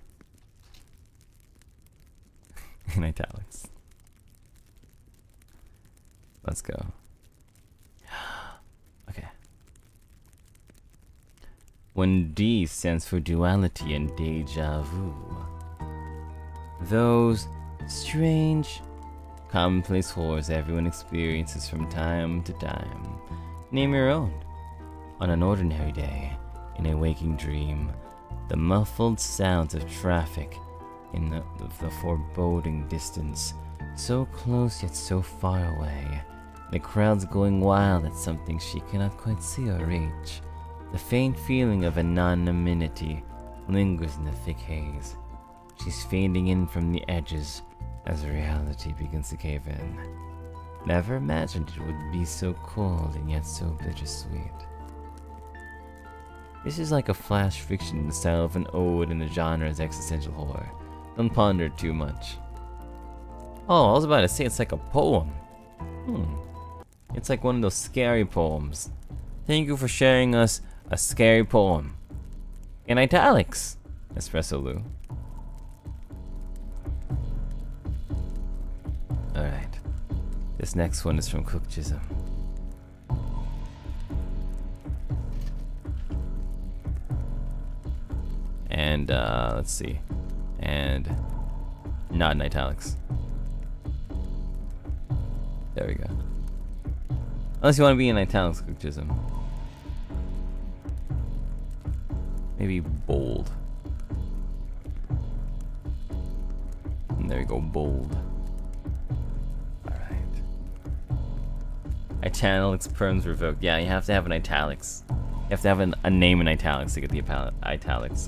In italics. Let's go. Okay. When D stands for duality and deja vu. Those strange, commonplace horrors everyone experiences from time to time. Name your own. On an ordinary day, in a waking dream, the muffled sounds of traffic in the foreboding distance, so close yet so far away, the crowds going wild at something she cannot quite see or reach. The faint feeling of anonymity lingers in the thick haze. She's fading in from the edges as reality begins to cave in. Never imagined it would be so cold and yet so bittersweet. This is like a flash fiction in the style of an ode in the genre's existential horror. Don't ponder too much. Oh, I was about to say it's like a poem. It's like one of those scary poems. Thank you for sharing us a scary poem. In italics, Espresso Lou. Alright. This next one is from Cook Chisholm. And, let's see. And not in italics. There we go. Unless you want to be in italics, Cook Chisholm. Maybe bold. And there you go, bold. Alright. Italics perms revoked. Yeah, you have to have an italics. You have to have a name in italics to get the italics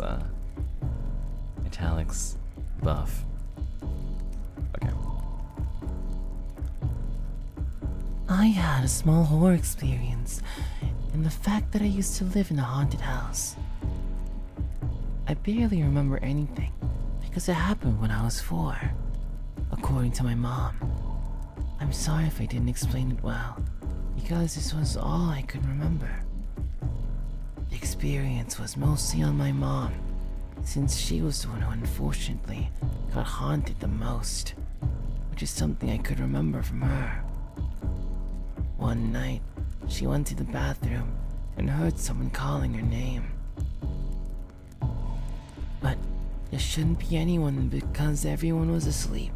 italics buff. Okay. I had a small horror experience, and the fact that I used to live in a haunted house. I barely remember anything, because it happened when I was 4, according to my mom. I'm sorry if I didn't explain it well, because this was all I could remember. The experience was mostly on my mom, since she was the one who unfortunately got haunted the most, which is something I could remember from her. One night, she went to the bathroom and heard someone calling her name. But there shouldn't be anyone because everyone was asleep.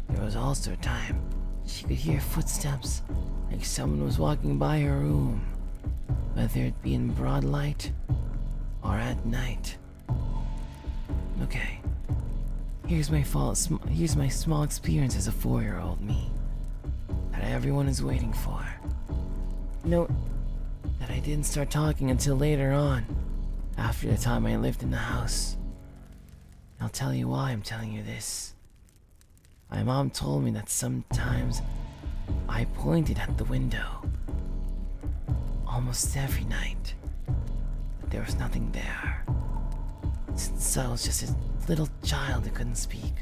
There was also a time she could hear footsteps, like someone was walking by her room, whether it be in broad light or at night. Okay, here's my small experience as a 4-year-old me that everyone is waiting for. Note that I didn't start talking until later on, after the time I lived in the house. I'll tell you why I'm telling you this. My mom told me that sometimes I pointed at the window almost every night, but there was nothing there. Since I was just a little child who couldn't speak,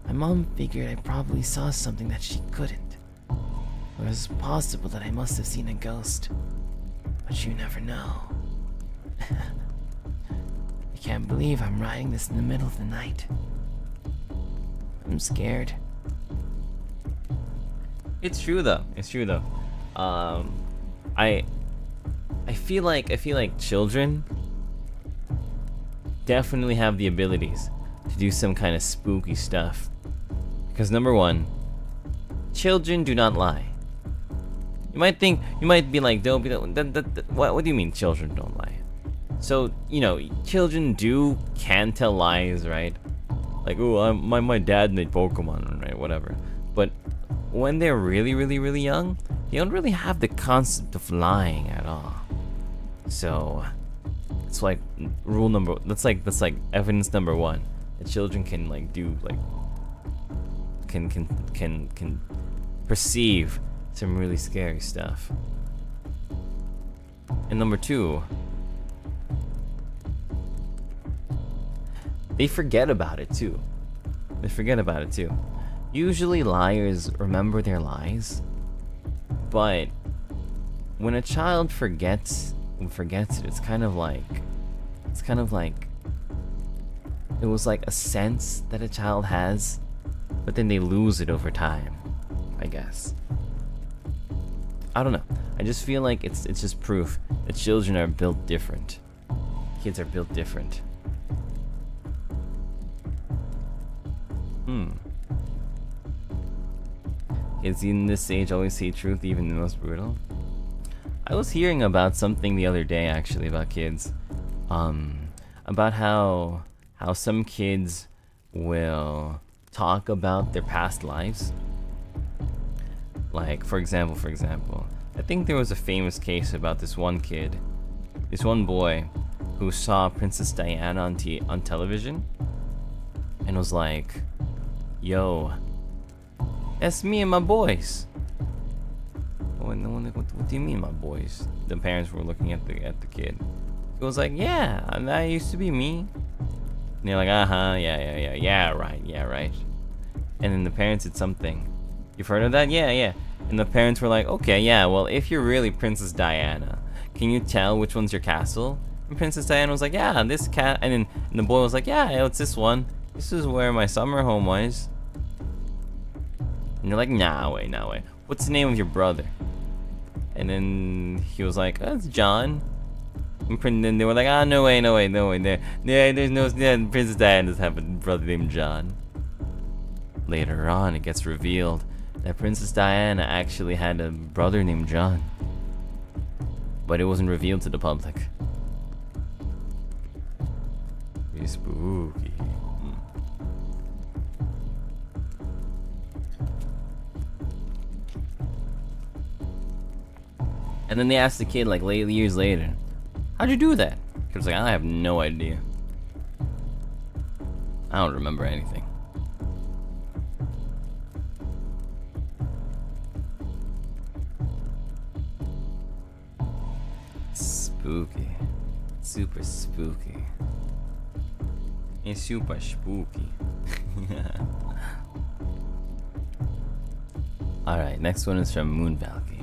my mom figured I probably saw something that she couldn't. Or it was possible that I must have seen a ghost, but you never know. I can't believe I'm writing this in the middle of the night. I'm scared. It's true though. It's true though. I feel like children definitely have the abilities to do some kind of spooky stuff. Because number one, children do not lie. You might be like, don't be what do you mean children don't lie? So, you know, children can tell lies, right? Like, oh, my dad made Pokemon, right? Whatever. But when they're really, really, really young, they don't really have the concept of lying at all. So it's like that's like evidence number 1 that children can like do like can perceive some really scary stuff. And number 2, they forget about it too. Usually liars remember their lies, but when a child forgets it, it's kind of like it was like a sense that a child has, but then they lose it over time, I guess. I don't know. I just feel like it's just proof that children are built different. Kids are built different. Kids in this age always say truth, even the most brutal. I was hearing about something the other day, actually, about kids. About how some kids will talk about their past lives. Like, for example, I think there was a famous case about this one boy, who saw Princess Diana on television, and was like, "Yo, that's me and my boys." What do you mean, my boys? The parents were looking at the kid. He was like, "Yeah, that used to be me." And they're like, yeah, right. And then the parents did something. You've heard of that? Yeah. And the parents were like, "Okay, yeah, well, if you're really Princess Diana, can you tell which one's your castle?" And Princess Diana was like, "Yeah, this cat." And then the boy was like, "Yeah, it's this one. This is where my summer home was." And they're like, nah, way. What's the name of your brother? And then he was like, "Oh, it's John." And then they were like, no way. There's no, Princess Diana doesn't have a brother named John. Later on, it gets revealed that Princess Diana actually had a brother named John. But it wasn't revealed to the public. Pretty spooky. And then they asked the kid like years later, how'd you do that? The kid was like, I have no idea. I don't remember anything. Spooky. Super spooky. It's super spooky. Alright, next one is from Moon Valky.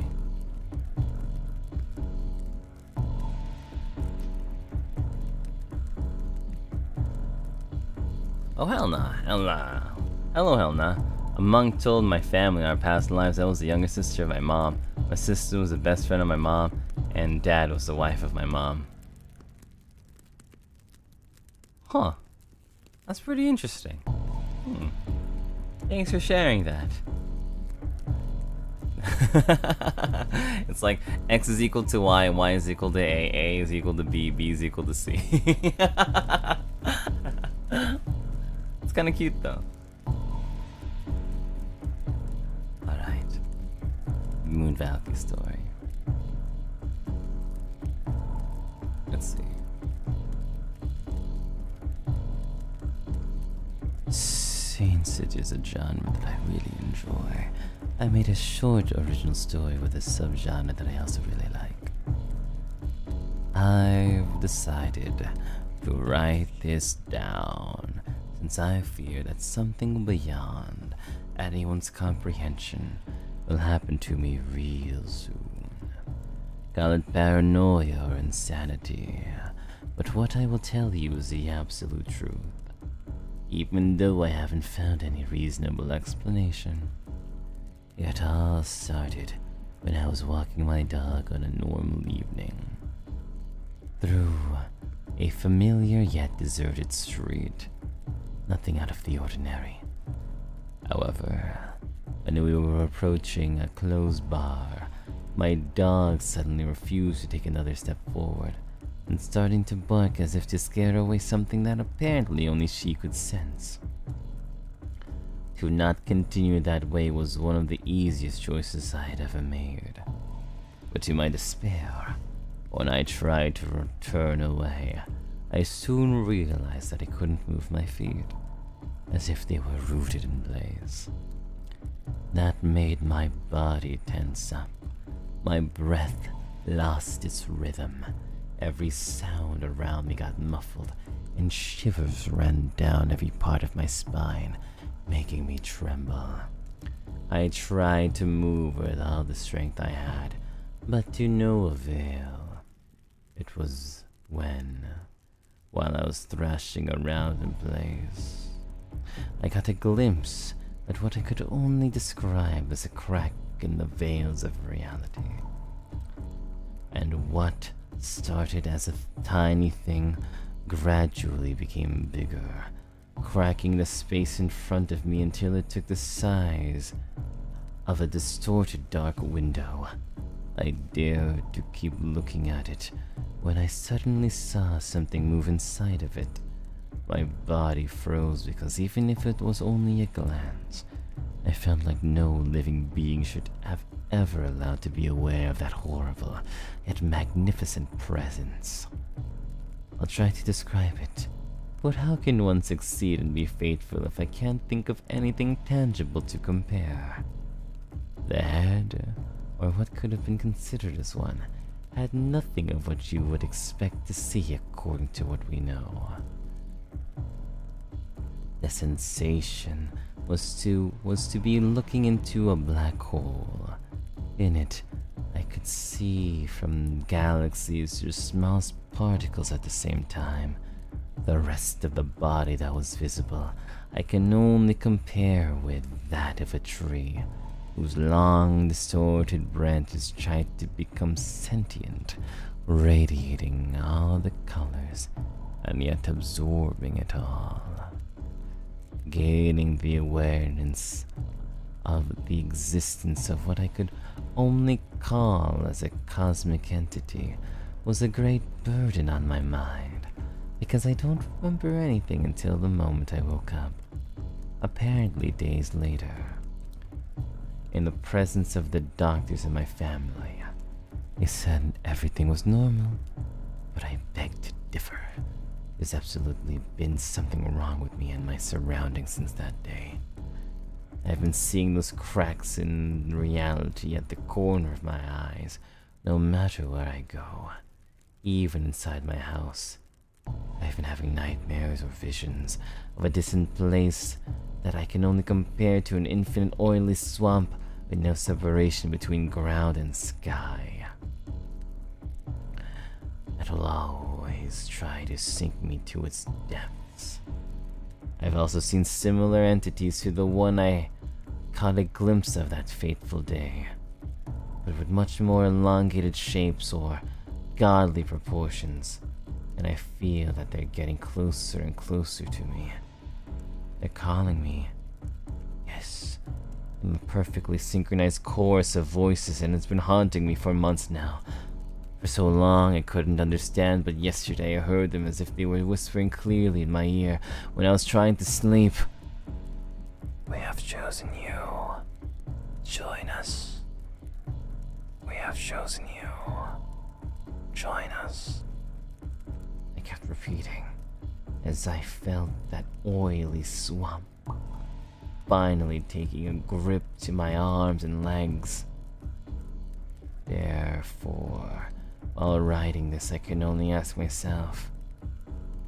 Oh hell nah, hell nah. Hello hell nah. A monk told my family in our past lives I was the younger sister of my mom. My sister was the best friend of my mom, and dad was the wife of my mom. Huh. That's pretty interesting. Thanks for sharing that. It's like X is equal to Y, and Y is equal to A is equal to B is equal to C. It's kind of cute though. Alright. Moon Valky story. Let's see. Sainted is a genre that I really enjoy. I made a short original story with a subgenre that I also really like. I've decided to write this down since I fear that something beyond anyone's comprehension will happen to me real soon. Call it paranoia or insanity, but what I will tell you is the absolute truth, even though I haven't found any reasonable explanation. It all started when I was walking my dog on a normal evening through a familiar yet deserted street. Nothing out of the ordinary. However, when we were approaching a closed bar, my dog suddenly refused to take another step forward and starting to bark as if to scare away something that apparently only she could sense. To not continue that way was one of the easiest choices I had ever made. But to my despair, when I tried to turn away, I soon realized that I couldn't move my feet, as if they were rooted in place. That made my body tense up. My breath lost its rhythm. Every sound around me got muffled, and shivers ran down every part of my spine, making me tremble. I tried to move with all the strength I had, but to no avail. It was when, while I was thrashing around in place, I got a glimpse at what I could only describe as a crack in the veils of reality. And what started as a tiny thing gradually became bigger, cracking the space in front of me until it took the size of a distorted dark window. I dared to keep looking at it when I suddenly saw something move inside of it. My body froze because even if it was only a glance, I felt like no living being should have ever allowed to be aware of that horrible yet magnificent presence. I'll try to describe it, but how can one succeed and be faithful if I can't think of anything tangible to compare? The head, or what could have been considered as one, had nothing of what you would expect to see according to what we know. The sensation was to be looking into a black hole. In it, I could see from galaxies to small particles at the same time. The rest of the body that was visible, I can only compare with that of a tree, whose long, distorted branches tried to become sentient, radiating all the colors, and yet absorbing it all. Gaining the awareness of the existence of what I could only call as a cosmic entity was a great burden on my mind, because I don't remember anything until the moment I woke up, apparently days later. In the presence of the doctors in my family, They said everything was normal, but I beg to differ. There's absolutely been something wrong with me and my surroundings since that day. I've been seeing those cracks in reality at the corner of my eyes, no matter where I go, even inside my house. I've been having nightmares or visions of a distant place that I can only compare to an infinite oily swamp with no separation between ground and sky. It will always try to sink me to its depths. I've also seen similar entities to the one I caught a glimpse of that fateful day, but with much more elongated shapes or godly proportions, and I feel that they're getting closer and closer to me. They're calling me. Yes, in a perfectly synchronized chorus of voices, and it's been haunting me for months now. For so long I couldn't understand, but yesterday I heard them as if they were whispering clearly in my ear when I was trying to sleep. We have chosen you. Join us. We have chosen you. Join us. I kept repeating as I felt that oily swamp finally taking a grip to my arms and legs. Therefore, while writing this, I can only ask myself,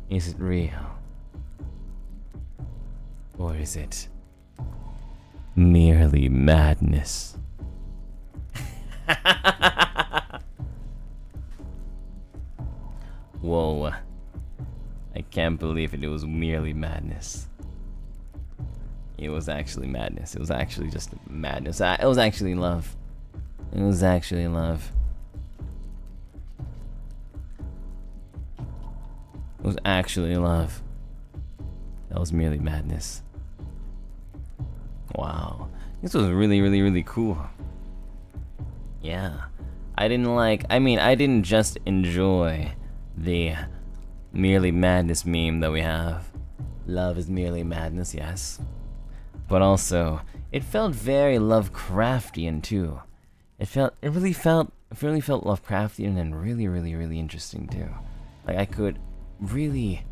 is it real? Or is it merely madness? Whoa. I can't believe it. It was merely madness. It was actually madness. It was actually just madness. It was actually love. It was actually love. It was actually love. That was merely madness. Wow. This was really, really, really cool. Yeah. I didn't just enjoy the merely madness meme that we have. Love is merely madness, yes. But also, it felt very Lovecraftian too. It really felt Lovecraftian and really, really, really interesting too. Like I could really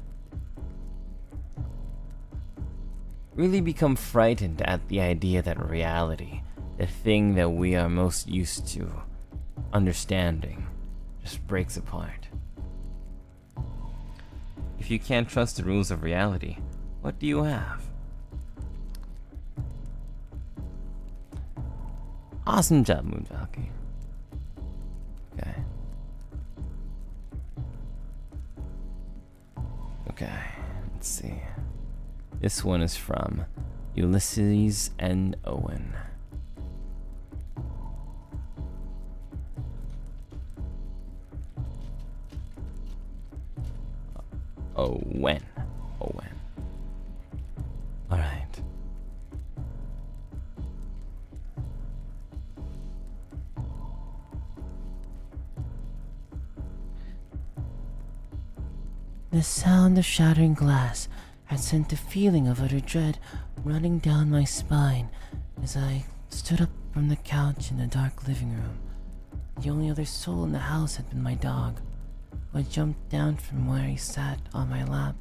become frightened at the idea that reality, the thing that we are most used to understanding, just breaks apart. If you can't trust the rules of reality, what do you have? Awesome job, Moonvalky. Okay. Okay, let's see. This one is from Ulysses and Owen. Owen. Alright. The sound of shattering glass had sent a feeling of utter dread running down my spine as I stood up from the couch in the dark living room. The only other soul in the house had been my dog, who had jumped down from where he sat on my lap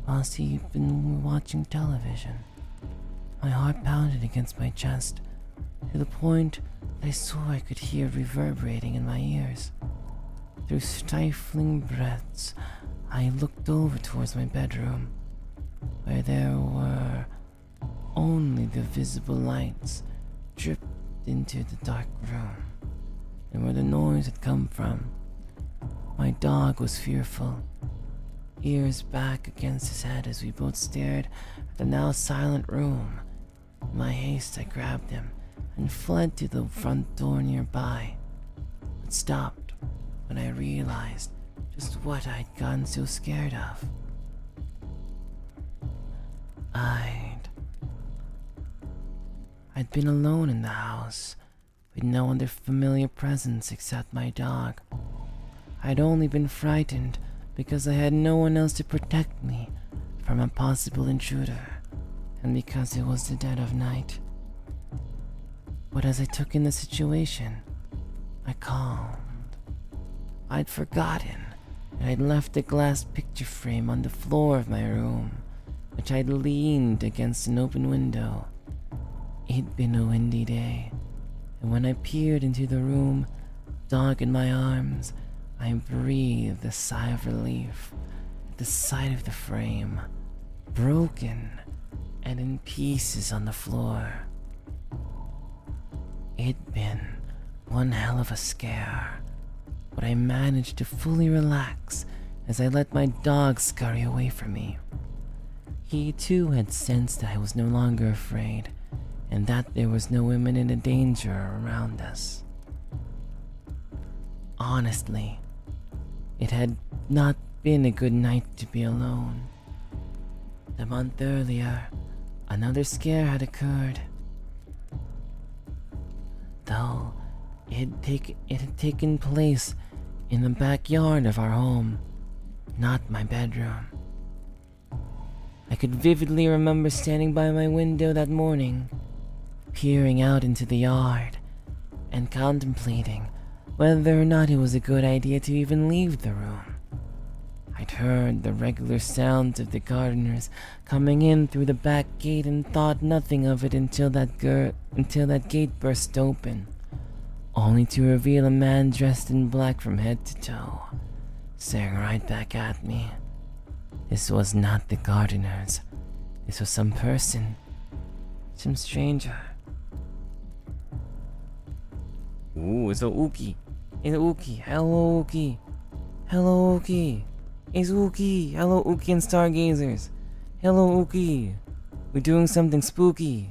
whilst he'd been watching television. My heart pounded against my chest to the point that I swore I could hear it reverberating in my ears. Through stifling breaths, I looked over towards my bedroom, where there were only the visible lights dripped into the dark room, and where the noise had come from. My dog was fearful, ears back against his head as we both stared at the now silent room. In my haste, I grabbed him and fled to the front door nearby, but stopped when I realized just what I'd gotten so scared of. I'd been alone in the house, with no other familiar presence except my dog. I'd only been frightened because I had no one else to protect me from a possible intruder, and because it was the dead of night. But as I took in the situation, I calmed. I'd forgotten that I'd left a glass picture frame on the floor of my room, which I'd leaned against an open window. It'd been a windy day, and when I peered into the room, dog in my arms, I breathed a sigh of relief at the sight of the frame, broken and in pieces on the floor. It'd been one hell of a scare, but I managed to fully relax as I let my dog scurry away from me. He too had sensed that I was no longer afraid, and that there was no imminent danger around us. Honestly, it had not been a good night to be alone. A month earlier, another scare had occurred. Though it had taken place in the backyard of our home, not my bedroom. I could vividly remember standing by my window that morning, peering out into the yard, and contemplating whether or not it was a good idea to even leave the room. I'd heard the regular sounds of the gardeners coming in through the back gate and thought nothing of it until that gate burst open, only to reveal a man dressed in black from head to toe, staring right back at me. This was not the gardeners. This was some person, some stranger. Ooh, it's a Uki. It's Uki. Hello, Uki. Hello, Uki. It's Uki. Hello, Uki and stargazers. Hello, Uki. We're doing something spooky.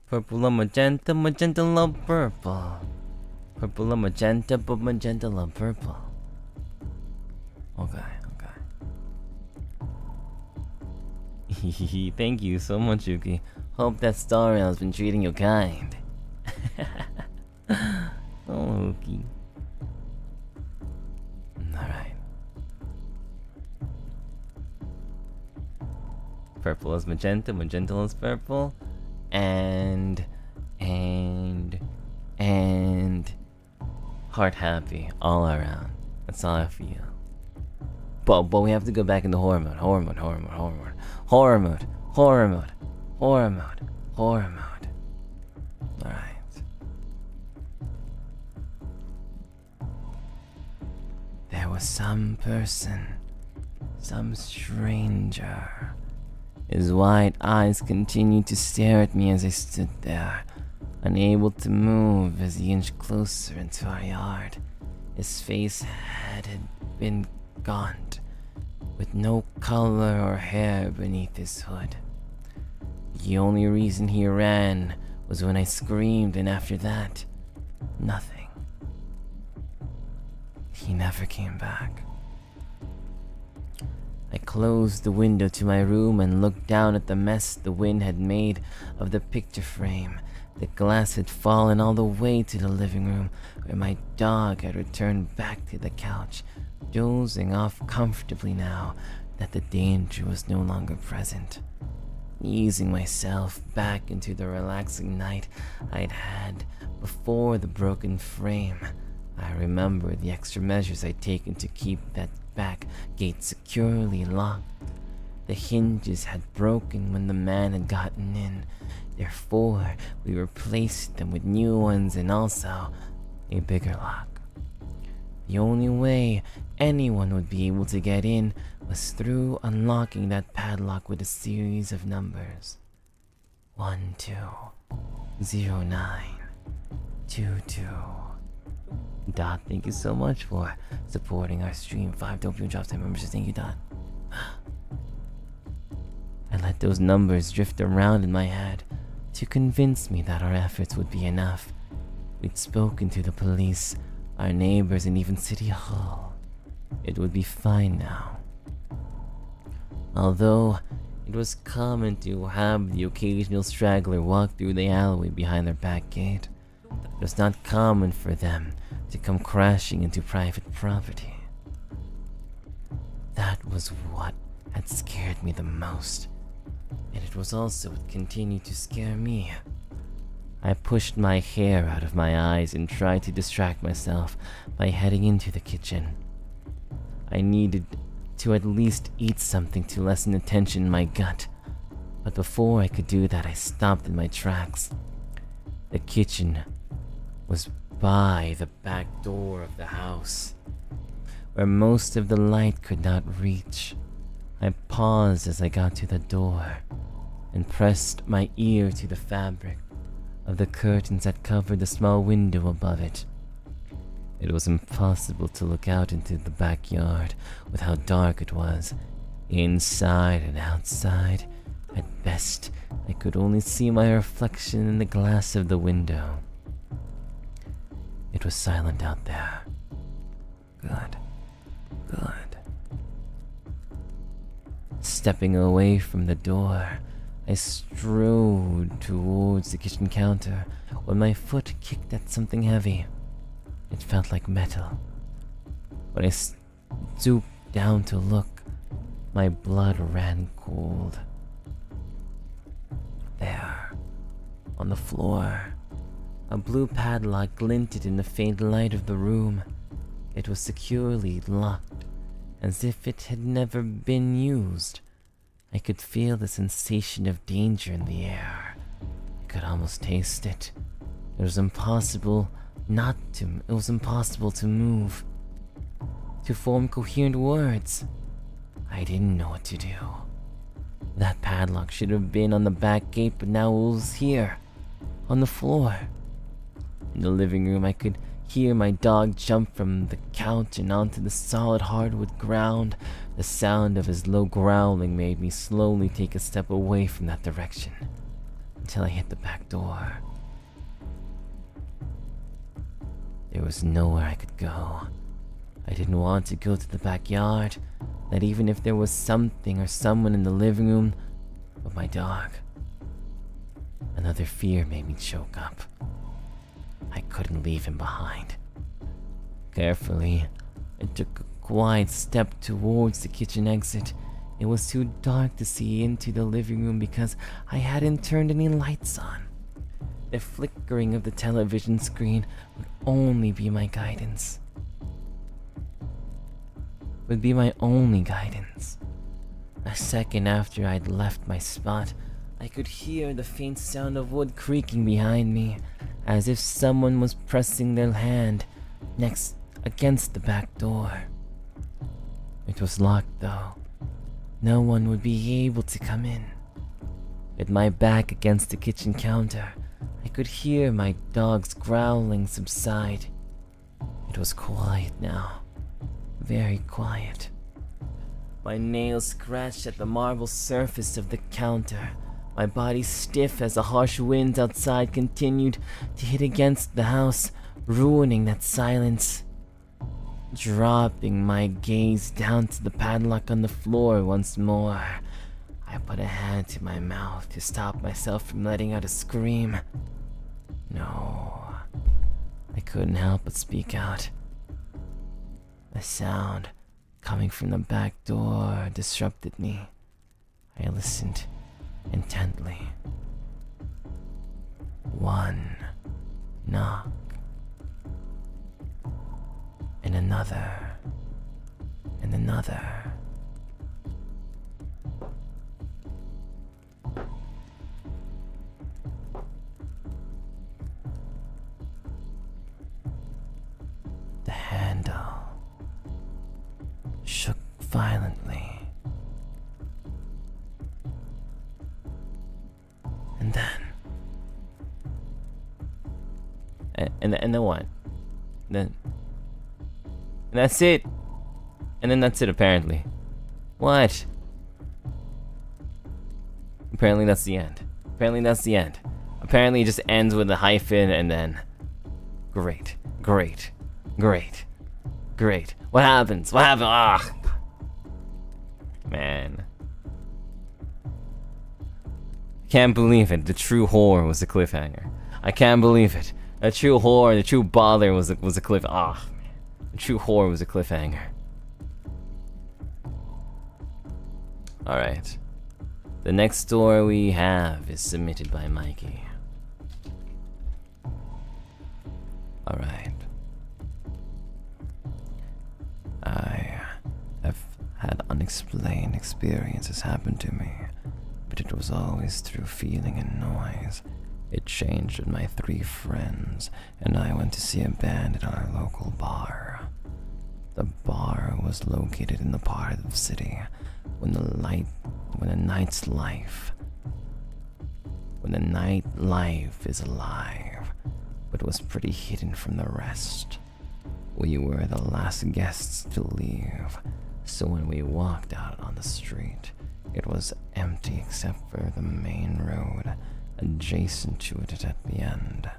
Purple and magenta, magenta love purple. Purple and magenta, but magenta love purple. Okay. Thank you so much, Yuki. Hope that star has been treating you kind. Oh, Yuki. Alright. Purple is magenta, magenta is purple, and heart happy all around. That's all I feel. But we have to go back into horror mode. Alright. There was some person, some stranger. His wide eyes continued to stare at me as I stood there, unable to move as he inched closer into our yard. His face had been gaunt, with no color or hair beneath his hood. The only reason he ran was when I screamed, and after that, nothing. He never came back. I closed the window to my room and looked down at the mess the wind had made of the picture frame. The glass had fallen all the way to the living room, where my dog had returned back to the couch, dozing off comfortably now that the danger was no longer present. Easing myself back into the relaxing night I'd had before the broken frame, I remembered the extra measures I'd taken to keep that back gate securely locked. The hinges had broken when the man had gotten in. Therefore, we replaced them with new ones and also a bigger lock. The only way anyone would be able to get in was through unlocking that padlock with a series of numbers. 120922. Dot, thank you so much for supporting our stream. 5 Doppio Dropscythe members, thank you, Dot. I let those numbers drift around in my head to convince me that our efforts would be enough. We'd spoken to the police, our neighbors, and even City Hall. It would be fine now. Although it was common to have the occasional straggler walk through the alleyway behind their back gate, it was not common for them to come crashing into private property. That was what had scared me the most, and it was also what continued to scare me. I pushed my hair out of my eyes and tried to distract myself by heading into the kitchen. I needed to at least eat something to lessen the tension in my gut, but before I could do that, I stopped in my tracks. The kitchen was by the back door of the house, where most of the light could not reach. I paused as I got to the door and pressed my ear to the fabric of the curtains that covered the small window above it. It was impossible to look out into the backyard with how dark it was, inside and outside. At best, I could only see my reflection in the glass of the window. It was silent out there. Good. Stepping away from the door, I strode towards the kitchen counter when my foot kicked at something heavy. It felt like metal. When I stooped down to look, my blood ran cold. There, on the floor, a blue padlock glinted in the faint light of the room. It was securely locked, as if it had never been used. I could feel the sensation of danger in the air. I could almost taste it. It was impossible to move, to form coherent words. I didn't know what to do. That padlock should have been on the back gate, but now it was here, on the floor. In the living room, I could hear my dog jump from the couch and onto the solid hardwood ground. The sound of his low growling made me slowly take a step away from that direction, until I hit the back door. There was nowhere I could go. I didn't want to go to the backyard, not even if there was something or someone in the living room, but my dog. Another fear made me choke up. I couldn't leave him behind. Carefully, I took a quiet step towards the kitchen exit. It was too dark to see into the living room because I hadn't turned any lights on. The flickering of the television screen would only be my guidance. Would be my only guidance. A second after I'd left my spot, I could hear the faint sound of wood creaking behind me, as if someone was pressing their hand next against the back door. It was locked though. No one would be able to come in. With my back against the kitchen counter, I could hear my dog's growling subside. It was quiet now. Very quiet. My nails scratched at the marble surface of the counter. My body stiff as the harsh wind outside continued to hit against the house, ruining that silence. Dropping my gaze down to the padlock on the floor once more, I put a hand to my mouth to stop myself from letting out a scream. No, I couldn't help but speak out. The sound coming from the back door disrupted me. I listened intently. One knock, and another, and another. The handle shook violently. And then what? And that's it. And then that's it, apparently. What? Apparently that's the end. Apparently that's the end. Apparently it just ends with a hyphen and then... Great. Great. Great. Great. What happens? What happened? Ah! Man. Can't believe it. The true horror was a cliffhanger. I can't believe it. The true horror, the true bother was a cliff. Ah, man. The true horror was a cliffhanger. Alright. The next story we have is submitted by Mikey. Alright. I have had unexplained experiences happen to me, but it was always through feeling and noise. It changed with my 3 friends, and I went to see a band at our local bar. The bar was located in the part of the city when the nightlife is alive, but was pretty hidden from the rest. We were the last guests to leave, so when we walked out on the street, it was empty except for the main road adjacent to it at the end.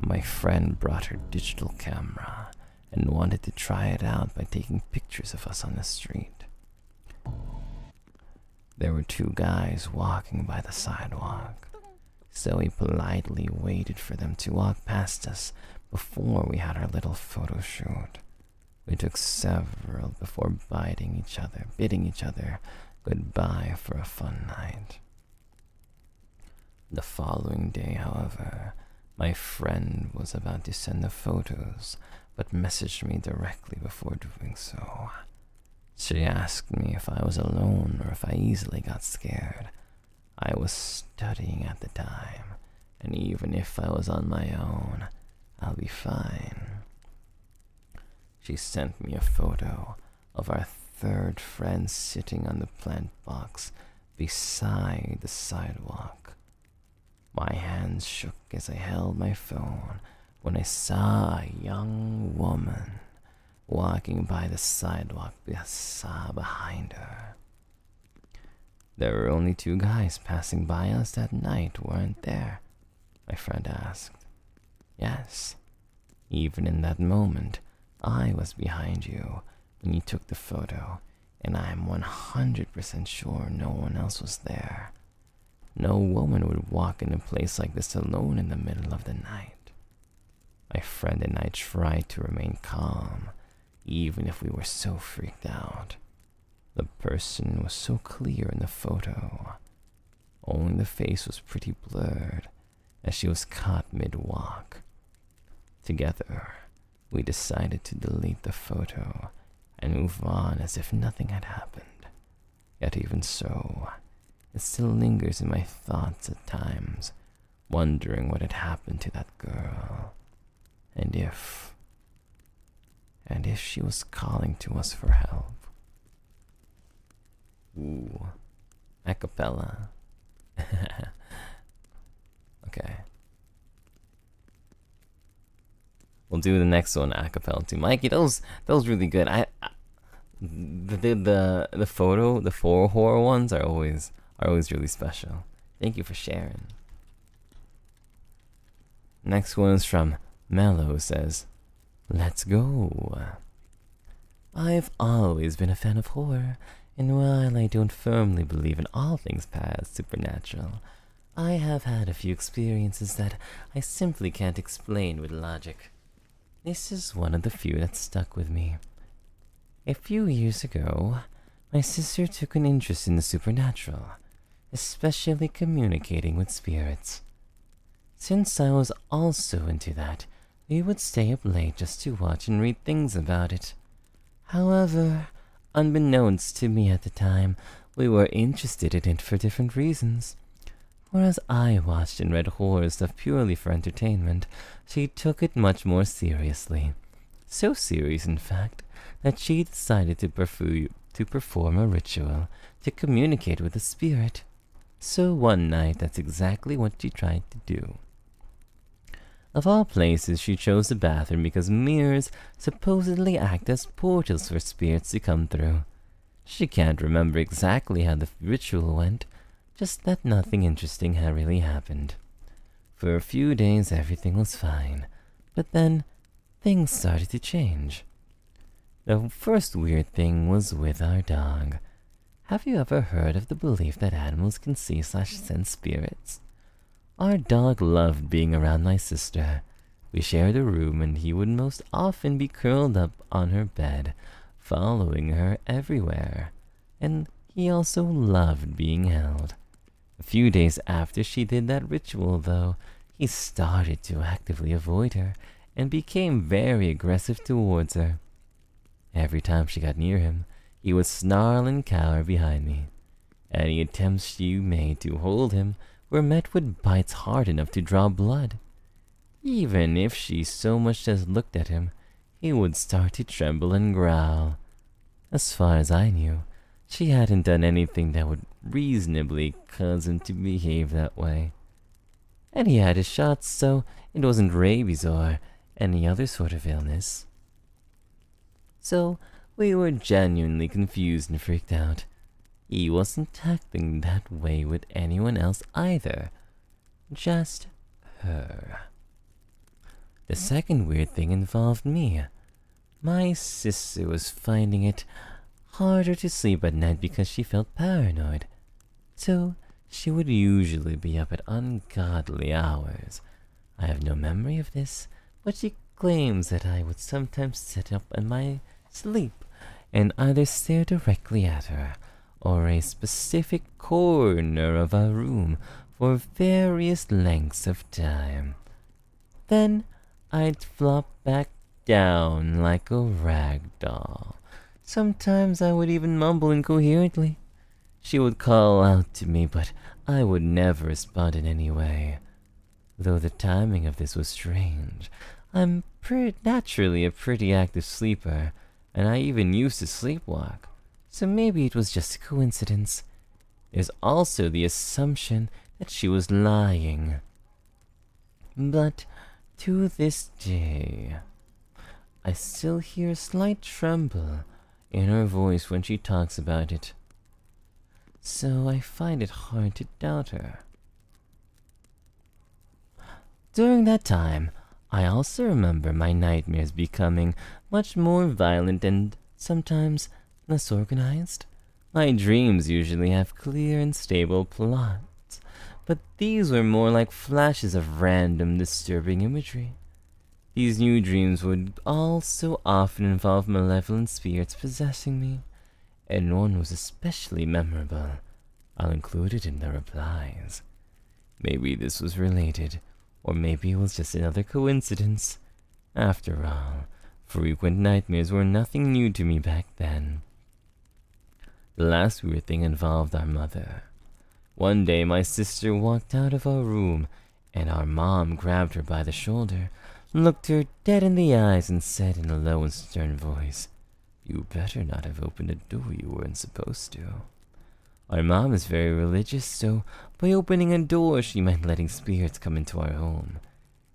My friend brought her digital camera and wanted to try it out by taking pictures of us on the street. There were 2 guys walking by the sidewalk, so we politely waited for them to walk past us before we had our little photo shoot. We took several before bidding each other goodbye for a fun night. The following day, however, my friend was about to send the photos, but messaged me directly before doing so. She asked me if I was alone or if I easily got scared. I was studying at the time, and even if I was on my own, I'll be fine. She sent me a photo of our 3rd friend sitting on the plant box beside the sidewalk. My hands shook as I held my phone when I saw a young woman walking by the sidewalk behind her. There were only 2 guys passing by us that night, weren't there? My friend asked. Yes. Even in that moment, I was behind you when you took the photo, and I'm 100% sure no one else was there. No woman would walk in a place like this alone in the middle of the night. My friend and I tried to remain calm, even if we were so freaked out. The person was so clear in the photo. Only the face was pretty blurred, as she was caught mid-walk. Together, we decided to delete the photo and move on as if nothing had happened. Yet even so, it still lingers in my thoughts at times, wondering what had happened to that girl, and if she was calling to us for help. Ooh, acapella. Okay. We'll do the next one acapella too. Mikey, that was really good. The photo, the 4 horror ones are always really special. Thank you for sharing. Next one is from Mello, says, "Let's go." I've always been a fan of horror, and while I don't firmly believe in all things past supernatural, I have had a few experiences that I simply can't explain with logic. This is one of the few that stuck with me. A few years ago, my sister took an interest in the supernatural, especially communicating with spirits. Since I was also into that, we would stay up late just to watch and read things about it. However, unbeknownst to me at the time, we were interested in it for different reasons. Whereas I watched and read horror stuff purely for entertainment, she took it much more seriously. So serious, in fact, that she decided to perform a ritual to communicate with the spirit. So one night, that's exactly what she tried to do. Of all places, she chose the bathroom because mirrors supposedly act as portals for spirits to come through. She can't remember exactly how the ritual went, just that nothing interesting had really happened. For a few days, everything was fine, but then things started to change. The first weird thing was with our dog. Have you ever heard of the belief that animals can see/sense spirits? Our dog loved being around my sister. We shared a room, and he would most often be curled up on her bed, following her everywhere. And he also loved being held. A few days after she did that ritual, though, he started to actively avoid her and became very aggressive towards her. Every time she got near him, he would snarl and cower behind me. Any attempts she made to hold him were met with bites hard enough to draw blood. Even if she so much as looked at him, he would start to tremble and growl. As far as I knew, she hadn't done anything that would reasonably cause him to behave that way. And he had his shots, so it wasn't rabies or any other sort of illness. So we were genuinely confused and freaked out. He wasn't acting that way with anyone else either. Just her. The second weird thing involved me. My sister was finding it harder to sleep at night because she felt paranoid. So she would usually be up at ungodly hours. I have no memory of this, but she claims that I would sometimes sit up in my sleep and either stare directly at her or a specific corner of our room for various lengths of time. Then I'd flop back down like a rag doll. Sometimes I would even mumble incoherently. She would call out to me, but I would never respond in any way. Though the timing of this was strange. I'm naturally a pretty active sleeper, and I even used to sleepwalk, so maybe it was just a coincidence. There's also the assumption that she was lying. But to this day, I still hear a slight tremble in her voice when she talks about it. So I find it hard to doubt her. During that time, I also remember my nightmares becoming much more violent and sometimes less organized. My dreams usually have clear and stable plots, but these were more like flashes of random disturbing imagery. These new dreams would also often involve malevolent spirits possessing me, and one was especially memorable. I'll include it in the replies. Maybe this was related, or maybe it was just another coincidence. After all, frequent nightmares were nothing new to me back then. The last weird thing involved our mother. One day my sister walked out of our room, and our mom grabbed her by the shoulder, looked her dead in the eyes, and said in a low and stern voice, "You better not have opened a door you weren't supposed to." Our mom is very religious, so by opening a door she meant letting spirits come into our home.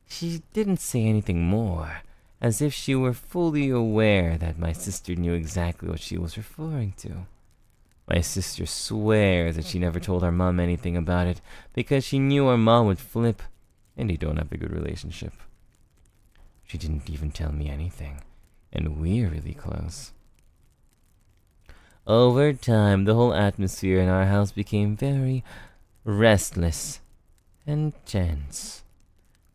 She didn't say anything more, as if she were fully aware that my sister knew exactly what she was referring to. My sister swears that she never told our mom anything about it because she knew our mom would flip, and they don't have a good relationship. She didn't even tell me anything, and we're really close. Over time, the whole atmosphere in our house became very restless and tense.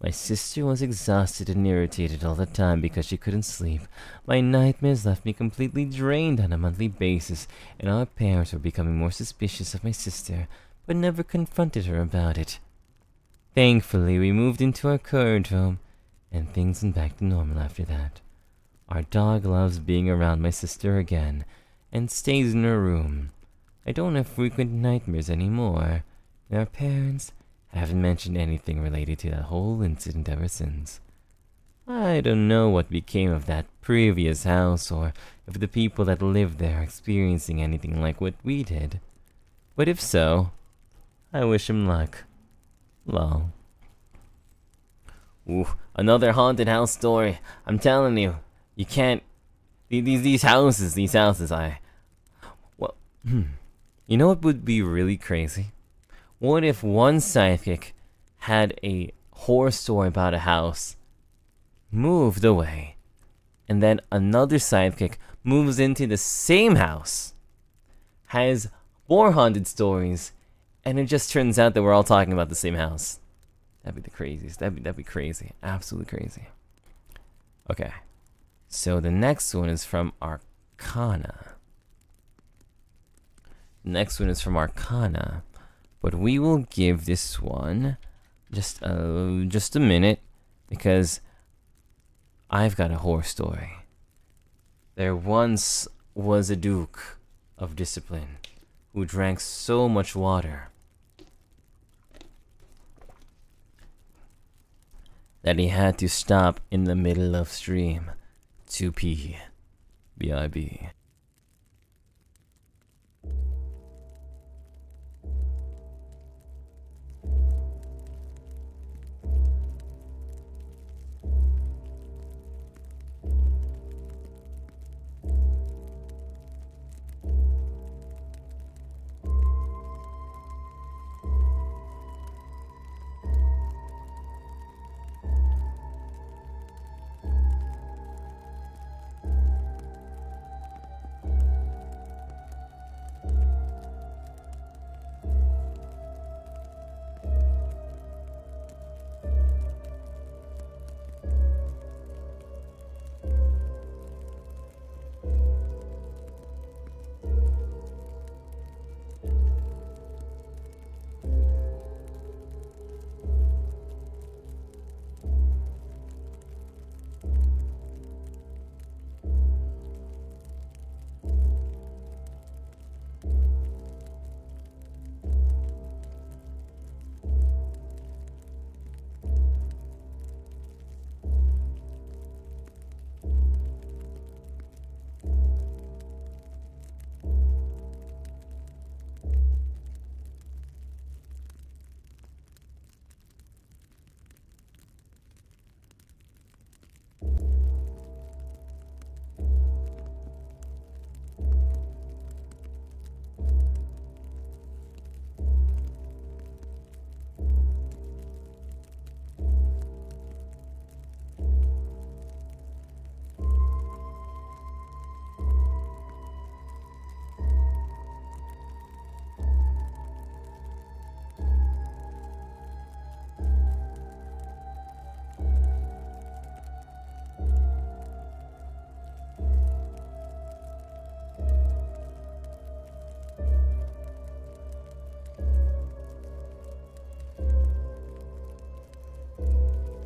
My sister was exhausted and irritated all the time because she couldn't sleep. My nightmares left me completely drained on a monthly basis, and our parents were becoming more suspicious of my sister, but never confronted her about it. Thankfully, we moved into our current home, and things went back to normal after that. Our dog loves being around my sister again, and stays in her room. I don't have frequent nightmares anymore, and our parents haven't mentioned anything related to that whole incident ever since. I don't know what became of that previous house, or if the people that lived there are experiencing anything like what we did. But if so, I wish them luck. Lol. Ooh, another haunted house story. I'm telling you, you can't. These houses, well, you know what would be really crazy? What if one sidekick had a horror story about a house, moved away, and then another sidekick moves into the same house, has more haunted stories, and it just turns out that we're all talking about the same house? That'd be the craziest. That'd be crazy. Absolutely crazy. Okay. So the next one is from Arcana. But we will give this one just a minute, because I've got a horror story. There once was a Duke of Discipline who drank so much water that he had to stop in the middle of stream to pee. B.I.B.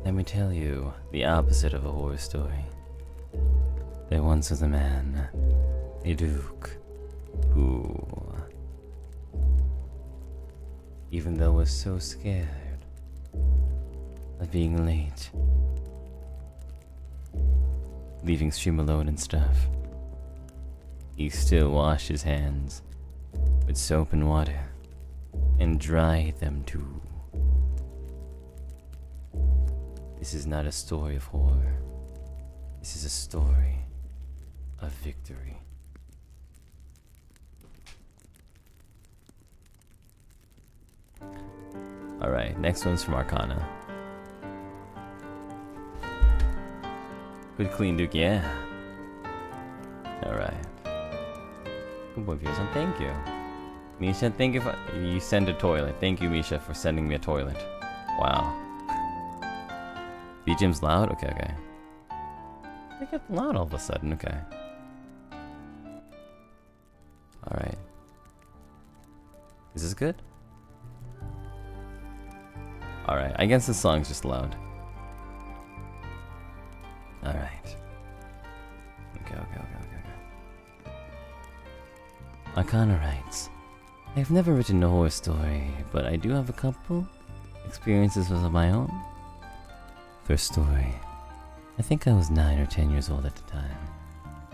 Let me tell you the opposite of a horror story. There once was a man, a duke, who, even though was so scared of being late, leaving stream alone and stuff, he still washed his hands with soap and water and dried them too. This is not a story of horror. This is a story of victory. Alright, next one's from Arcana. Good clean Duke, yeah. Alright. Good boy, Pearson, thank you. Misha, thank you for... You send a toilet. Thank you, Misha, for sending me a toilet. Wow. BGM's loud? Okay, okay. They get loud all of a sudden, okay. Alright. Is this good? Alright, I guess this song's just loud. Alright. Okay. Arcana writes, I've never written a horror story, but I do have a couple experiences of my own. First story. I think I was 9 or 10 years old at the time.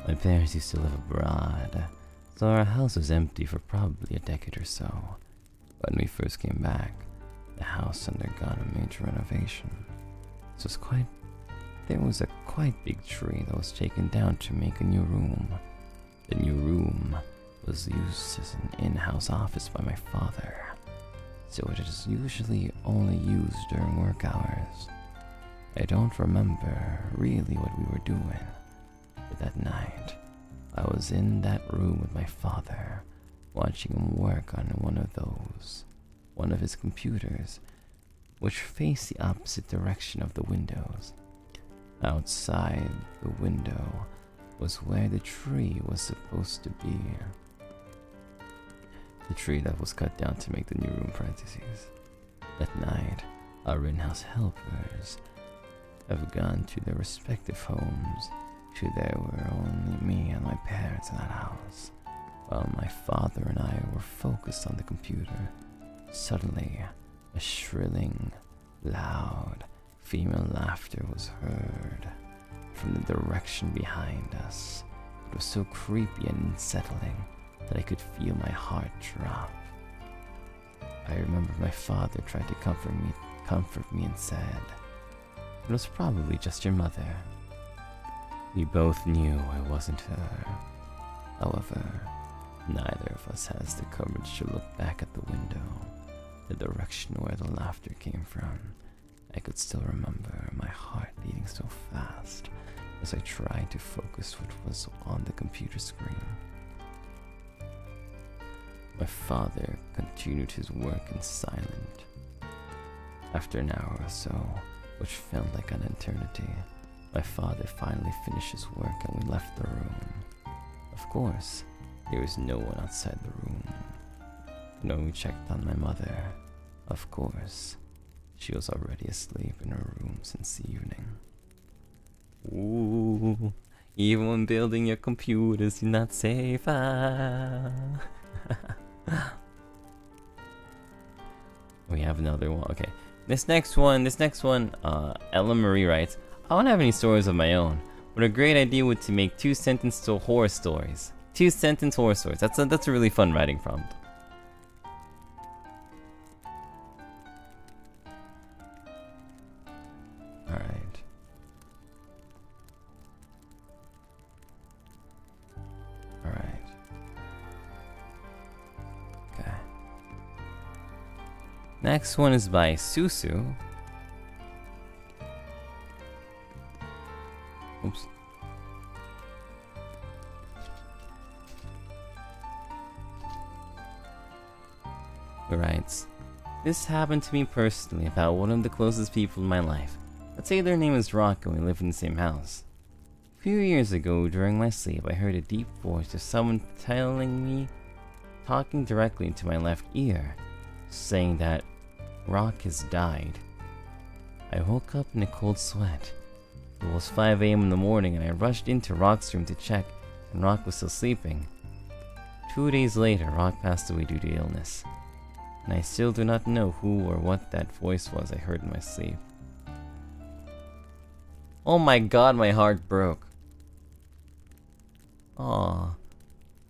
My parents used to live abroad, so our house was empty for probably a decade or so. When we first came back, the house undergone a major renovation. There was a quite big tree that was taken down to make a new room. The new room was used as an in-house office by my father, so it is usually only used during work hours. I don't remember really what we were doing, but that night, I was in that room with my father, watching him work on one of his computers, which faced the opposite direction of the windows. Outside the window was where the tree was supposed to be. The tree that was cut down to make the new room parentheses. That night, our in-house helpers have gone to their respective homes. There were only me and my parents in that house, while my father and I were focused on the computer. Suddenly, a shrilling, loud, female laughter was heard from the direction behind us. It was so creepy and unsettling that I could feel my heart drop. I remember my father tried to comfort me and said, "It was probably just your mother." We both knew it wasn't her. However, neither of us has the courage to look back at the window, the direction where the laughter came from. I could still remember my heart beating so fast as I tried to focus what was on the computer screen. My father continued his work in silence. After an hour or so, which felt like an eternity, my father finally finished his work and we left the room. Of course, there was no one outside the room. When we checked on my mother, of course, she was already asleep in her room since the evening. Ooh, even when building your computers, you're not safe. We have another one. Okay, this next one, Ella Marie writes, "I don't have any stories of my own, but a great idea would to make 2-sentence horror stories. 2-sentence horror stories. That's a really fun writing prompt." All right. All right. Okay. Next one is by Susu. Oops. He writes, "This happened to me personally about one of the closest people in my life. Let's say their name is Rocco and we live in the same house. A few years ago, during my sleep, I heard a deep voice of someone talking directly into my left ear, saying that Rock has died. I woke up in a cold sweat. It was 5 a.m. in the morning and I rushed into Rock's room to check, and Rock was still sleeping. 2 days later, Rock passed away due to illness, and I still do not know who or what that voice was I heard in my sleep." Oh my god, my heart broke. Aw.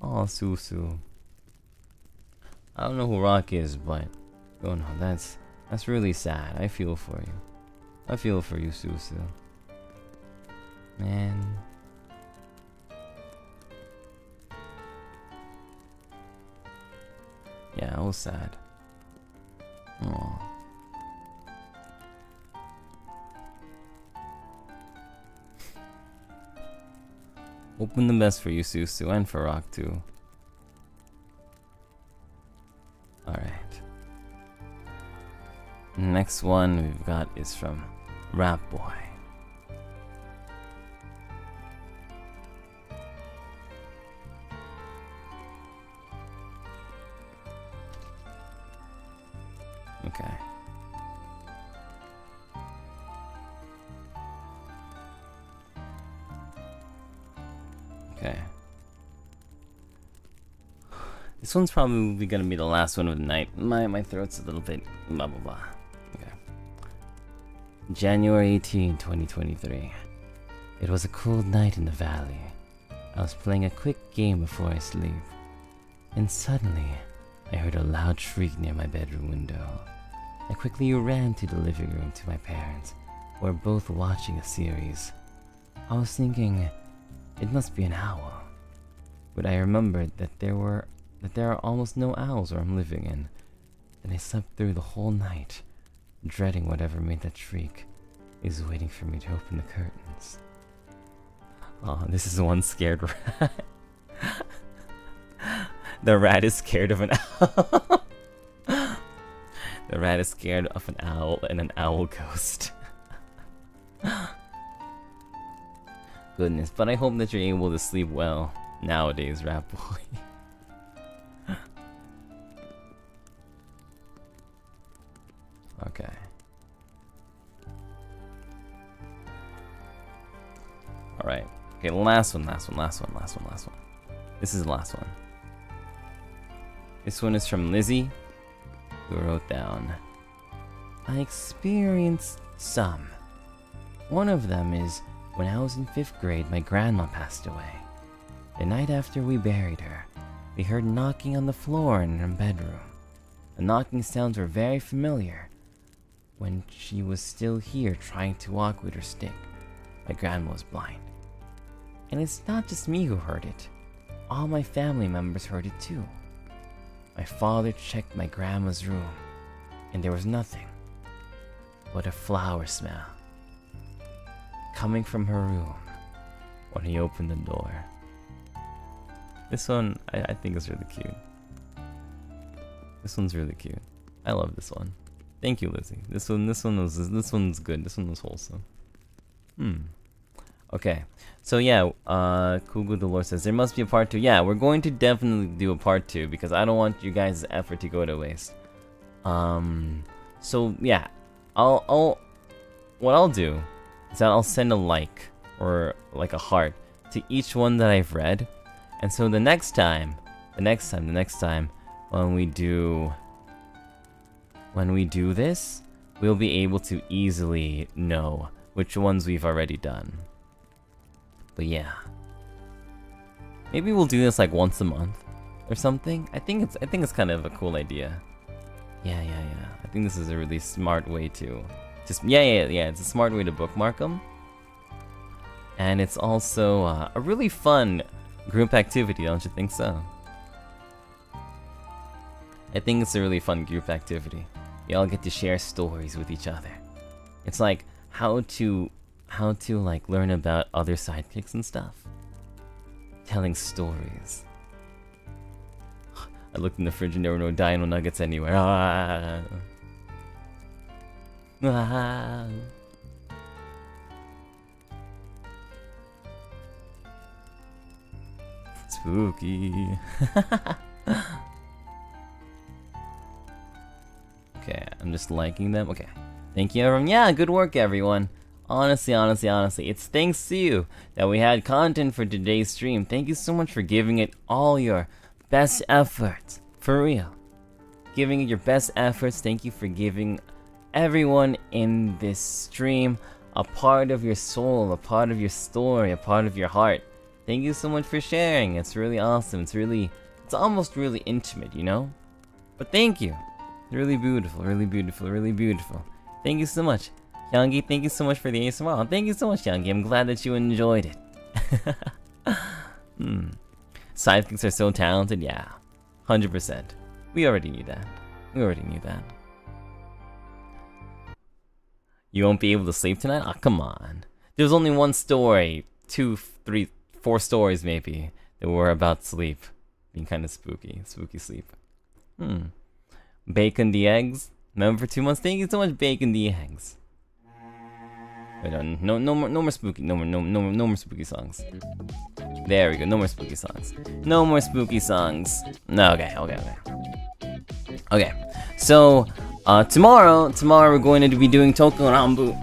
Aw, Susu. I don't know who Rock is, but oh no, that's really sad. I feel for you. I feel for you, Susu. Man. Yeah, I was sad. Aww. Hoping the best for you, Susu, and for Rock too. Alright. Next one we've got is from Rap Boy. Okay. Okay. This one's probably gonna be the last one of the night. My throat's a little bit blah blah blah. Okay. January 18, 2023. It was a cold night in the valley. I was playing a quick game before I sleep, and suddenly I heard a loud shriek near my bedroom window. I quickly ran to the living room to my parents, who were both watching a series. I was thinking, it must be an owl, but I remembered that there are almost no owls where I'm living in, and I slept through the whole night, dreading whatever made that shriek is waiting for me to open the curtains. Oh, this is one scared rat. The rat is scared of an owl. The rat is scared of an owl and an owl ghost. Goodness, but I hope that you're able to sleep well nowadays, Rap Boy. Okay. Okay, last one. This is the last one. This one is from Lizzie, who wrote down, I experienced some. One of them is when I was in 5th grade, my grandma passed away. The night after we buried her, we heard knocking on the floor in her bedroom. The knocking sounds were very familiar when she was still here trying to walk with her stick. My grandma was blind. And it's not just me who heard it. All my family members heard it too. My father checked my grandma's room, and there was nothing but a flower smell coming from her room when he opened the door. This one, I think is really cute. This one's really cute. I love this one. Thank you, Lizzie. This one's good. This one was wholesome. Okay. So yeah, Kugu Delore says there must be a part 2. Yeah, we're going to definitely do a part 2 because I don't want you guys' effort to go to waste. So yeah, what I'll do is that I'll send a like or like a heart to each one that I've read, and so the next time when we do this, we'll be able to easily know which ones we've already done. But yeah, maybe we'll do this like once a month or something. I think it's kind of a cool idea. Yeah. I think this is a really smart way to just it's a smart way to bookmark them, and it's also a really fun group activity, don't you think so? I think it's a really fun group activity. You all get to share stories with each other. It's like how to like learn about other sidekicks and stuff. Telling stories. I looked in the fridge and there were no dino nuggets anywhere. Spooky. Okay, I'm just liking them. Okay. Thank you, everyone. Yeah, good work, everyone. Honestly, it's thanks to you that we had content for today's stream. Thank you so much for giving it all your best efforts. For real. Giving it your best efforts. Thank you for giving everyone in this stream a part of your soul, a part of your story, a part of your heart. Thank you so much for sharing. It's really awesome. It's almost really intimate, you know? But thank you. Really beautiful. Thank you so much. Youngie, thank you so much for the ASMR. Thank you so much, Youngie. I'm glad that you enjoyed it. Sidekicks are so talented, yeah. 100%. We already knew that. You won't be able to sleep tonight? Oh, come on. There's only one story. 2, 3, 4 stories maybe that were about sleep. Being kind of spooky. Spooky sleep. Bacon the eggs. Remember for 2 months? Thank you so much, Bacon the eggs. Wait, no more spooky. No more spooky songs. There we go. No more spooky songs. No, okay. So, tomorrow we're going to be doing Tokonambu.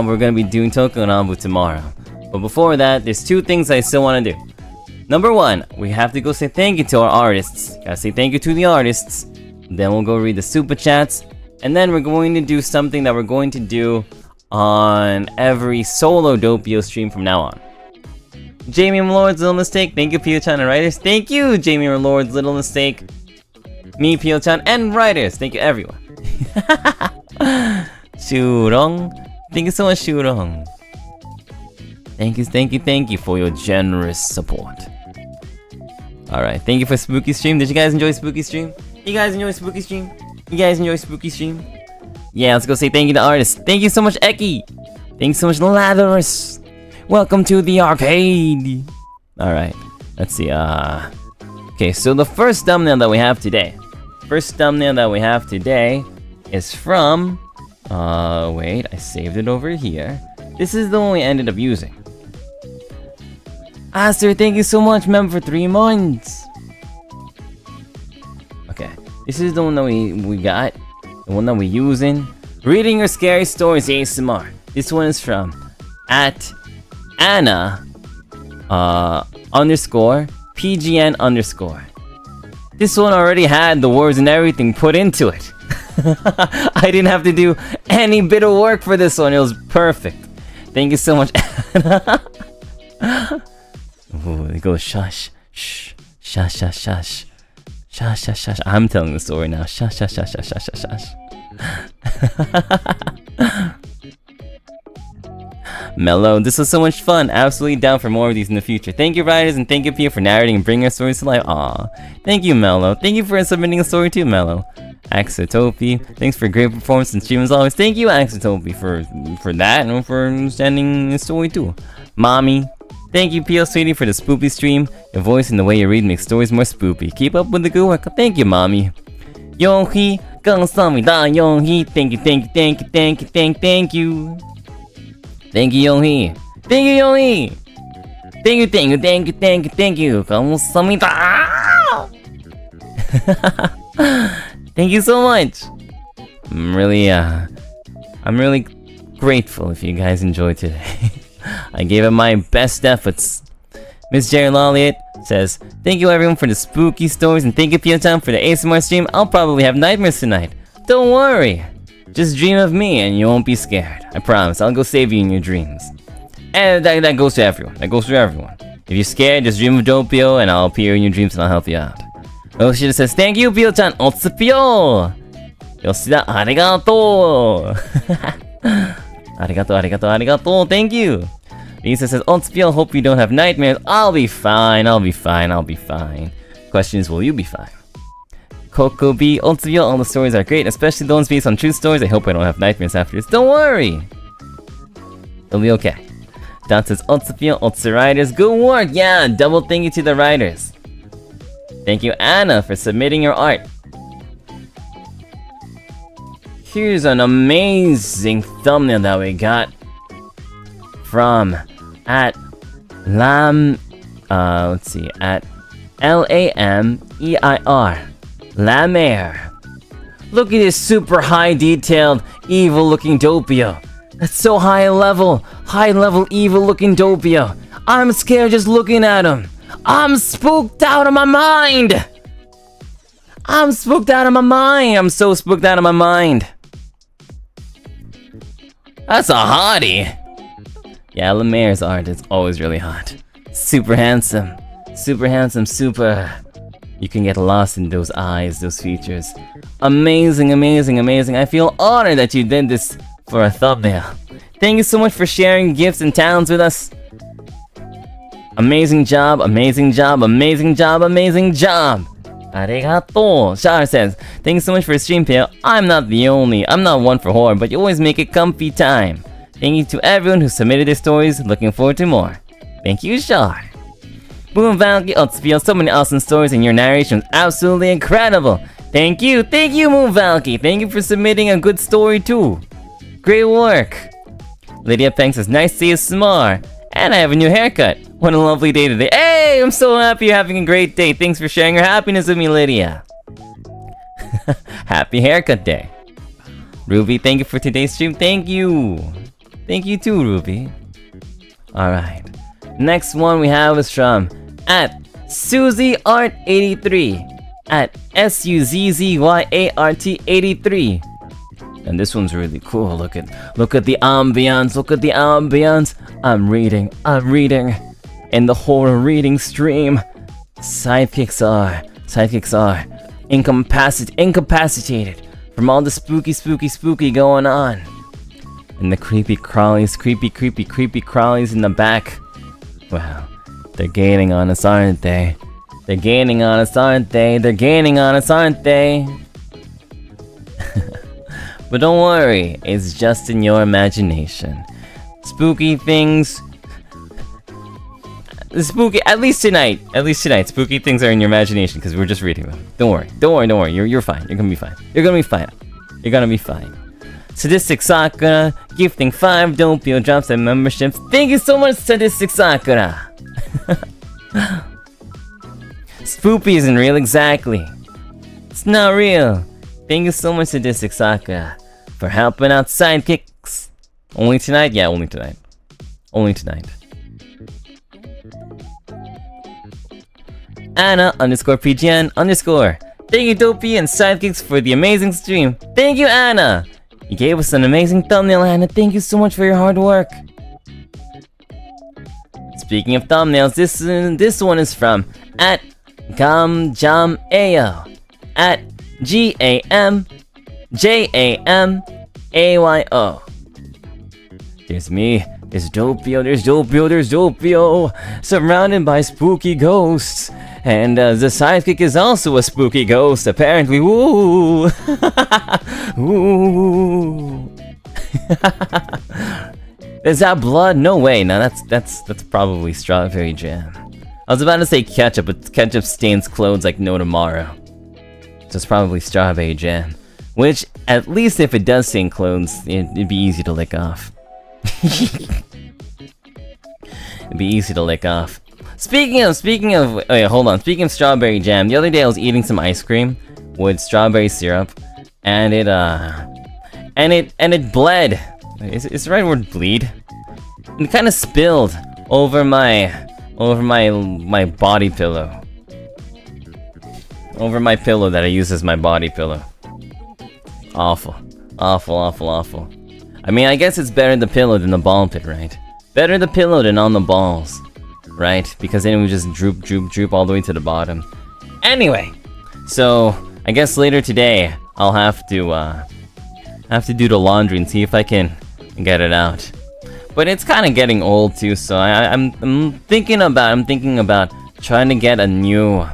We're going to be doing Tokonambu tomorrow. But before that, there's 2 things I still want to do. Number 1, we have to go say thank you to our artists. Gotta say thank you to the artists. Then we'll go read the super chats. And then we're going to do something that we're going to do on every solo Doppio stream from now on. Jamie Lord's Little Mistake, thank you Pio-chan and writers. Thank you Jamie Lord's Little Mistake. Me, Pio-chan, and writers. Thank you everyone. Shurong, thank you so much, Shurong. Thank you for your generous support. Alright, thank you for Spooky Stream. Did you guys enjoy Spooky Stream? You guys enjoy Spooky Stream? Yeah, let's go say thank you to artists. Thank you so much, Eki. Thanks so much, Lazarus. Welcome to the arcade. Alright, let's see. Okay, so the first thumbnail that we have today. Is from... wait, I saved it over here. This is the one we ended up using. Aster, thank you so much, member, for 3 months. Okay, this is the one that we got. The one that we're using. Reading your scary stories ASMR. This one is from @Anna underscore PGN underscore. This one already had the words and everything put into it. I didn't have to do any bit of work for this one. It was perfect. Thank you so much. Ooh, it goes shush. Shh. Shush, shush, shush. Shush, shush, shush. I'm telling the story now. Shush, shush, shush, shush, shush, shush. Mellow, this was so much fun. Absolutely down for more of these in the future. Thank you, writers, and thank you, Pia, for narrating and bringing our stories to life. Aw, thank you, Mellow. Thank you for submitting a story too, Mellow. Axotopy, thanks for a great performance and stream as always. Thank you, Axotopy, for that and for sending a story too. Mommy, thank you, PL Sweetie, for the spoopy stream. Your voice and the way you read makes stories more spoopy. Keep up with the good work. Thank you, Mommy. Yonghi, 감사합니다, Yonghi. Thank you, thank you, thank you, thank you, thank you. Thank you, Yonghi. Thank you, Yonghi. Thank you, thank you, thank you, thank you, thank you. 감사합니다. Thank you so much. I'm really grateful if you guys enjoyed today. I gave it my best efforts. Miss Jerry Lolliot says, thank you everyone for the spooky stories and thank you Piotan for the ASMR stream. I'll probably have nightmares tonight. Don't worry. Just dream of me and you won't be scared. I promise, I'll go save you in your dreams. And that goes to everyone. That goes to everyone. If you're scared, just dream of Doppio and I'll appear in your dreams and I'll help you out. Yoshida says, thank you, Pio-chan. Otsupio! Yoshida, arigato! Arigato. Thank you. Lisa says, Otsupio, hope you don't have nightmares. I'll be fine. Question is, will you be fine? Coco B, Otsupio, all the stories are great, especially the ones based on true stories. I hope I don't have nightmares after this. Don't worry! It'll be okay. Dot says, Otsupio, Otsu writers, good work! Yeah, double thank you to the writers. Thank you, Anna, for submitting your art. Here's an amazing thumbnail that we got from at LAMEIR. Lamer. Look at this super high detailed, evil looking Doppio. That's so high level evil looking Doppio. I'm scared just looking at him. I'm spooked out of my mind. I'm so spooked out of my mind. That's a hottie. Yeah, Lemaire's art is always really hot. Super handsome. You can get lost in those eyes, those features. Amazing. I feel honored that you did this for a thumbnail. Thank you so much for sharing gifts and talents with us. Amazing job. Arigato. Shar says, thank you so much for the stream, Pale. I'm not one for horror, but you always make it comfy time. Thank you to everyone who submitted their stories. Looking forward to more. Thank you, Shar. Boom Valky, Otsupio, so many awesome stories and your narration was absolutely incredible. Thank you, Moon Valky. Thank you for submitting a good story too. Great work. Lydia Peng says, nice to see you, Smar. And I have a new haircut. What a lovely day today. Hey, I'm so happy you're having a great day. Thanks for sharing your happiness with me, Lydia. Happy haircut day. Ruby, thank you for today's stream. Thank you. Thank you too, Ruby. Alright. Next one we have is from at SuzzyArt83. At SUZZYART83. And this one's really cool. Look at the ambiance. I'm reading. In the horror reading stream. Sidekicks are incapacitated from all the spooky going on. And the creepy crawlies in the back. Wow, they're gaining on us, aren't they? They're gaining on us, aren't they? But don't worry, it's just in your imagination. Spooky things... at least tonight, spooky things are in your imagination because we're just reading them. Don't worry, you're fine, you're gonna be fine. Sadistic Sakura, gifting 5 Doppio Dropscythe memberships. Thank you so much, Sadistic Sakura! Spoopy isn't real exactly. It's not real. Thank you so much, Sadistic Sakura, for helping out sidekicks. Only tonight? Yeah, only tonight. Anna_PGN_. Thank you, Doppio and Sidekicks, for the amazing stream. Thank you, Anna! You gave us an amazing thumbnail, Anna. Thank you so much for your hard work. Speaking of thumbnails, this one is from @GamJamAyo @GAMJAMAYO. There's me. There's Doppio, surrounded by spooky ghosts. And the sidekick is also a spooky ghost, apparently. Woo! Woo! Is that blood? No way. No, that's probably strawberry jam. I was about to say ketchup, but ketchup stains clothes like no tomorrow. So it's probably strawberry jam. Which, at least if it does stain clothes, it'd be easy to lick off. It'd be easy to lick off. Speaking of, wait, hold on. Speaking of strawberry jam, the other day I was eating some ice cream with strawberry syrup, and it bled. Is the right word bleed? It kind of spilled over my body pillow. Over my pillow that I use as my body pillow. Awful. Awful. I mean, I guess it's better the pillow than the ball pit, right? Better the pillow than on the balls, right? Because then we just droop all the way to the bottom. Anyway, so I guess later today I'll have to do the laundry and see if I can get it out. But it's kind of getting old too, so I'm thinking about trying to get a new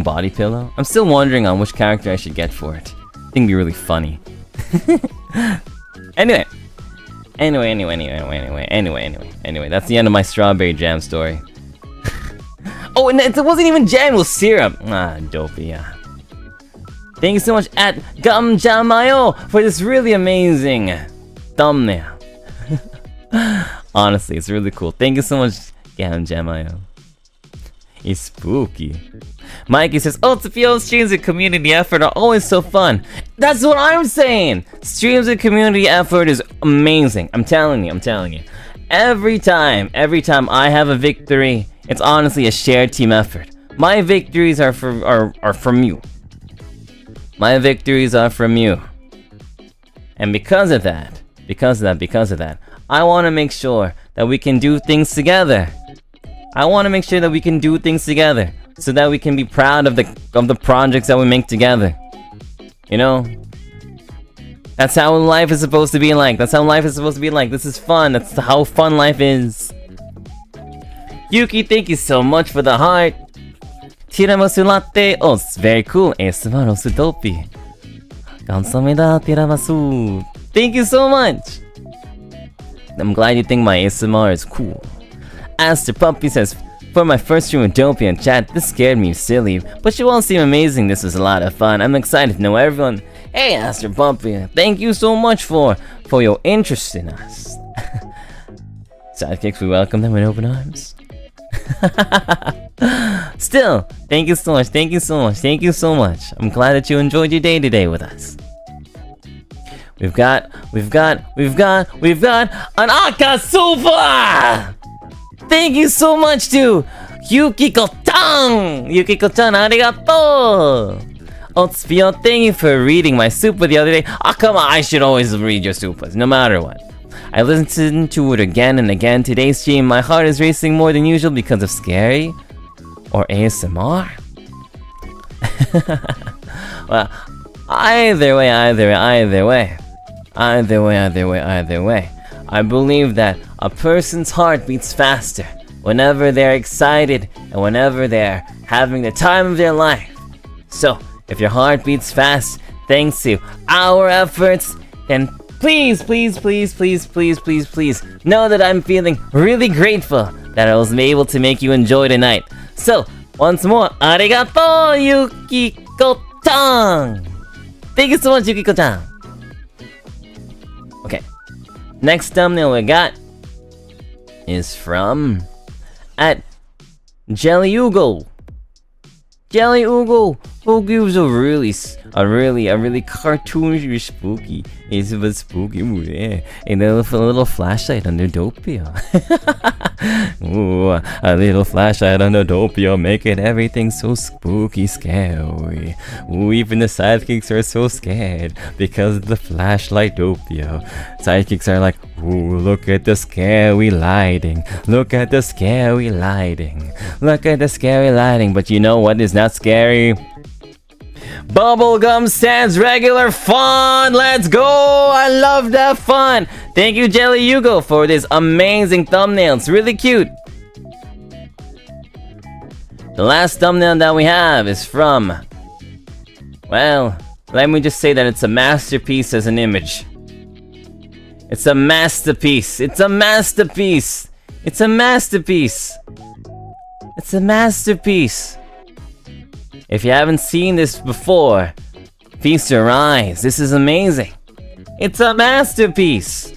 body pillow. I'm still wondering on which character I should get for it. I think it'd be really funny. Anyway, that's the end of my strawberry jam story. Oh, and it wasn't even jam, it was syrup. Doppio. Thank you so much @GamJamAyo for this really amazing thumbnail. Honestly, it's really cool. Thank you so much, GamJamAyo. It's spooky. Mikey says, Doppio streams and community effort are always so fun. That's what I'm saying! Streams and community effort is amazing. I'm telling you. Every time I have a victory, it's honestly a shared team effort. My victories are from you. My victories are from you. And because of that, I want to make sure that we can do things together. So that we can be proud of the projects that we make together. You know? That's how life is supposed to be like. This is fun. That's how fun life is. Yuki, thank you so much for the heart. Tiramisu latte. Oh, it's very cool. ASMR osu Doppio. Kamsahamnida tiramisu. Thank you so much. I'm glad you think my ASMR is cool. Aster Puppy says, for my first stream with Doppio in chat, this scared me silly, but you all seem amazing. This was a lot of fun. I'm excited to know everyone. Hey, Aster Puppy, thank you so much for your interest in us. Sidekicks, we welcome them with open arms. Still, thank you so much. I'm glad that you enjoyed your day today with us. We've got an Akasuba! Thank you so much to Yukiko-chan! Yukiko-chan, arigato! Doppio, thank you for reading my super the other day. Oh, come on, I should always read your supers, no matter what. I listened to it again and again today's stream. My heart is racing more than usual because of scary or ASMR. Well, either way. I believe that a person's heart beats faster whenever they're excited and whenever they're having the time of their life. So, if your heart beats fast thanks to our efforts, then please know that I'm feeling really grateful that I was able to make you enjoy tonight. So, once more, arigato, Yukiko-chan! Thank you so much, Yukiko-chan! Okay, next thumbnail we got is from @JellyUgo. JellyUgo, who gives a really cartoonish, spooky It's a spooky movie. A little flashlight under Doppio. Ooh, a little flashlight under Doppio, making everything so spooky, scary. Ooh, even the sidekicks are so scared because of the flashlight Doppio. Sidekicks are like, ooh, look at the scary lighting. Look at the scary lighting. Look at the scary lighting. But you know what is not scary? Bubblegum Sans regular fun. Let's go. I love that fun. Thank you, Jelly Yugo, for this amazing thumbnail. It's really cute. The last thumbnail that we have is from, well, let me just say that it's a masterpiece as an image. It's a masterpiece. It's a masterpiece. It's a masterpiece. It's a masterpiece. If you haven't seen this before, feast your eyes. This is amazing. It's a masterpiece.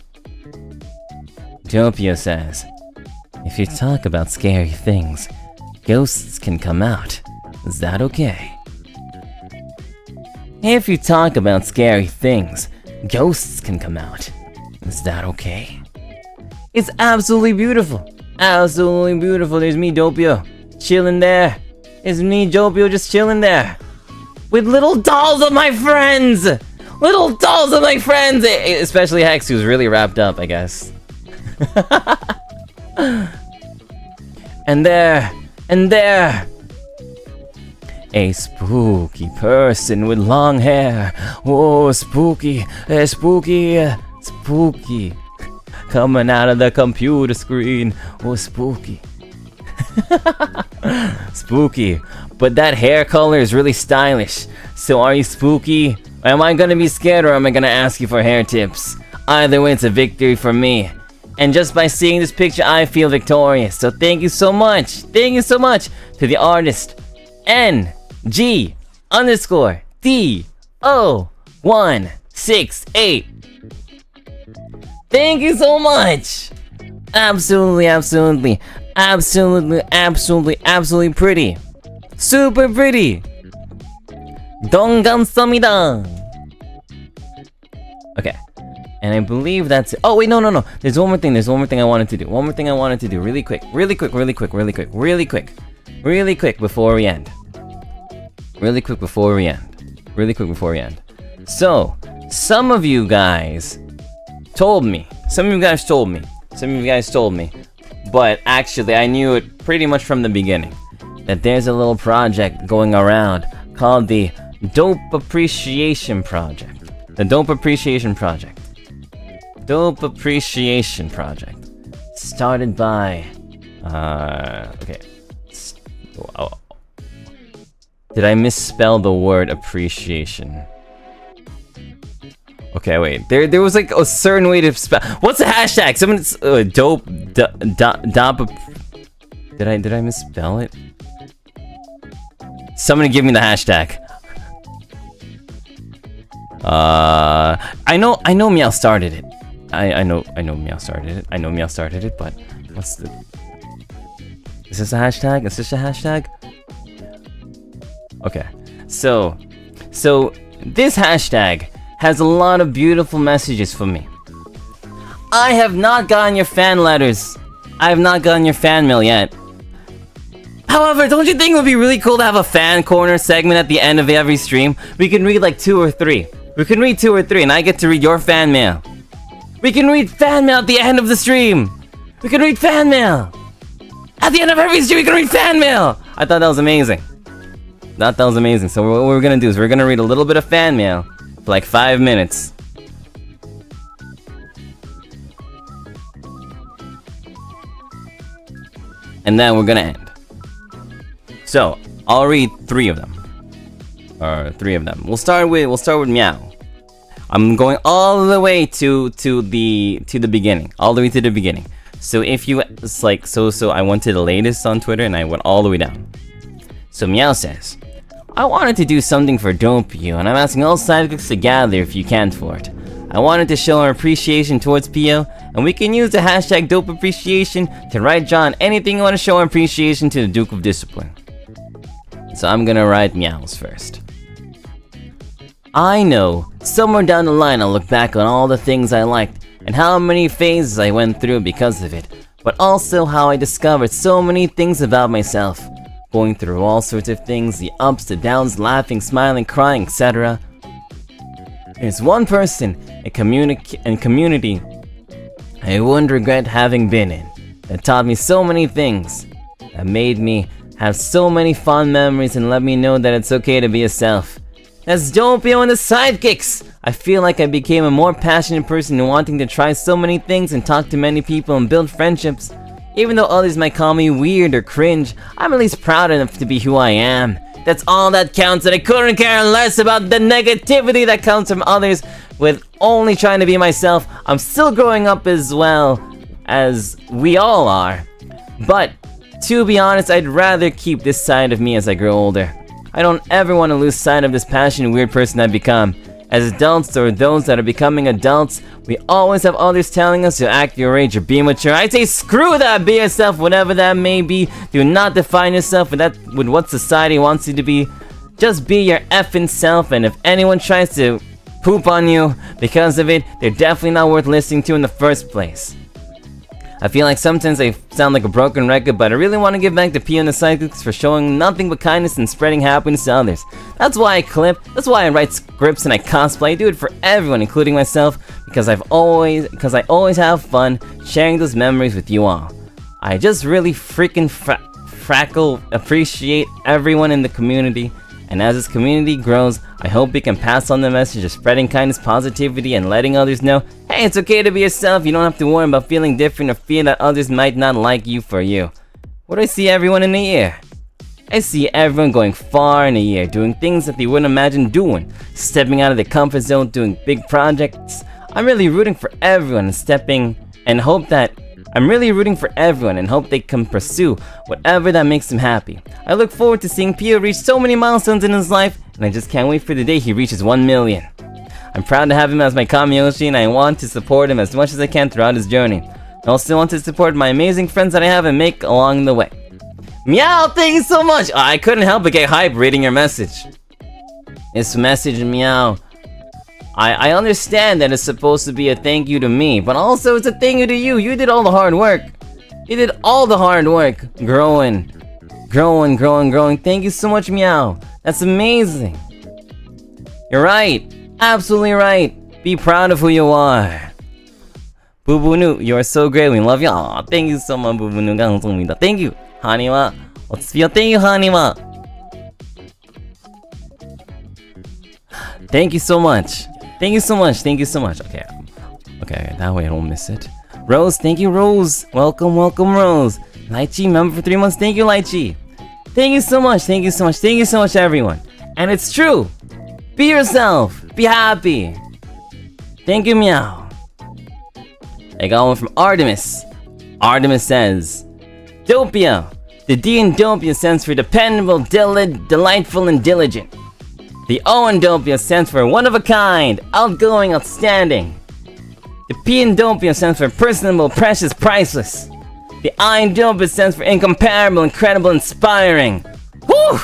Doppio says, if you talk about scary things, ghosts can come out. Is that okay? If you talk about scary things, ghosts can come out. Is that okay? It's absolutely beautiful. Absolutely beautiful. There's me, Doppio, chilling there. It's me, Doppio, just chilling there. With little dolls of my friends! Little dolls of my friends! Especially Hex, who's really wrapped up, I guess. And there, a spooky person with long hair. Oh, spooky, spooky, spooky. Coming out of the computer screen. Oh, spooky. Spooky. But that hair color is really stylish. So are you spooky? Am I gonna be scared, or am I gonna ask you for hair tips? Either way, it's a victory for me. And just by seeing this picture, I feel victorious. So thank you so much. Thank you so much to the artist NG_DO168. Thank you so much. Absolutely, absolutely, absolutely, absolutely, absolutely pretty. Super pretty. 동감사합니다. Okay. And I believe that's it. Oh wait, no. There's one more thing I wanted to do. Really quick before we end. So, some of you guys told me, but actually I knew it pretty much from the beginning, that there's a little project going around called the Dope Appreciation Project. The Dope Appreciation Project. Started by... okay. Oh. Did I misspell the word appreciation? Okay, wait. There was like a certain way to spell... What's the hashtag? Someone's... dope... Did I misspell it? Somebody give me the hashtag. I know Meow started it. I know Meow started it, but what's the... Is this a hashtag? Okay. So this hashtag has a lot of beautiful messages for me. I have not gotten your fan letters. I have not gotten your fan mail yet. However, don't you think it would be really cool to have a fan corner segment at the end of every stream? We can read like 2 or 3. And I get to read your fan mail. We can read fan mail at the end of the stream. We can read fan mail. At the end of every stream, we can read fan mail. I thought that was amazing. So what we're gonna do is we're gonna read a little bit of fan mail for like 5 minutes. And then we're gonna end. So I'll read 3 of them. We'll start with Meow. I'm going all the way to the beginning. All the way to the beginning. So if you, it's like, so I went to the latest on Twitter and I went all the way down. So Meow says, I wanted to do something for Doppio, and I'm asking all sidekicks to gather if you can for it. I wanted to show our appreciation towards Pio, and we can use the hashtag Dope Appreciation to write John anything you want to show our appreciation to the Duke of Discipline. So I'm gonna write Meows first. I know somewhere down the line I'll look back on all the things I liked and how many phases I went through because of it, but also how I discovered so many things about myself, going through all sorts of things, the ups, the downs, laughing, smiling, crying, etc. There's one person and community I wouldn't regret having been in, that taught me so many things, that made me have so many fond memories and let me know that it's okay to be yourself. That's Doppio and the Sidekicks! I feel like I became a more passionate person in wanting to try so many things and talk to many people and build friendships. Even though others might call me weird or cringe, I'm at least proud enough to be who I am. That's all that counts, and I couldn't care less about the negativity that comes from others with only trying to be myself. I'm still growing up as well as we all are. But, to be honest, I'd rather keep this side of me as I grow older. I don't ever want to lose sight of this passionate weird person I've become. As adults, or those that are becoming adults, we always have others telling us to act your age or be mature. I say screw that, be yourself, whatever that may be. Do not define yourself with what society wants you to be. Just be your effing self, and if anyone tries to poop on you because of it, they're definitely not worth listening to in the first place. I feel like sometimes I sound like a broken record, but I really want to give back to P and the Sidekicks for showing nothing but kindness and spreading happiness to others. That's why I clip, that's why I write scripts and I cosplay. I do it for everyone, including myself, because I always have fun sharing those memories with you all. I just really freaking appreciate everyone in the community, and as this community grows, I hope we can pass on the message of spreading kindness, positivity, and letting others know, hey, it's okay to be yourself. You don't have to worry about feeling different or fear that others might not like you for you. What do I see everyone in a year? I see everyone going far in a year, doing things that they wouldn't imagine doing, stepping out of their comfort zone, doing big projects. I'm really rooting for everyone and hope they can pursue whatever that makes them happy. I look forward to seeing Pio reach so many milestones in his life, and I just can't wait for the day he reaches 1 million. I'm proud to have him as my Kamiyoshi, and I want to support him as much as I can throughout his journey. I also want to support my amazing friends that I have and make along the way. Meow, thank you so much! I couldn't help but get hyped reading your message. This message, Meow, I understand that it's supposed to be a thank you to me, but also it's a thank you to you. You did all the hard work. You did all the hard work. Growing. Thank you so much, Meow. That's amazing. You're right. Absolutely right. Be proud of who you are. Boo Boo Nu, you are so great. We love you. Aw, thank you so much, Boo Boo Nu. 감사합니다. Thank you. Haniwa. Thank you, Haniwa. Thank you so much. Thank you so much. Okay, that way I don't miss it. Rose, thank you, Rose. Welcome, Rose. Lychee, member for 3 months. Thank you, Lychee. Thank you so much, everyone. And it's true. Be yourself. Be happy. Thank you, Meow. I got one from Artemis. Artemis says, Doppio. The D in Doppio stands for dependable, delightful, and diligent. The O in Doppio stands for one of a kind, outgoing, outstanding. The P in Doppio stands for personable, precious, priceless. The I in Doppio stands for incomparable, incredible, inspiring. Woo!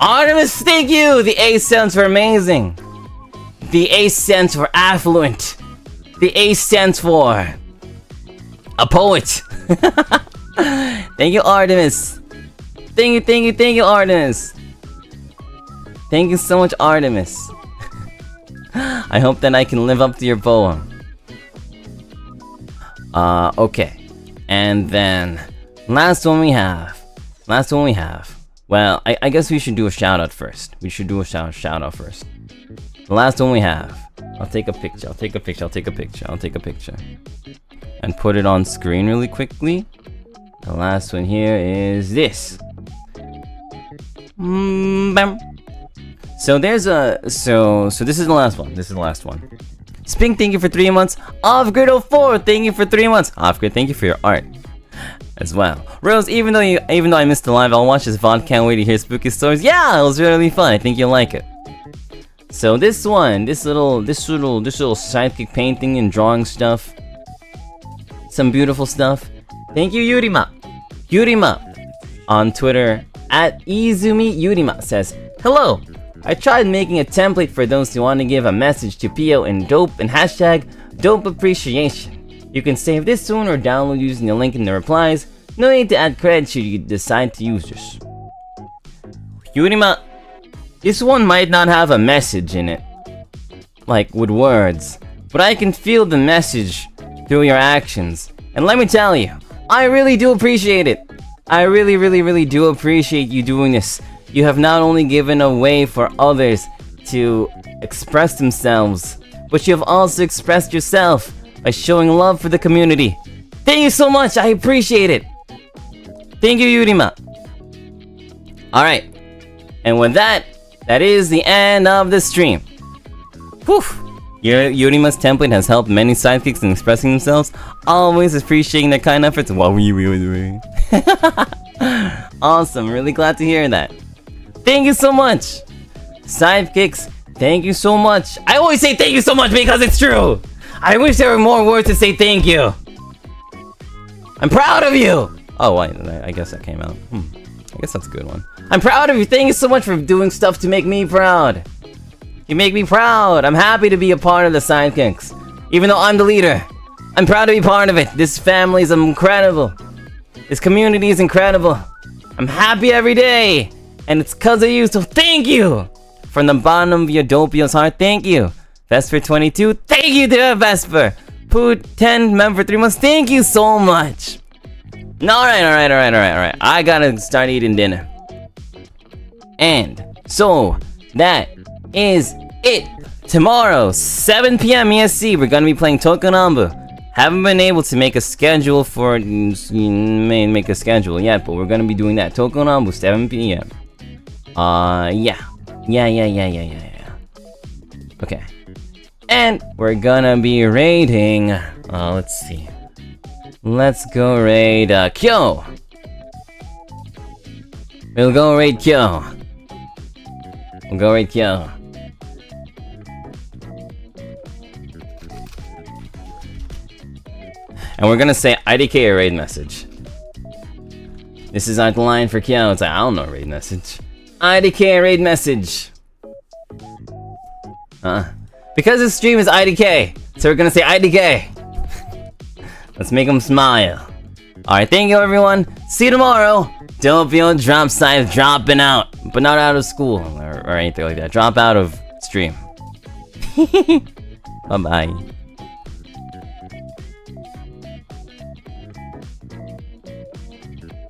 Artemis, thank you! The A stands for amazing. The A stands for affluent. The A stands for a poet. Thank you, Artemis. Thank you, Artemis. Thank you so much, Artemis. I hope that I can live up to your poem. Okay. And then, last one we have. Well, I guess we should do a shout out first. The last one we have. I'll take a picture. And put it on screen really quickly. The last one here is this. So there's so this is the last one. Spink, thank you for 3 months. Off-Grid04, thank you for 3 months. Off-Grid, thank you for your art as well. Rose, even though I missed the live, I'll watch this VOD. Can't wait to hear spooky stories. Yeah, it was really fun. I think you'll like it. So this little sidekick painting and drawing stuff. Some beautiful stuff. Thank you, Yurima. Yurima on Twitter @Izumi Yurima says, hello. I tried making a template for those who want to give a message to Pio and Dope and hashtag Dope Appreciation. You can save this soon or download using the link in the replies. No need to add credit should you decide to use this. Yurima, this one might not have a message in it, like with words, but I can feel the message through your actions. And let me tell you, I really do appreciate it. I really do appreciate you doing this. You have not only given a way for others to express themselves, but you have also expressed yourself by showing love for the community. Thank you so much, I appreciate it. Thank you, Yurima. Alright, and with that, that is the end of the stream. Whew. Yurima's template has helped many sidekicks in expressing themselves, always appreciating their kind efforts. Awesome, really glad to hear that. Thank you so much. Sidekicks, thank you so much. I always say thank you so much because it's true. I wish there were more words to say thank you. I'm proud of you. Oh wait, I guess that came out. I guess that's a good one. I'm proud of you. Thank you so much for doing stuff to make me proud. You make me proud. I'm happy to be a part of the Sidekicks. Even though I'm the leader, I'm proud to be part of it. This family is incredible. This community is incredible. I'm happy every day. And it's cause of you, so thank you! From the bottom of your Doppio's heart, thank you. Vesper22, thank you to Vesper. Poo10, member for 3 months, thank you so much. Alright. I gotta start eating dinner. And so, that is it. Tomorrow, 7 p.m. ESC, we're gonna be playing Tokonambu. Haven't been able to make a schedule for make a schedule yet, but we're gonna be doing that. Tokonambu, 7 p.m. Yeah. Okay. And we're gonna be raiding, let's see. Let's go raid, Kyo! We'll go raid Kyo. We'll go raid Kyo. And we're gonna say IDK a raid message. This is our line for Kyo. It's like, I don't know raid message. IDK a raid message. Because this stream is IDK, so we're gonna say IDK. Let's make them smile. Alright, thank you everyone. See you tomorrow. Doppio Dropscythe dropping out. But not out of school or anything like that. Drop out of stream. Bye bye.